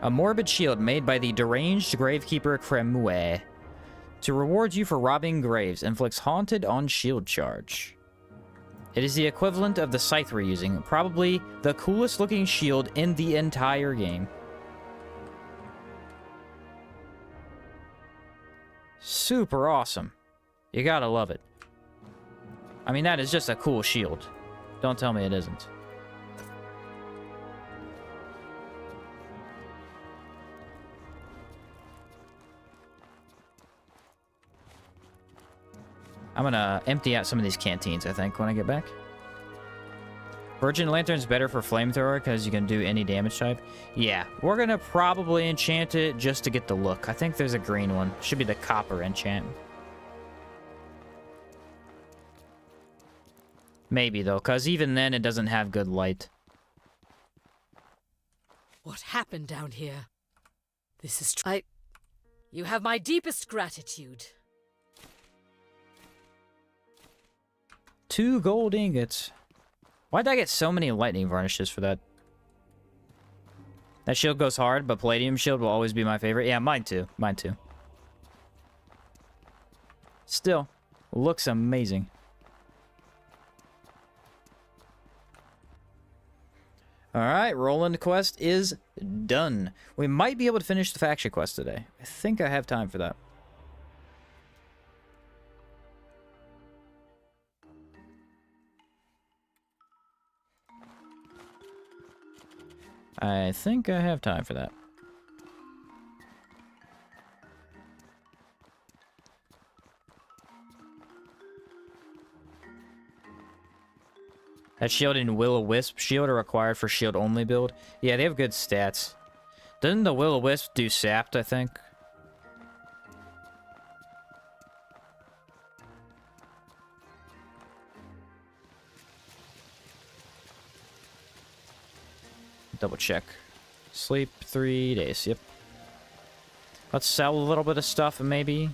A morbid shield made by the deranged gravekeeper Cremue. To reward you for robbing graves, inflicts haunted on shield charge. It is the equivalent of the scythe we're using, probably the coolest looking shield in the entire game. Super awesome. You gotta love it. I mean, that is just a cool shield. Don't tell me it isn't. I'm gonna empty out some of these canteens, I think, when I get back. Virgin Lantern's better for flamethrower because you can do any damage type. Yeah, we're gonna probably enchant it just to get the look. I think there's a green one. Should be the copper enchant. Maybe, though, because even then it doesn't have good light. What happened down here? This is You have my deepest gratitude. 2 gold ingots. Why'd I get so many lightning varnishes for that? That shield goes hard, but palladium shield will always be my favorite. Yeah, mine too. Mine too. Still, looks amazing. Alright, Roland quest is done. We might be able to finish the faction quest today. I think I have time for that. I think I have time for that. That shield and Will-O-Wisp shield are required for shield only build. Yeah, they have good stats. Doesn't the Will-O-Wisp do sapped, I think? Double check. Sleep 3 days, yep. Let's sell a little bit of stuff, maybe.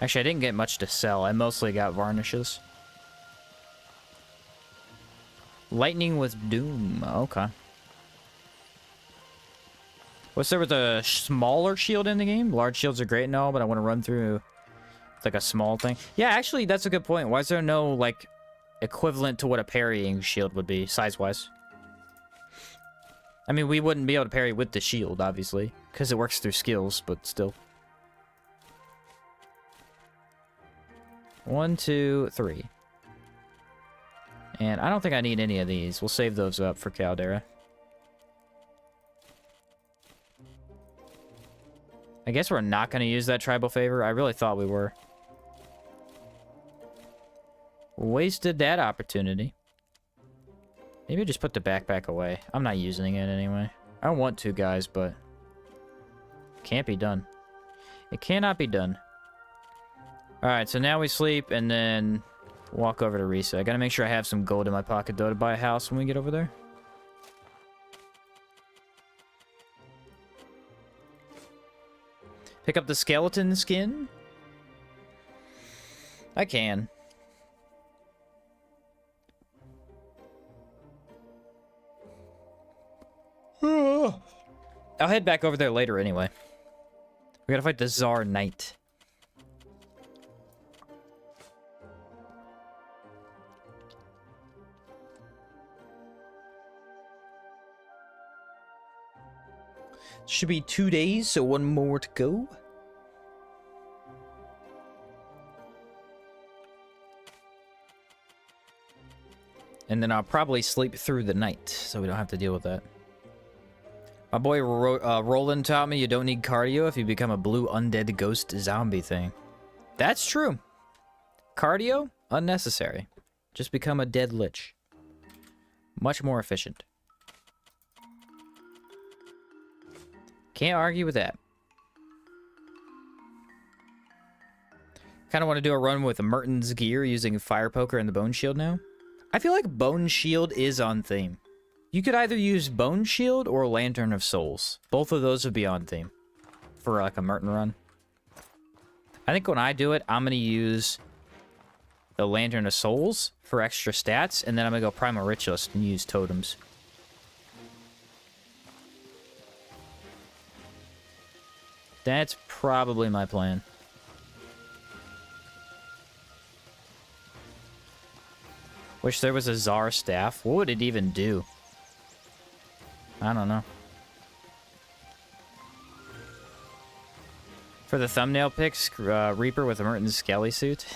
Actually, I didn't get much to sell. I mostly got varnishes. Lightning with Doom. Okay. What's there with a smaller shield in the game? Large shields are great and all, but I want to run through like a small thing. Yeah, actually, that's a good point. Why is there no like equivalent to what a parrying shield would be, size-wise? I mean, we wouldn't be able to parry with the shield, obviously, because it works through skills, but still. 1, 2, 3. And I don't think I need any of these. We'll save those up for Caldera. I guess we're not going to use that tribal favor. I really thought we were. Wasted that opportunity. Maybe just put the backpack away. I'm not using it anyway. I want to, guys, but can't be done. It cannot be done. Alright, so now we sleep and then walk over to reset. I gotta make sure I have some gold in my pocket, though, to buy a house when we get over there. Pick up the skeleton skin? I can. I'll head back over there later anyway. We gotta fight the Tsar Knight. Should be 2 days, so 1 more to go. And then I'll probably sleep through the night, so we don't have to deal with that. My boy Roland taught me you don't need cardio if you become a blue undead ghost zombie thing. That's true. Cardio? Unnecessary. Just become a dead lich. Much more efficient. Can't argue with that. Kind of want to do a run with Merton's gear using Fire Poker and the Bone Shield now. I feel like Bone Shield is on theme. You could either use Bone Shield or Lantern of Souls. Both of those would be on theme for like a Merton run. I think when I do it, I'm going to use the Lantern of Souls for extra stats, and then I'm going to go Primal Ritualist and use Totems. That's probably my plan. Wish there was a Tsar staff. What would it even do? I don't know. For the thumbnail pics, Reaper with a Merton's Skelly suit.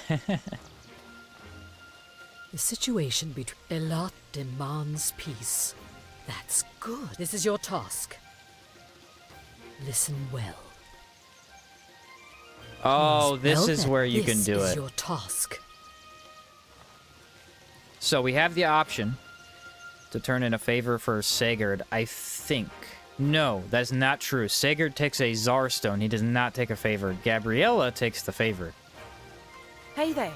The situation between a lot demands peace. That's good. This is your task. Listen well. Oh, this Well is then, where you can this do is it. your task. So we have the option to turn in a favor for Sigurd, I think. No, that's not true. Sigurd takes a Tsar stone. He does not take a favor. Gabriella takes the favor. Hey there.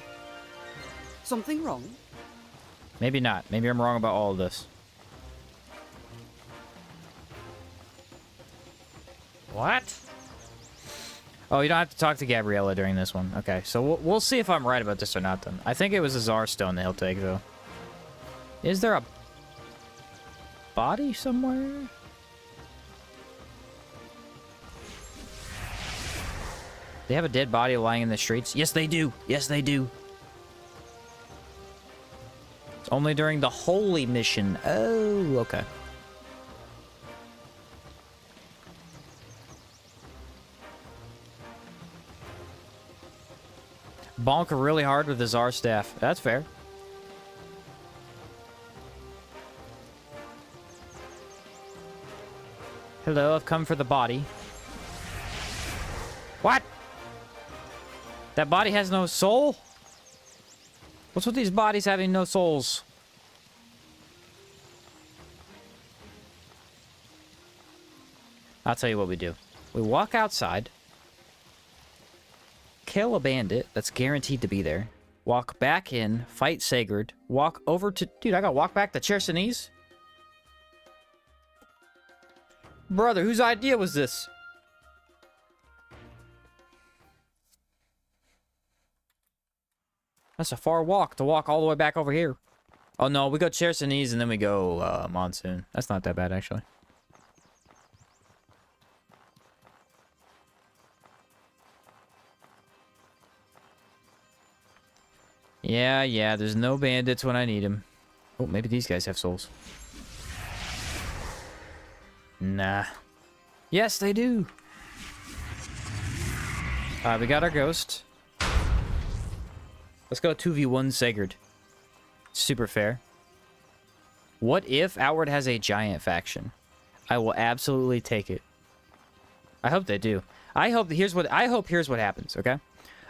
Something wrong? Maybe not. Maybe I'm wrong about all of this. What? Oh, you don't have to talk to Gabriella during this one. Okay, so we'll see if I'm right about this or not then. I think it was a Tsar stone that he'll take, though. Is there a body somewhere? They have a dead body lying in the streets? Yes, they do. Yes, they do. It's only during the holy mission. Oh, okay. Bonk really hard with his Tsar staff. That's fair. Hello, I've come for the body. What? That body has no soul? What's with these bodies having no souls? I'll tell you what we do. We walk outside, kill a bandit that's guaranteed to be there, walk back in, fight Sigurd, walk over to... Dude, I gotta walk back to Cheres. Brother, whose idea was this? That's a far walk to walk all the way back over here. Oh no, we go Cheres and then we go Monsoon. That's not that bad, actually. Yeah, there's no bandits when I need them. Oh, maybe these guys have souls. Nah. Yes, they do. We got our ghost. Let's go 2v1 Sigurd. Super fair. What if Outward has a giant faction? I will absolutely take it. I hope they do. I hope here's what happens, okay?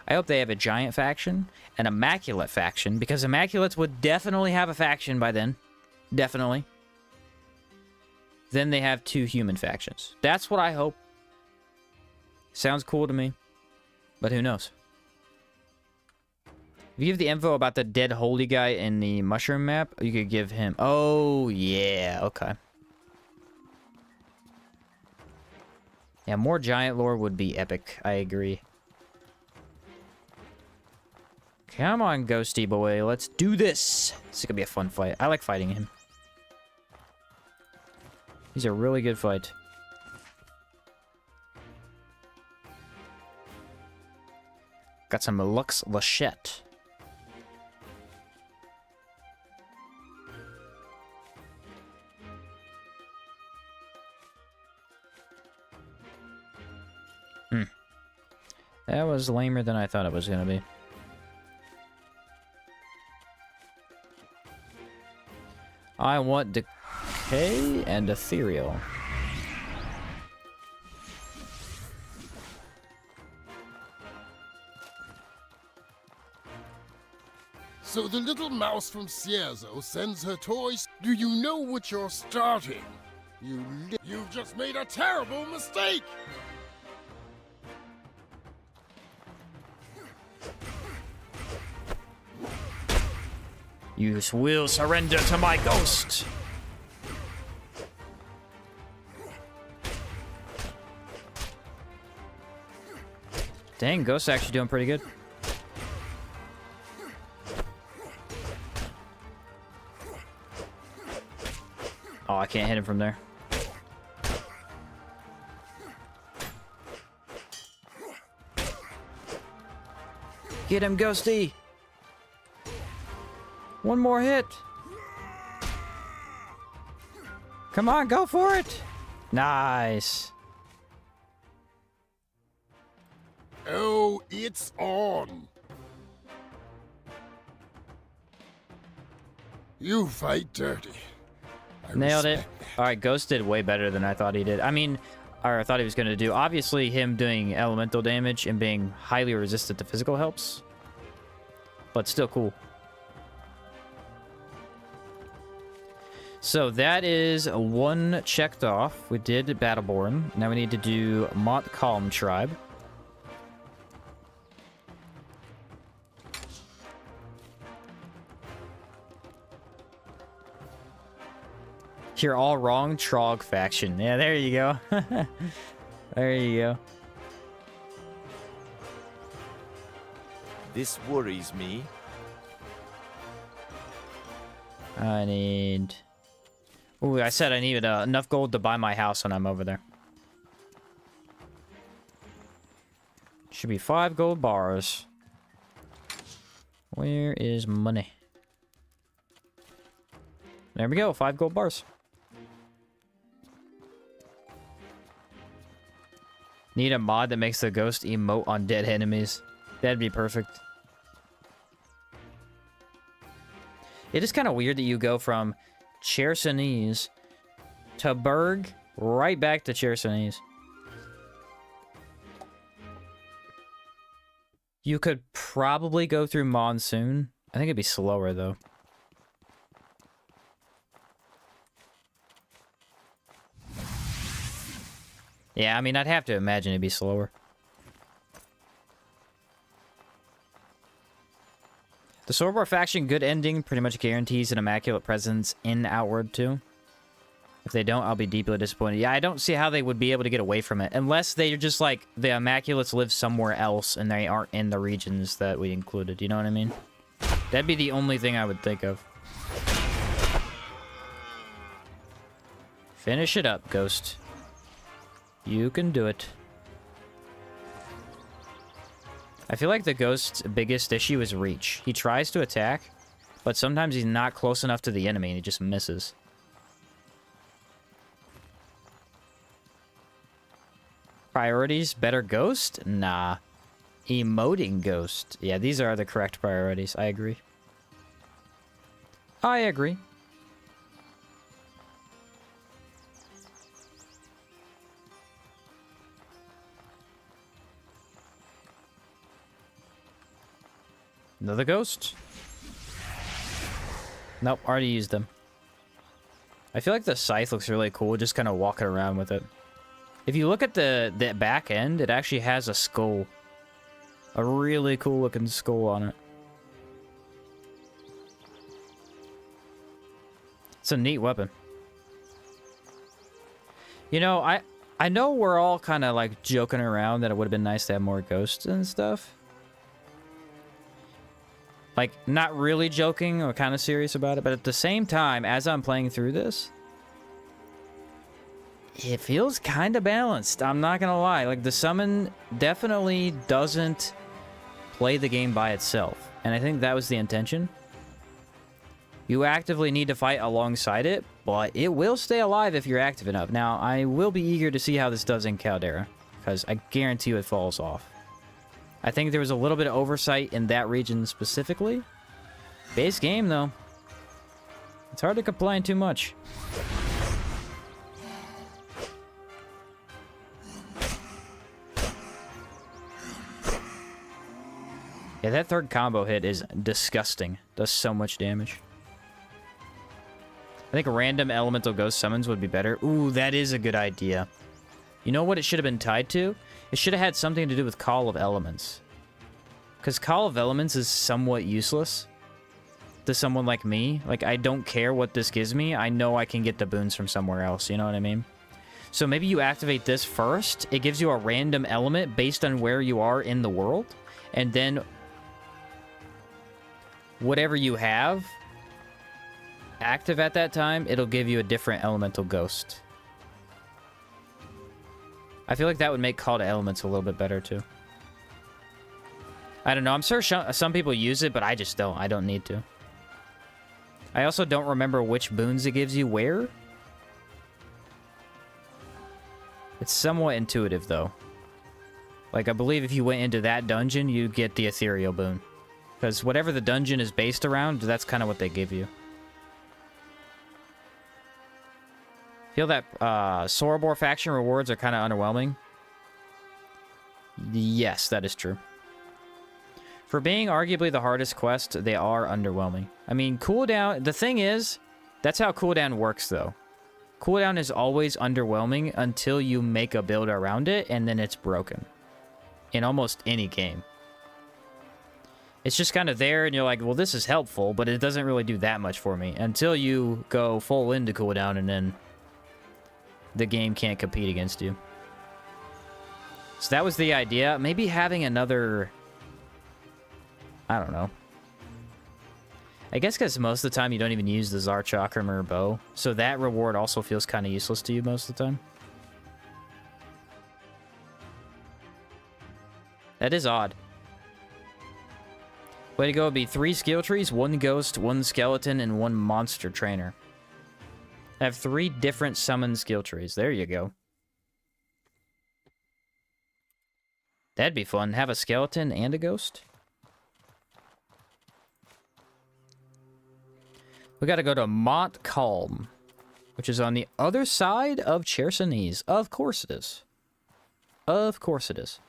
I hope they have a giant faction, an immaculate faction, because immaculates would definitely have a faction by then. Definitely. Then they have 2 human factions. That's what I hope. Sounds cool to me. But who knows? If you give the info about the dead holy guy in the mushroom map, you could give him... Oh, yeah. Okay. Yeah, more giant lore would be epic. I agree. Come on, ghosty boy. Let's do this. This is gonna be a fun fight. I like fighting him. He's a really good fight. Got some Lux Lachette. That was lamer than I thought it was gonna be. I want Decay and Ethereal. So the little mouse from Cierzo sends her toys. Do you know what you're starting? You've just made a terrible mistake! You will surrender to my ghost! Dang, Ghost's actually doing pretty good. Oh, I can't hit him from there. Get him, Ghosty! One more hit! Come on, go for it! Nice! Oh, it's on! You fight dirty. I Nailed it. respect that. Alright, Ghost did way better than I thought he did. I mean, or I thought he was going to do. Obviously, him doing elemental damage and being highly resistant to physical helps. But still cool. So that is one checked off. We did Battleborn. Now we need to do Montcalm Tribe. You're all wrong, Trog faction. Yeah, there you go. There you go. This worries me. I need... Ooh, I said I needed enough gold to buy my house when I'm over there. Should be 5 gold bars. Where is money? There we go, 5 gold bars. Need a mod that makes the ghost emote on dead enemies. That'd be perfect. It is kind of weird that you go from Cheres to Berg right back to Cheres. You could probably go through Monsoon. I think it'd be slower though. Yeah, I mean, I'd have to imagine it'd be slower. The Swordbar faction, good ending, pretty much guarantees an immaculate presence in Outward too. If they don't, I'll be deeply disappointed. Yeah, I don't see how they would be able to get away from it. Unless they're just like, the Immaculates live somewhere else and they aren't in the regions that we included. You know what I mean? That'd be the only thing I would think of. Finish it up, Ghost. You can do it. I feel like the Ghost's biggest issue is reach. He tries to attack, but sometimes he's not close enough to the enemy and he just misses. Priorities? Better Ghost? Nah. Emoting Ghost. Yeah, these are the correct priorities. I agree. I agree. Another ghost? Nope, already used them. I feel like the scythe looks really cool, just kind of walking around with it. If you look at the back end, it actually has a skull. A really cool looking skull on it. It's a neat weapon. You know, I know we're all kind of like joking around that it would have been nice to have more ghosts and stuff. Like, not really joking or kind of serious about it, but at the same time, as I'm playing through this, it feels kind of balanced. I'm not gonna lie. Like, the summon definitely doesn't play the game by itself. And I think that was the intention. You actively need to fight alongside it, but it will stay alive if you're active enough. Now, I will be eager to see how this does in Caldera, because I guarantee you it falls off. I think there was a little bit of oversight in that region specifically. Base game, though. It's hard to complain too much. Yeah, that third combo hit is disgusting. Does so much damage. I think random elemental ghost summons would be better. Ooh, that is a good idea. You know what it should have been tied to? It should have had something to do with Call of Elements. Because Call of Elements is somewhat useless to someone like me. Like, I don't care what this gives me. I know I can get the boons from somewhere else. You know what I mean? So maybe you activate this first. It gives you a random element based on where you are in the world. And then whatever you have active at that time, it'll give you a different elemental ghost. I feel like that would make Call to Elements a little bit better, too. I don't know. I'm sure some people use it, but I just don't. I don't need to. I also don't remember which boons it gives you where. It's somewhat intuitive, though. Like, I believe if you went into that dungeon, you get the ethereal boon. Because whatever the dungeon is based around, that's kind of what they give you. Feel that Sorobor faction rewards are kind of underwhelming? Yes, that is true. For being arguably the hardest quest, they are underwhelming. I mean, cooldown... The thing is, that's how cooldown works, though. Cooldown is always underwhelming until you make a build around it, and then it's broken. In almost any game. It's just kind of there, and you're like, well, this is helpful, but it doesn't really do that much for me. Until you go full into cooldown, and then the game can't compete against you. So that was the idea. Maybe having another... I don't know. I guess because most of the time you don't even use the Tsar Chakram or bow. So that reward also feels kind of useless to you most of the time. That is odd. Way to go would be 3 skill trees, 1 ghost, 1 skeleton, and 1 monster trainer. I have 3 different summon skill trees. There you go. That'd be fun. Have a skeleton and a ghost. We gotta go to Montcalm, which is on the other side of Cheres. Of course it is. Of course it is.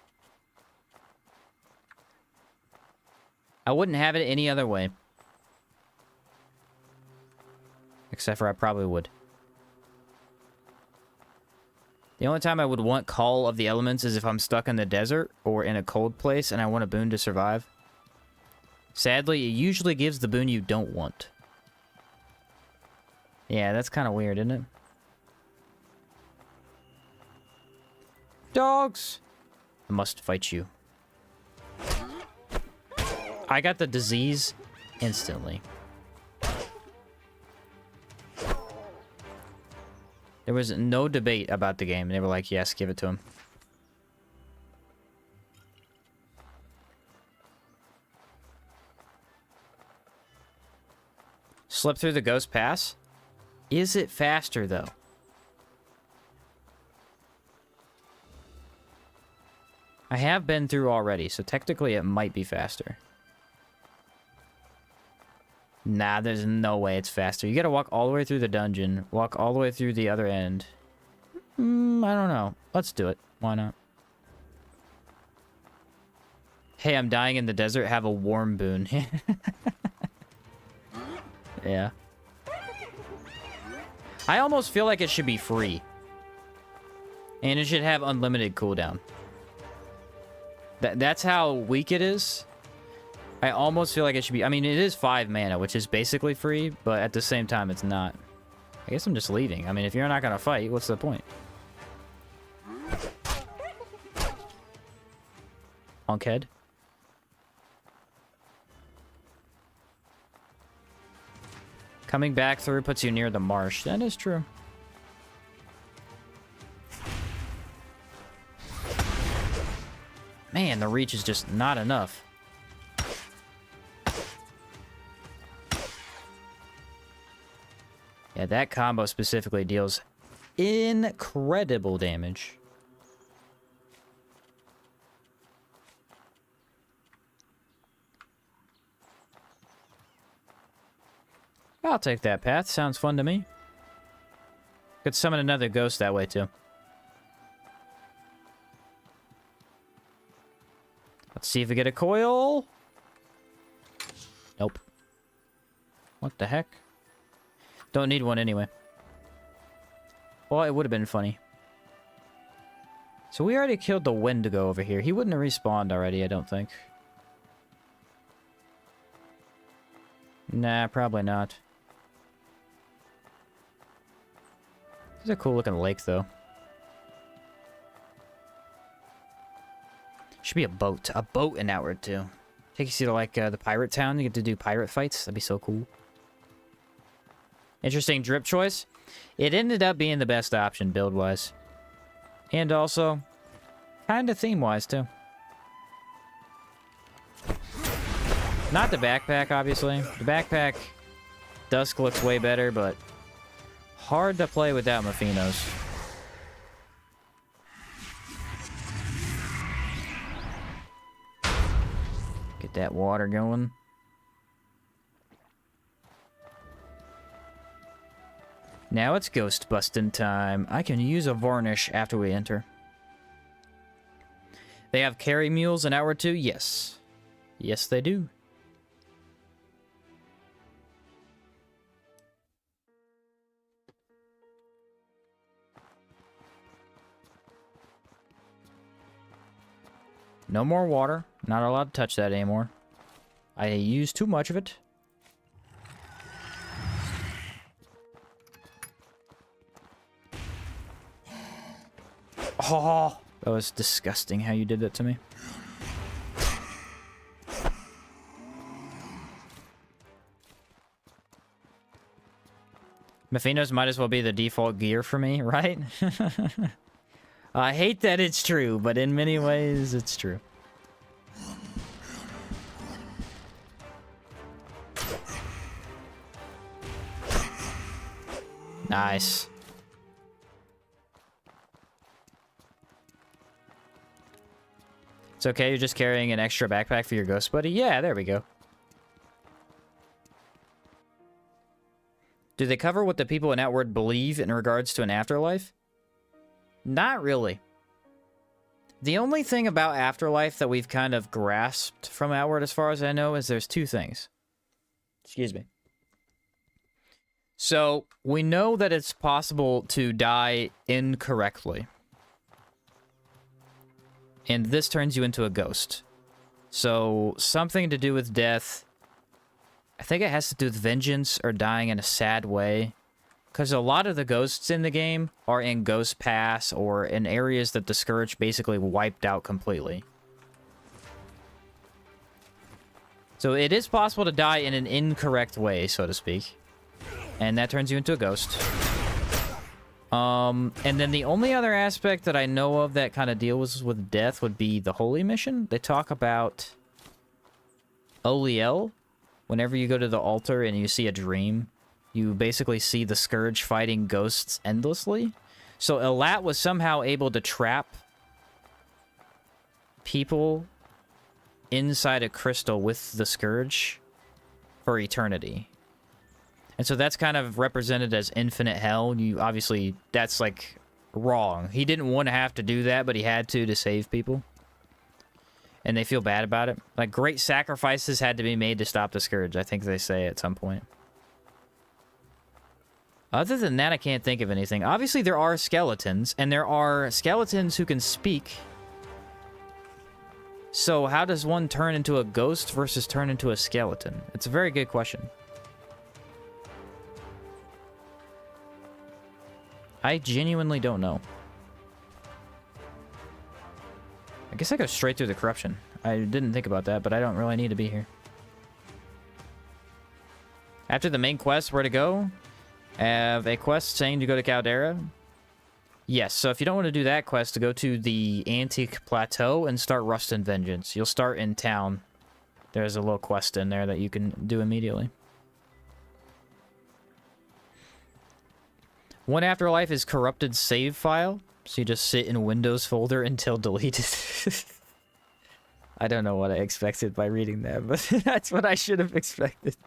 I wouldn't have it any other way. Except for I probably would. The only time I would want Call of the Elements is if I'm stuck in the desert or in a cold place and I want a boon to survive. Sadly, it usually gives the boon you don't want. Yeah, that's kind of weird, isn't it? Dogs! I must fight you. I got the disease instantly. There was no debate about the game. They were like, yes, give it to him. Slip through the ghost pass? Is it faster, though? I have been through already, so technically it might be faster. Nah, there's no way it's faster. You gotta walk all the way through the dungeon, walk all the way through the other end. I don't know. Let's do it. Why not? Hey, I'm dying in the desert. Have a warm boon. Yeah. I almost feel like it should be free. And it should have unlimited cooldown. That's how weak it is. I almost feel like it should be... I mean, it is 5 mana, which is basically free, but at the same time, it's not. I guess I'm just leaving. I mean, if you're not gonna fight, what's the point? Honkhead. Coming back through puts you near the marsh. That is true. Man, the reach is just not enough. Yeah, that combo specifically deals incredible damage. I'll take that path. Sounds fun to me. Could summon another ghost that way, too. Let's see if we get a coil. Nope. What the heck? Don't need one anyway. Well, it would have been funny. So we already killed the Wendigo over here. He wouldn't have respawned already, I don't think. Nah, probably not. This is a cool looking lake, though. Should be a boat. A boat in Outward, too. Take you to, like, the pirate town. You get to do pirate fights. That'd be so cool. Interesting drip choice. It ended up being the best option, build-wise. And also, kind of theme-wise, too. Not the backpack, obviously. The backpack, Dusk looks way better, but hard to play without Mephinos. Get that water going. Now it's ghost busting time. I can use a varnish after we enter. They have carry mules in Outward 2? Yes. Yes, they do. No more water. Not allowed to touch that anymore. I use too much of it. Oh, that was disgusting how you did that to me. Mephinos might as well be the default gear for me, right? I hate that it's true, but in many ways, it's true. Nice. It's okay, you're just carrying an extra backpack for your ghost buddy? Yeah, there we go. Do they cover what the people in Outward believe in regards to an afterlife? Not really. The only thing about afterlife that we've kind of grasped from Outward, as far as I know, is there's two things. Excuse me. So, we know that it's possible to die incorrectly. And this turns you into a ghost. So, something to do with death. I think it has to do with vengeance or dying in a sad way. Because a lot of the ghosts in the game are in Ghost Pass or in areas that the Scourge basically wiped out completely. So it is possible to die in an incorrect way, so to speak. And that turns you into a ghost. And then the only other aspect that I know of that kind of deals with death would be the Holy Mission. They talk about Oliel. Whenever you go to the altar and you see a dream, you basically see the Scourge fighting ghosts endlessly. So Elat was somehow able to trap people inside a crystal with the Scourge for eternity. And so that's kind of represented as infinite hell. You obviously, that's like wrong. He didn't want to have to do that, but he had to save people. And they feel bad about it. Like, great sacrifices had to be made to stop the Scourge, I think they say at some point. Other than that, I can't think of anything. Obviously, there are skeletons, and there are skeletons who can speak. So, how does one turn into a ghost versus turn into a skeleton? It's a very good question. I genuinely don't know. I guess I go straight through the corruption. I didn't think about that, but I don't really need to be here. After the main quest, where to go? I have a quest saying to go to Caldera. Yes, so if you don't want to do that quest, to go to the Antique Plateau and start Rust and Vengeance. You'll start in town. There's a little quest in there that you can do immediately. One afterlife is corrupted save file. So you just sit in Windows folder until deleted. I don't know what I expected by reading that, but that's what I should have expected.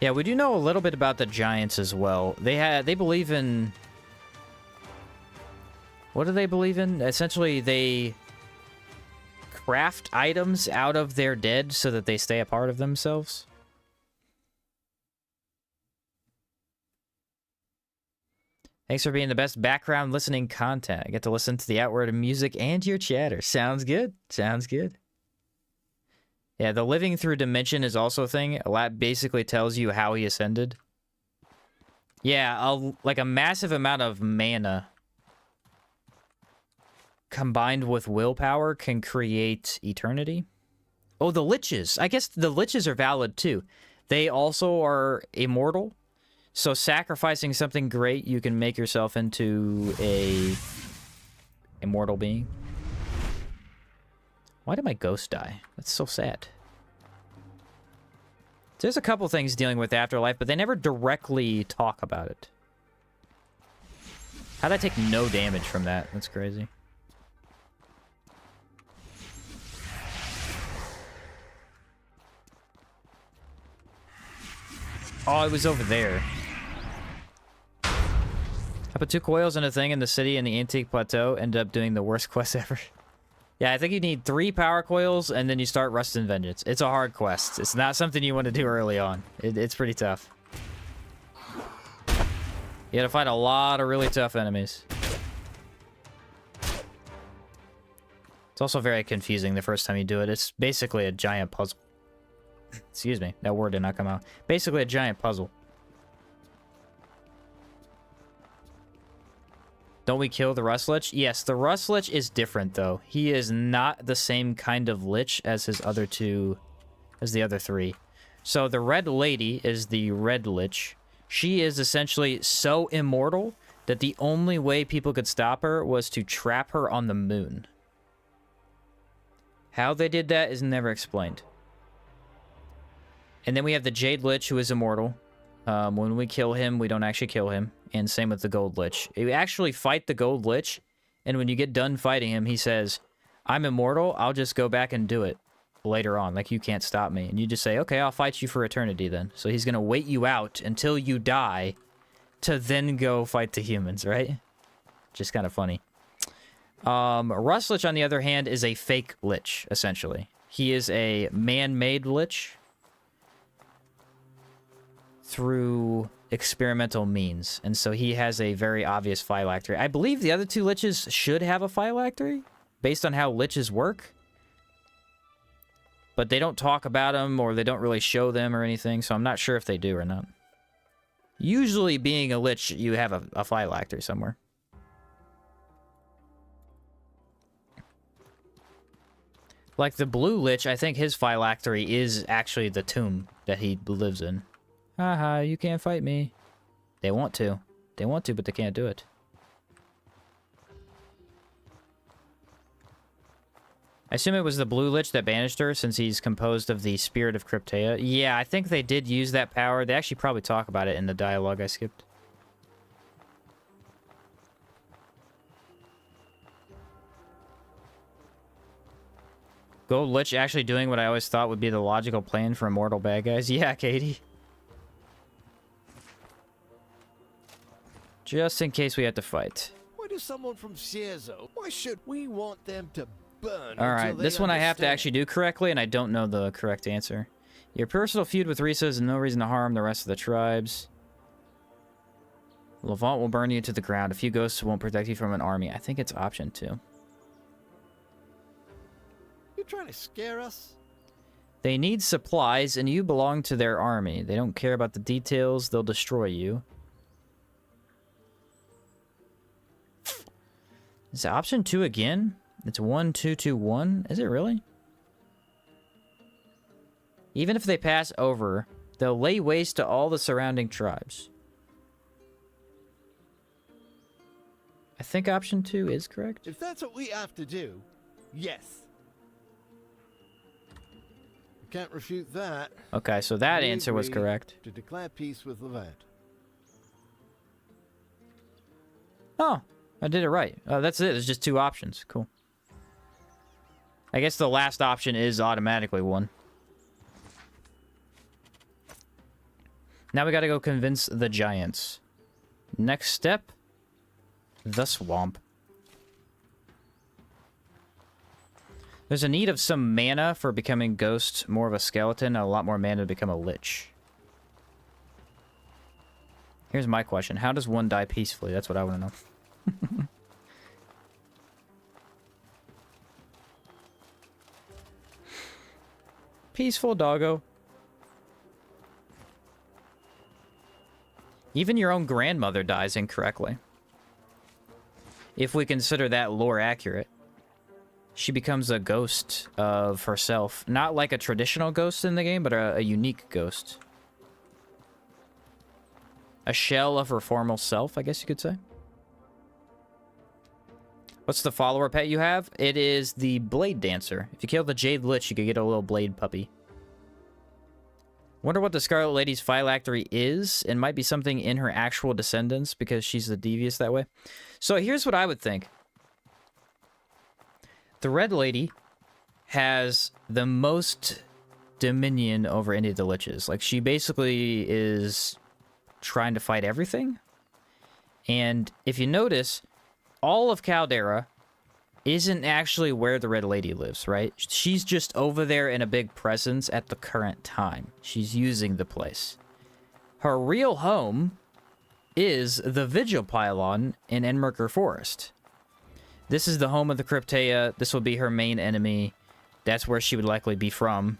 Yeah, we do know a little bit about the giants as well. They believe in... What do they believe in? Essentially, they craft items out of their dead so that they stay a part of themselves. Thanks for being the best background listening content. I get to listen to the Outward music and your chatter. Sounds good. Sounds good. Yeah, the living through dimension is also a thing. That basically tells you how he ascended. Yeah, like a massive amount of mana combined with willpower can create eternity. Oh, the liches. I guess the liches are valid too. They also are immortal. So sacrificing something great, you can make yourself into a Immortal being. Why did my ghost die? That's so sad. There's a couple things dealing with afterlife, but they never directly talk about it. How'd I take no damage from that? That's crazy. Oh, it was over there. I put 2 coils in a thing in the city in the Antique Plateau. Ended up doing the worst quest ever. Yeah, I think you need 3 power coils, and then you start Rust and Vengeance. It's a hard quest. It's not something you want to do early on. It's pretty tough. You gotta fight a lot of really tough enemies. It's also very confusing the first time you do it. It's basically a giant puzzle. Excuse me, that word did not come out. Basically a giant puzzle. Don't we kill the Rust Lich? Yes, the Rust Lich is different, though. He is not the same kind of Lich as his other two... as the other 3. So the Red Lady is the Red Lich. She is essentially so immortal that the only way people could stop her was to trap her on the moon. How they did that is never explained. And then we have the Jade Lich, who is immortal. When we kill him, we don't actually kill him. And same with the Gold Lich. You actually fight the Gold Lich, and when you get done fighting him, he says, I'm immortal, I'll just go back and do it later on. Like, you can't stop me. And you just say, okay, I'll fight you for eternity then. So he's going to wait you out until you die to then go fight the humans, right? Just kind of funny. Rust Lich, on the other hand, is a fake Lich, essentially. He is a man-made Lich through experimental means, and so he has a very obvious phylactery. I believe the other 2 Liches should have a phylactery, based on how Liches work. But they don't talk about them, or they don't really show them or anything, so I'm not sure if they do or not. Usually, being a Lich, you have a phylactery somewhere. Like the Blue Lich, I think his phylactery is actually the tomb that he lives in. Haha, you can't fight me. They want to. They want to, but they can't do it. I assume it was the Blue Lich that banished her, since he's composed of the Spirit of Cryptea. Yeah, I think they did use that power. They actually probably talk about it in the dialogue I skipped. Gold Lich actually doing what I always thought would be the logical plan for immortal bad guys. Yeah, Katie. Just in case we have to fight. Why does someone from Cheres? Why should we want them to burn? Alright, this one I have to actually do correctly, and I don't know the correct answer. Your personal feud with Risa is no reason to harm the rest of the tribes. Levant will burn you to the ground. A few ghosts won't protect you from an army. I think it's option 2. You trying to scare us? They need supplies, and you belong to their army. They don't care about the details. They'll destroy you. Is it option 2 again? It's 1, 2, 2, 1? Is it really? Even if they pass over, they'll lay waste to all the surrounding tribes. I think option 2 is correct. If that's what we have to do, yes. You can't refute that. Okay, so that We answer was agree correct. To declare peace with Levant. Oh, I did it right. That's it. There's just 2 options. Cool. I guess the last option is automatically 1. Now we gotta go convince the giants. Next step, the swamp. There's a need of some mana for becoming ghost, more of a skeleton, and a lot more mana to become a lich. Here's my question. How does one die peacefully? That's what I want to know. Peaceful, doggo. Even your own grandmother dies incorrectly. If we consider that lore accurate. She becomes a ghost of herself. Not like a traditional ghost in the game, but a unique ghost. A shell of her former self, I guess you could say. What's the follower pet you have? It is the Blade Dancer. If you kill the Jade Lich, you could get a little blade puppy. Wonder what the Scarlet Lady's phylactery is. It might be something in her actual descendants because she's the devious that way. So here's what I would think. The Red Lady has the most dominion over any of the Liches. Like, she basically is trying to fight everything. And if you notice, all of Caldera isn't actually where the Red Lady lives, right? She's just over there in a big presence at the current time. She's using the place. Her real home is the Vigil Pylon in Enmerker Forest. This is the home of the Cryptea. This will be her main enemy. That's where she would likely be from.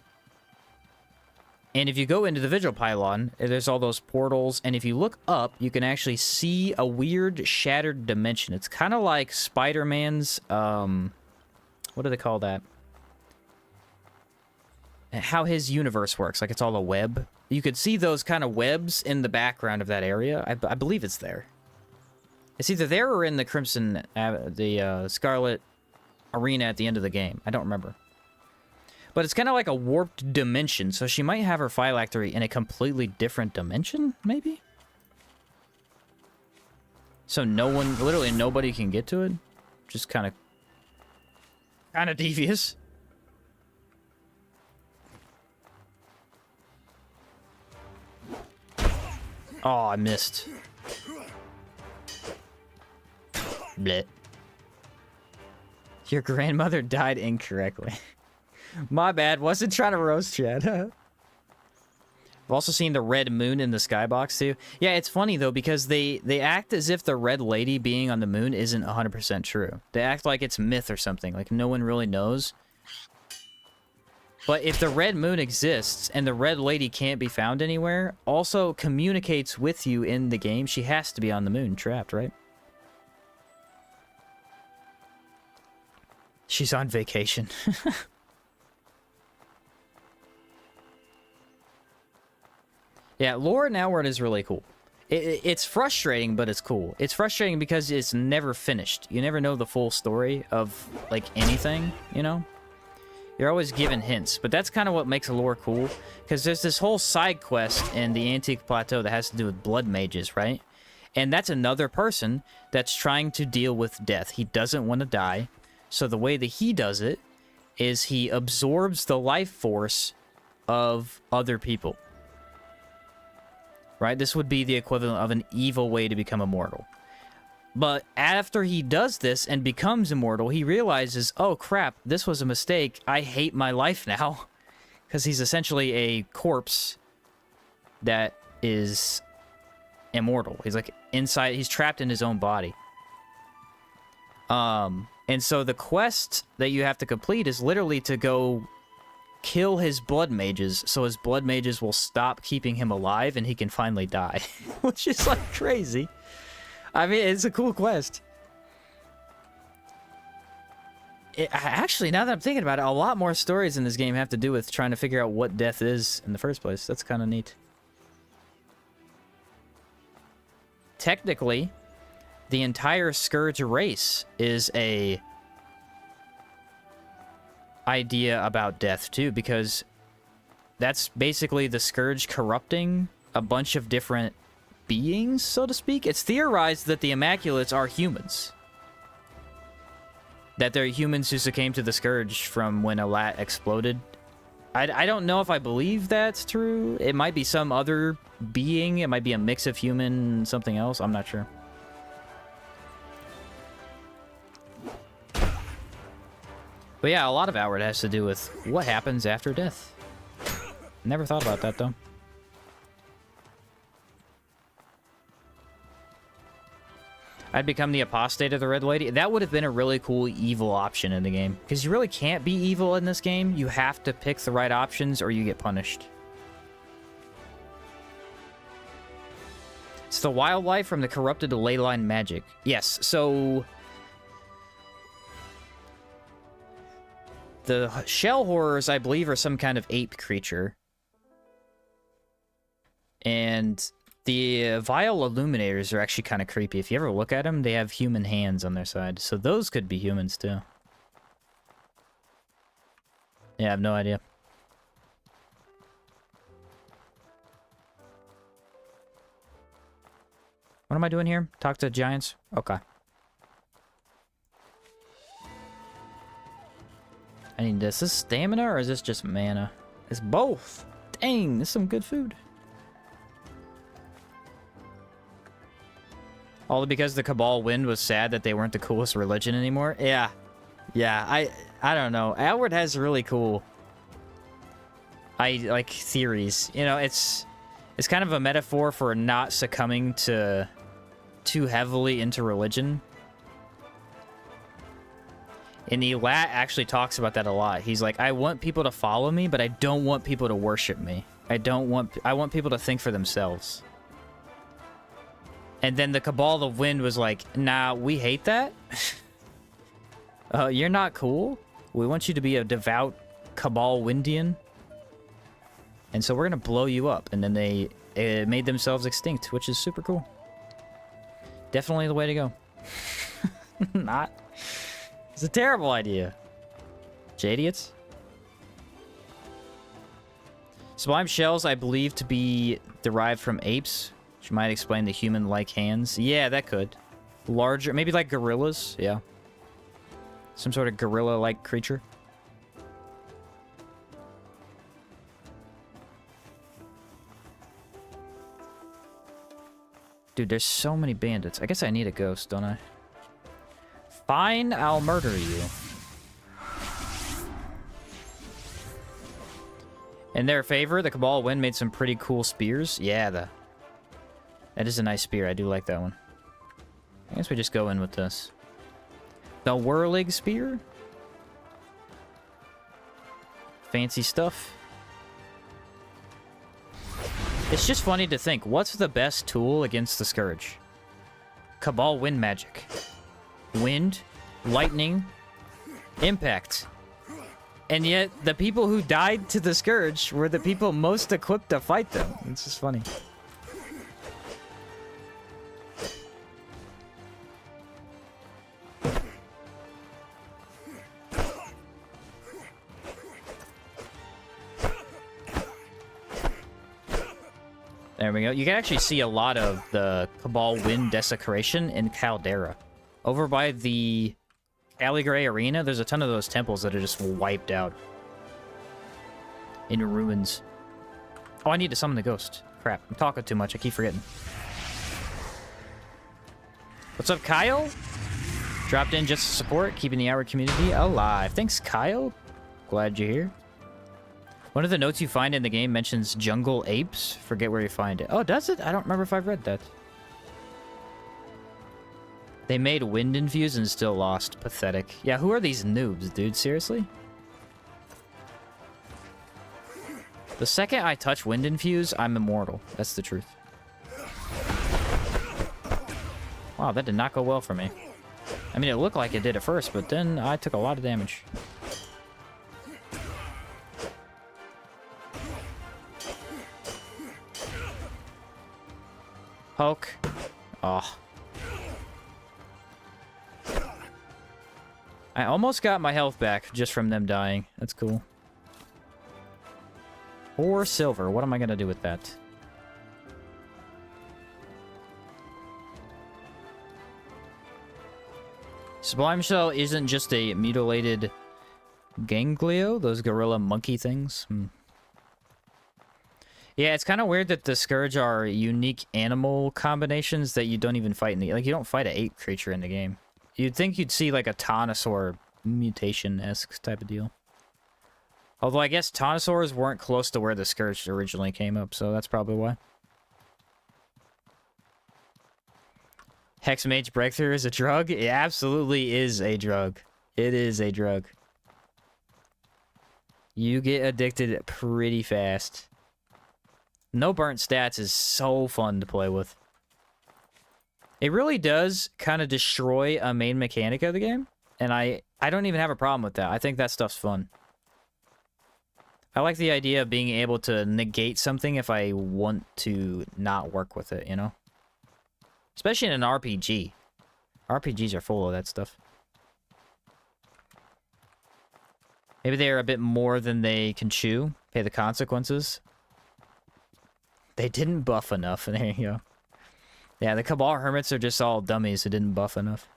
And if you go into the Vigil Pylon, there's all those portals, and if you look up, you can actually see a weird shattered dimension. It's kind of like Spider-Man's, what do they call that? How his universe works, like it's all a web. You could see those kind of webs in the background of that area. I believe it's there. It's either there or in the Crimson, the Scarlet Arena at the end of the game. I don't remember. But it's kind of like a warped dimension, so she might have her phylactery in a completely different dimension, maybe? So no one, literally nobody can get to it? Just kind of devious. Oh, I missed. Blech. Your grandmother died incorrectly. My bad, wasn't trying to roast Chad. I've also seen the red moon in the skybox too. Yeah, it's funny though because they act as if the Red Lady being on the moon isn't 100% true. They act like it's myth or something, like no one really knows. But if the red moon exists and the Red Lady can't be found anywhere, also communicates with you in the game, she has to be on the moon, trapped, right? She's on vacation. Yeah, lore in Outward is really cool. It's frustrating, but it's cool. It's frustrating because it's never finished. You never know the full story of, like, anything, you know? You're always given hints, but that's kind of what makes a lore cool, because there's this whole side quest in the Antique Plateau that has to do with blood mages, right? And that's another person that's trying to deal with death. He doesn't want to die, so the way that he does it is he absorbs the life force of other people. Right? This would be the equivalent of an evil way to become immortal. But after he does this and becomes immortal, he realizes, oh crap, this was a mistake. I hate my life now. Because he's essentially a corpse that is immortal. He's like inside, he's trapped in his own body. And so the quest that you have to complete is literally to go kill his blood mages, so his blood mages will stop keeping him alive and he can finally die. Which is like crazy. I mean, it's a cool quest. Actually, now that I'm thinking about it, a lot more stories in this game have to do with trying to figure out what death is in the first place. That's kind of neat. Technically, the entire Scourge race is a idea about death too, because that's basically the Scourge corrupting a bunch of different beings, so to speak. It's theorized that the Immaculates are humans. That they're humans who succumbed to the Scourge from when Alat exploded. I don't know if I believe that's true. It might be some other being. It might be a mix of human and something else. I'm not sure. But yeah, a lot of Outward has to do with what happens after death. Never thought about that, though. I'd become the apostate of the Red Lady. That would have been a really cool evil option in the game. Because you really can't be evil in this game. You have to pick the right options or you get punished. It's the wildlife from the corrupted leyline magic. Yes, so the shell horrors, I believe, are some kind of ape creature. And The Vile Illuminators are actually kind of creepy. If you ever look at them, they have human hands on their side. So those could be humans, too. Yeah, I have no idea. What am I doing here? Talk to giants? Okay. I need this. Is this stamina or is this just mana? It's both. Dang, this is some good food. All because the Cabal Wind was sad that they weren't the coolest religion anymore? Yeah. Yeah, I don't know. Alward has really cool like theories. You know, it's kind of a metaphor for not succumbing to too heavily into religion. And the Lat actually talks about that a lot. He's like, I want people to follow me, but I don't want people to worship me. I want people to think for themselves. And then the Cabal of Wind was like, nah, we hate that. You're not cool. We want you to be a devout Cabal Windian. And so we're going to blow you up. And then they made themselves extinct, which is super cool. Definitely the way to go. Not. It's a terrible idea. Jadiots. Sublime shells, I believe, to be derived from apes, which might explain the human-like hands. Yeah, that could. Larger, maybe like gorillas. Yeah. Some sort of gorilla-like creature. Dude, there's so many bandits. I guess I need a ghost, don't I? Fine, I'll murder you. In their favor, the Cabal Wind made some pretty cool spears. Yeah, that is a nice spear. I do like that one. I guess we just go in with this. The Whirlig Spear. Fancy stuff. It's just funny to think, what's the best tool against the Scourge? Cabal Wind magic. Wind, lightning, impact. And yet, the people who died to the Scourge were the people most equipped to fight them. It's just funny. There we go. You can actually see a lot of the Cabal Wind desecration in Caldera. Over by the Alleygray Arena, there's a ton of those temples that are just wiped out. In ruins. Oh, I need to summon the ghost. Crap, I'm talking too much. I keep forgetting. What's up, Kyle? Dropped in just to support, keeping the Outward community alive. Thanks, Kyle. Glad you're here. One of the notes you find in the game mentions jungle apes. Forget where you find it. Oh, does it? I don't remember if I've read that. They made wind infuse and still lost. Pathetic. Yeah, who are these noobs, dude? Seriously? The second I touch wind infuse, I'm immortal. That's the truth. Wow, that did not go well for me. I mean, it looked like it did at first, but then I took a lot of damage. Poke. Oh. I almost got my health back just from them dying. That's cool. 4 silver. What am I going to do with that? Sublime Shell isn't just a mutilated ganglio, those gorilla monkey things. Yeah, it's kind of weird that the Scourge are unique animal combinations that you don't even fight in the... Like, you don't fight an ape creature in the game. You'd think you'd see, like, a Taunosaur mutation-esque type of deal. Although, I guess Taunosaurs weren't close to where the Scourge originally came up, so that's probably why. Hexmage Breakthrough is a drug? It absolutely is a drug. It is a drug. You get addicted pretty fast. No burnt stats is so fun to play with. It really does kind of destroy a main mechanic of the game. And I don't even have a problem with that. I think that stuff's fun. I like the idea of being able to negate something if I want to not work with it, you know? Especially in an RPG. RPGs are full of that stuff. Maybe they are a bit more than they can chew. Pay the consequences. They didn't buff enough. There you go. Yeah, the Cabal Hermits are just all dummies who didn't buff enough.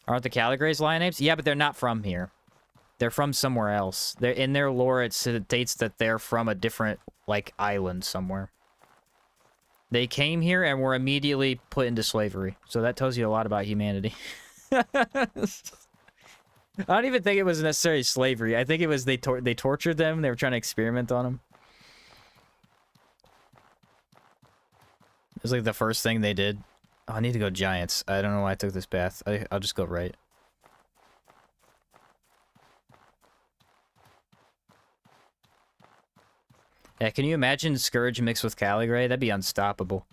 Aren't the Caligrays lion apes? Yeah, but they're not from here. They're from somewhere else. They're in their lore, it states that they're from a different, like, island somewhere. They came here and were immediately put into slavery. So that tells you a lot about humanity. I don't even think it was necessarily slavery. I think it was they tortured them. They were trying to experiment on them. It was like the first thing they did. Oh, I need to go Giants. I don't know why I took this path. I'll just go right. Yeah, can you imagine Scourge mixed with Caligray? That'd be unstoppable.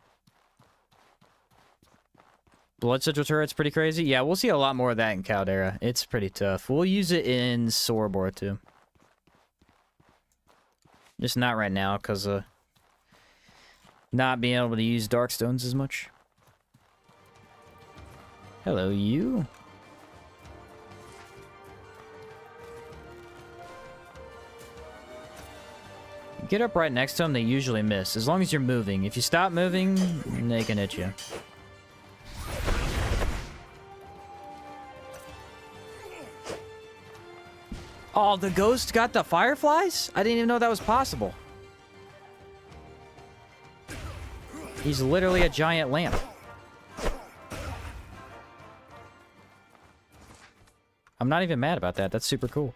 Blood Sigil turret's pretty crazy. Yeah, we'll see a lot more of that in Caldera. It's pretty tough. We'll use it in Sorobor too. Just not right now, because not being able to use Darkstones as much. Hello, you. Get up right next to them, they usually miss. As long as you're moving. If you stop moving, they can hit you. Oh, the ghost got the fireflies? I didn't even know that was possible. He's literally a giant lamp. I'm not even mad about that. That's super cool.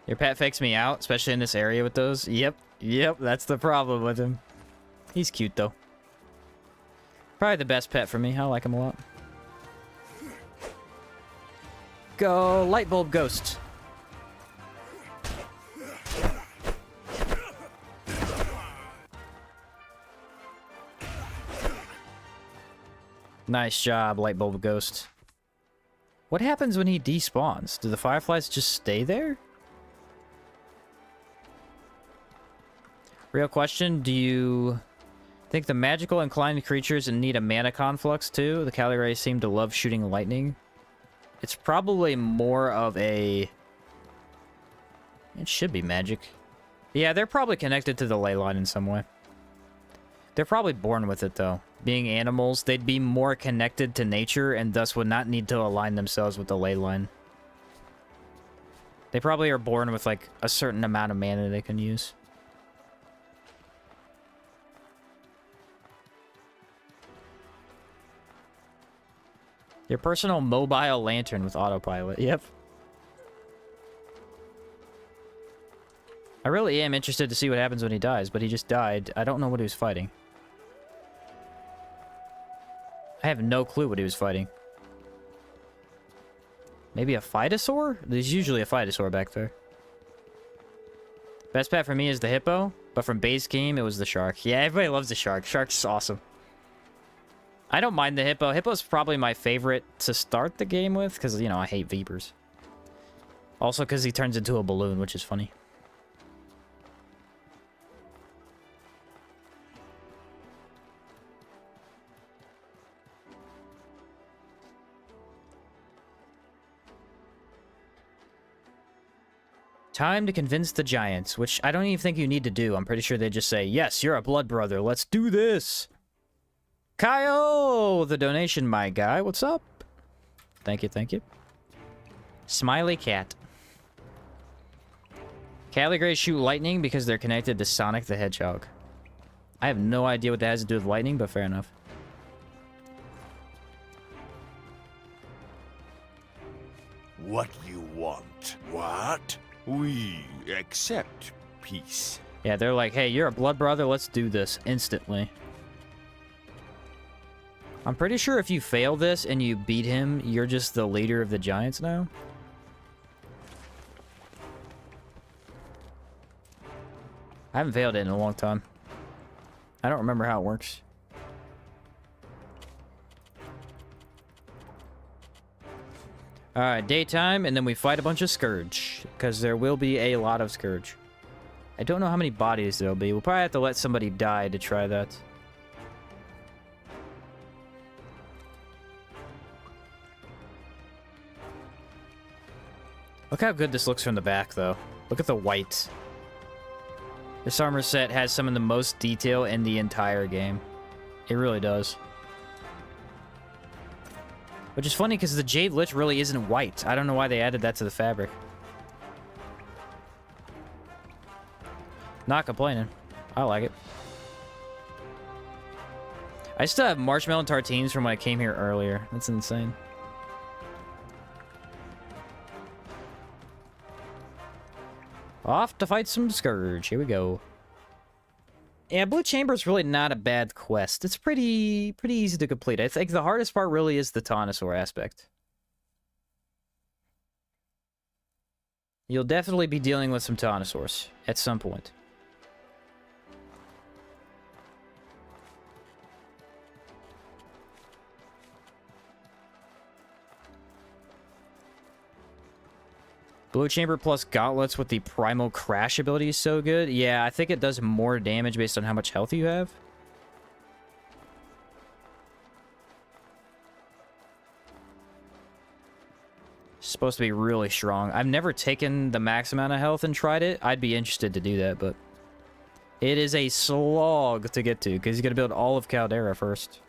Your pet fakes me out, especially in this area with those. Yep, that's the problem with him. He's cute, though. Probably the best pet for me. I like him a lot. Go, Lightbulb Ghost. Nice job, Lightbulb Ghost. What happens when he despawns? Do the fireflies just stay there? Real question, do you think the magical inclined creatures need a mana conflux too? The Caligray seem to love shooting lightning. It's probably more of a... It should be magic. Yeah, they're probably connected to the ley line in some way. They're probably born with it, though. Being animals, they'd be more connected to nature and thus would not need to align themselves with the ley line. They probably are born with, like, a certain amount of mana they can use. Your personal mobile lantern with autopilot. Yep. I really am interested to see what happens when he dies, but he just died. I don't know what he was fighting. I have no clue what he was fighting. Maybe a Phytosaur? There's usually a Phytosaur back there. Best pet for me is the hippo, but from base game, it was the shark. Yeah, everybody loves the shark. Shark's awesome. I don't mind the hippo. Hippo's probably my favorite to start the game with, because, you know, I hate Vipers. Also, because he turns into a balloon, which is funny. Time to convince the giants, which I don't even think you need to do. I'm pretty sure they just say, yes, you're a blood brother. Let's do this. Kyle, the donation, my guy. What's up? Thank you, thank you. Smiley cat. Caligray shoot lightning because they're connected to Sonic the Hedgehog. I have no idea what that has to do with lightning, but fair enough. What you want? What? We accept peace. Yeah, they're like, hey, you're a blood brother. Let's do this instantly. I'm pretty sure if you fail this and you beat him, you're just the leader of the giants now. I haven't failed it in a long time. I don't remember how it works. Alright, daytime, and then we fight a bunch of Scourge. Because there will be a lot of Scourge. I don't know how many bodies there'll be. We'll probably have to let somebody die to try that. Look how good this looks from the back, though. Look at the white. This armor set has some of the most detail in the entire game. It really does. Which is funny, because the Jade Lich really isn't white. I don't know why they added that to the fabric. Not complaining. I like it. I still have marshmallow tartines from when I came here earlier. That's insane. Off to fight some Scourge. Here we go. Yeah, Blue Chamber is really not a bad quest. It's pretty easy to complete. I think the hardest part really is the Taunosaur aspect. You'll definitely be dealing with some Taunosaurs at some point. Blue Chamber plus Gauntlets with the Primal Crash ability is so good. Yeah, I think it does more damage based on how much health you have. It's supposed to be really strong. I've never taken the max amount of health and tried it. I'd be interested to do that, but it is a slog to get to because you got to build all of Caldera first.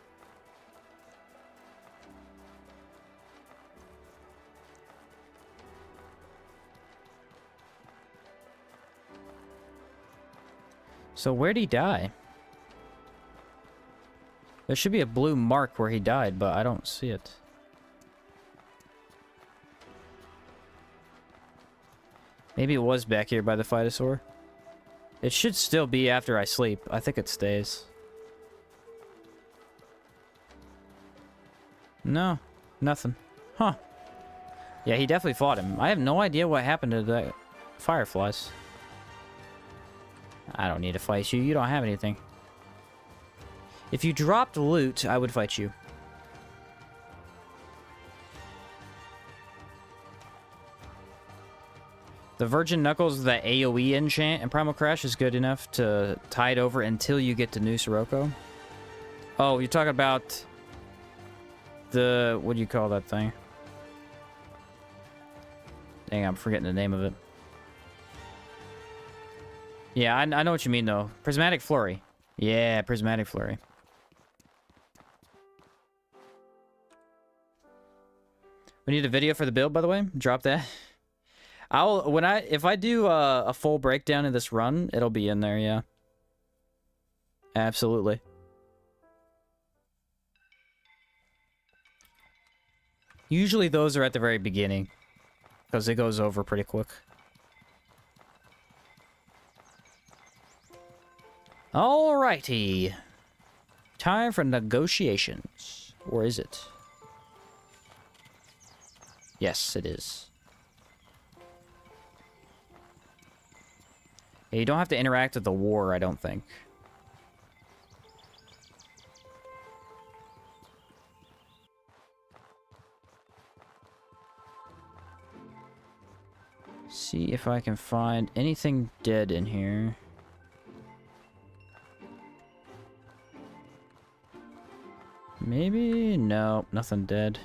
So where'd he die? There should be a blue mark where he died, but I don't see it. Maybe it was back here by the Phytosaur. It should still be after I sleep. I think it stays. No, nothing. Huh. Yeah, he definitely fought him. I have no idea what happened to the fireflies. I don't need to fight you. You don't have anything. If you dropped loot, I would fight you. The Virgin Knuckles, the AoE enchant and Primal Crash is good enough to tide over until you get to New Sirocco. Oh, you're talking about the... what do you call that thing? Dang, I'm forgetting the name of it. Yeah, I know what you mean, though. Prismatic Flurry. Yeah, Prismatic Flurry. We need a video for the build, by the way. Drop that. If I do a full breakdown of this run, it'll be in there, yeah. Absolutely. Usually those are at the very beginning, because it goes over pretty quick. Alrighty. Time for negotiations. Or is it? Yes, it is. Yeah, you don't have to interact with the war, I don't think. See if I can find anything dead in here. Maybe? No, nothing dead.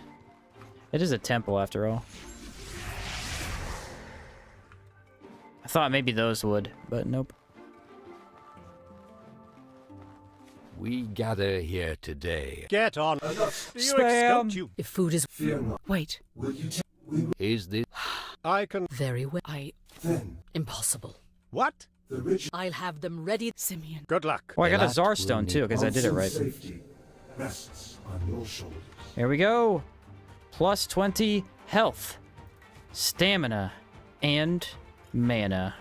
It is a temple after all. I thought maybe those would, but nope. We gather here today. Get on. Do you Spam. exculpate you? If food is... Wait. Is this... I can... Very well. Impossible. What? I'll have them ready. Simeon. Good luck. Oh, I got a That Tsar will stone need too, because I did it right. Here we go. Plus 20 health, stamina, and mana.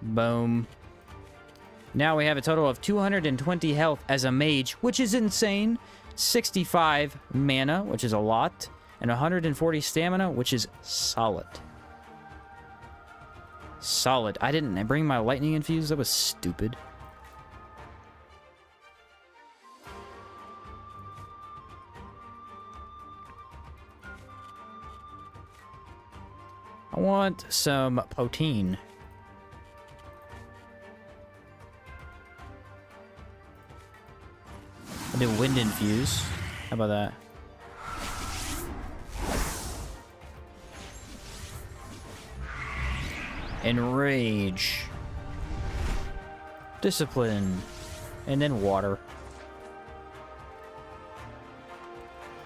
Boom. Now we have a total of 220 health as a mage, which is insane. 65 mana, which is a lot. And 140 stamina, which is solid. Solid. I didn't bring my lightning infused. That was stupid. I want some poteen. I'll do wind infuse. How about that? Enrage. Discipline. And then water.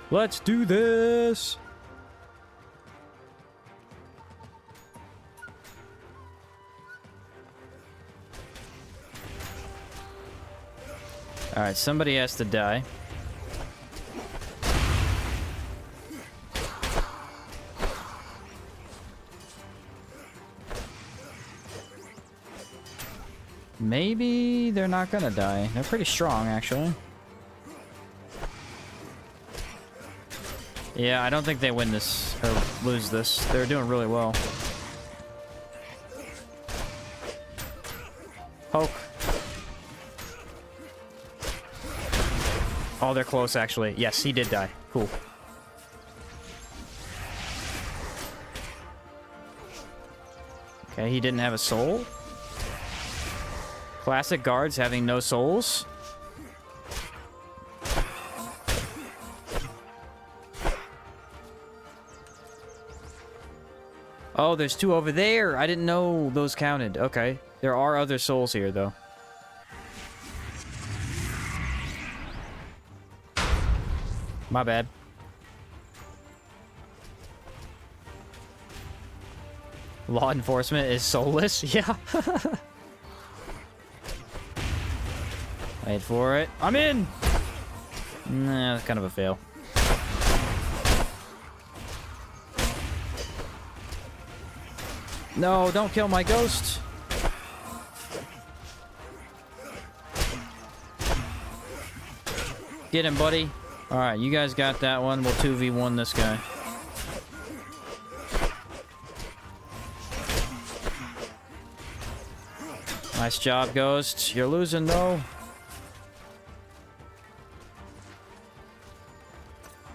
Let's do this! Alright, somebody has to die. Maybe they're not gonna die. They're pretty strong, actually. Yeah, I don't think they win this, or lose this. They're doing really well. Poke. Oh, they're close, actually. Yes, he did die. Cool. Okay, he didn't have a soul. Classic guards having no souls. Oh, there's two over there. I didn't know those counted. Okay. There are other souls here, though. My bad. Law enforcement is soulless? Yeah. Wait for it. I'm in! Nah, that's kind of a fail. No, don't kill my ghost! Get him, buddy. Alright, you guys got that one. We'll 2v1 this guy. Nice job, Ghost. You're losing, though.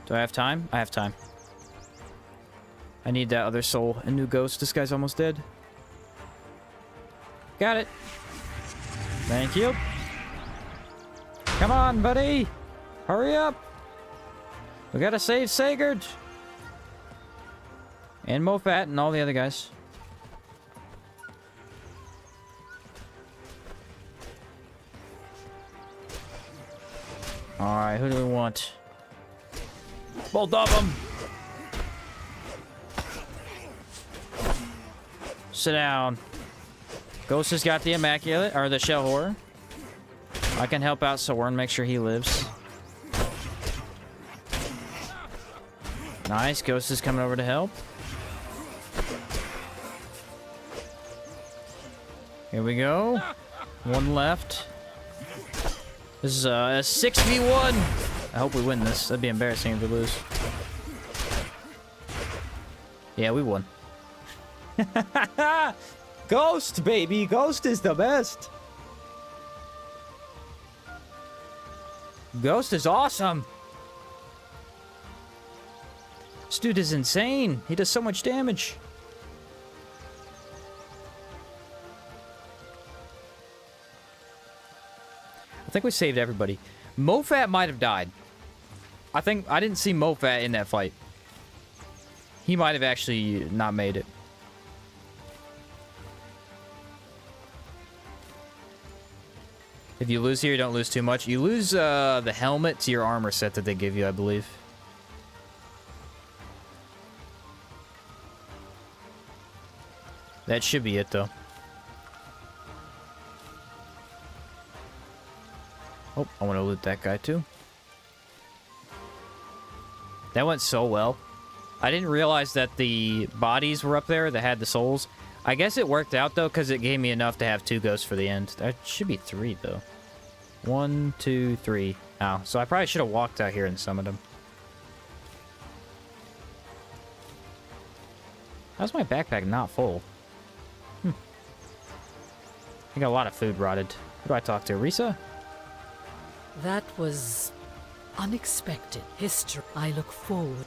Do I have time? I have time. I need that other soul. A new ghost. This guy's almost dead. Got it. Thank you. Come on, buddy. Hurry up. We gotta save Sigurd. And Mofat and all the other guys. Alright, who do we want? Both of them! Sit down. Ghost has got the Immaculate, or the Shell Horror. I can help out Soren, make sure he lives. Nice, Ghost is coming over to help. Here we go. One left. This is a 6v1. I hope we win this. That'd be embarrassing if we lose. Yeah, we won. Ghost, baby. Ghost is the best. Ghost is awesome. This dude is insane. He does so much damage. I think we saved everybody. Mofat might have died. I think I didn't see Mofat in that fight. He might have actually not made it. If you lose here, you don't lose too much. You lose the helmet to your armor set that they give you, I believe. That should be it, though. Oh, I want to loot that guy, too. That went so well. I didn't realize that the bodies were up there that had the souls. I guess it worked out, though, because it gave me enough to have 2 ghosts for the end. That should be 3, though. 1, 2, 3. Oh, so I probably should have walked out here and summoned them. How's my backpack not full? I got a lot of food rotted. Who do I talk to? Risa? That was unexpected. History. I look forward.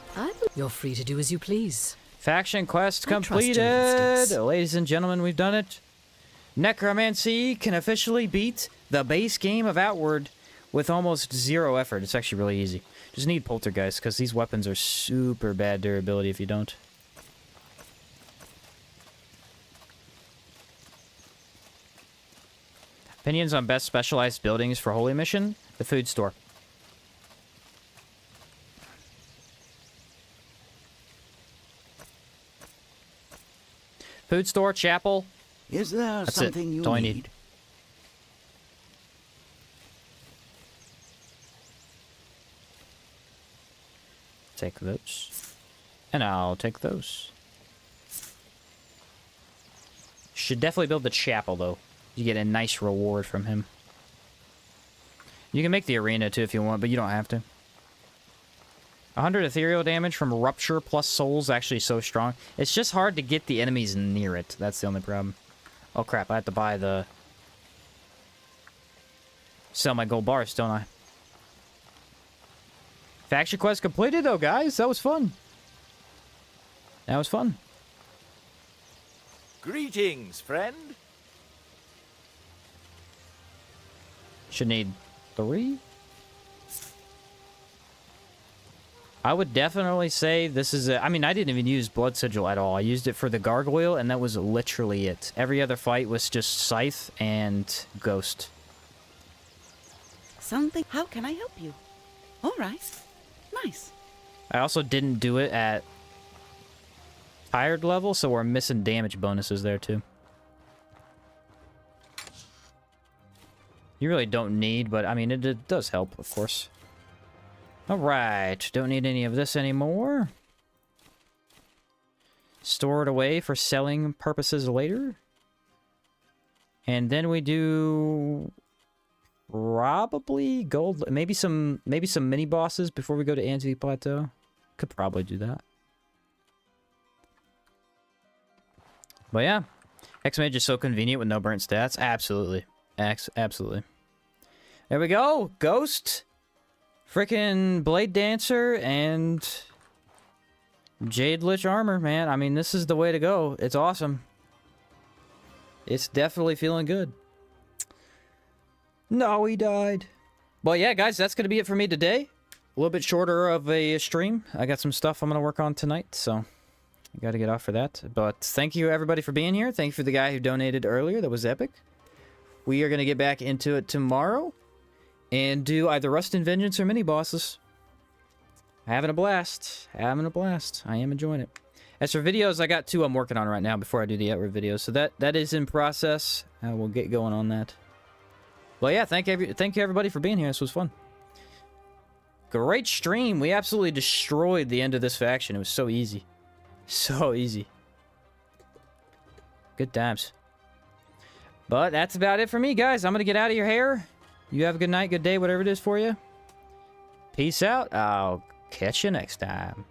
You're free to do as you please. Faction quest I trust your completed! instincts. Ladies and gentlemen, we've done it. Necromancy can officially beat the base game of Outward with almost zero effort. It's actually really easy. Just need Poltergeist, because these weapons are super bad durability if you don't. Opinions on best specialized buildings for Holy Mission? The food store. Food store, chapel. Is there That's something it. you That's all I need? need. Take those. And I'll take those. Should definitely build the chapel, though. You get a nice reward from him. You can make the arena, too, if you want, but you don't have to. 100 ethereal damage from Rupture plus Souls actually so strong. It's just hard to get the enemies near it. That's the only problem. Oh, crap. I have to buy the... Sell my gold bars, don't I? Faction quest completed, though, guys. That was fun. That was fun. Greetings, friend. Should need 3. I would definitely say this is a... I mean, I didn't even use Blood Sigil at all. I used it for the Gargoyle, and that was literally it. Every other fight was just Scythe and Ghost. Something. How can I help you? All right. Nice. I also didn't do it at tired level, so we're missing damage bonuses there, too. You really don't need, but, I mean, it does help, of course. Alright, don't need any of this anymore. Store it away for selling purposes later. And then we do... probably gold... Maybe some mini bosses before we go to Antique Plateau. Could probably do that. But yeah. X-Mage is so convenient with no burnt stats. Absolutely. Absolutely. There we go. Ghost. Frickin' Blade Dancer and Jade Lich armor, man. I mean, this is the way to go. It's awesome. It's definitely feeling good. No, he died. Well, yeah, guys, that's going to be it for me today. A little bit shorter of a stream. I got some stuff I'm going to work on tonight, so I got to get off for that. But thank you, everybody, for being here. Thank you for the guy who donated earlier. That was epic. We are going to get back into it tomorrow and do either Rust and Vengeance or mini-bosses. Having a blast. Having a blast. I am enjoying it. As for videos, I got 2 I'm working on right now before I do the Outward videos. So that is in process. We'll get going on that. Well, yeah, thank you everybody for being here. This was fun. Great stream. We absolutely destroyed the end of this faction. It was so easy. So easy. Good times. But that's about it for me, guys. I'm going to get out of your hair. You have a good night, good day, whatever it is for you. Peace out. I'll catch you next time.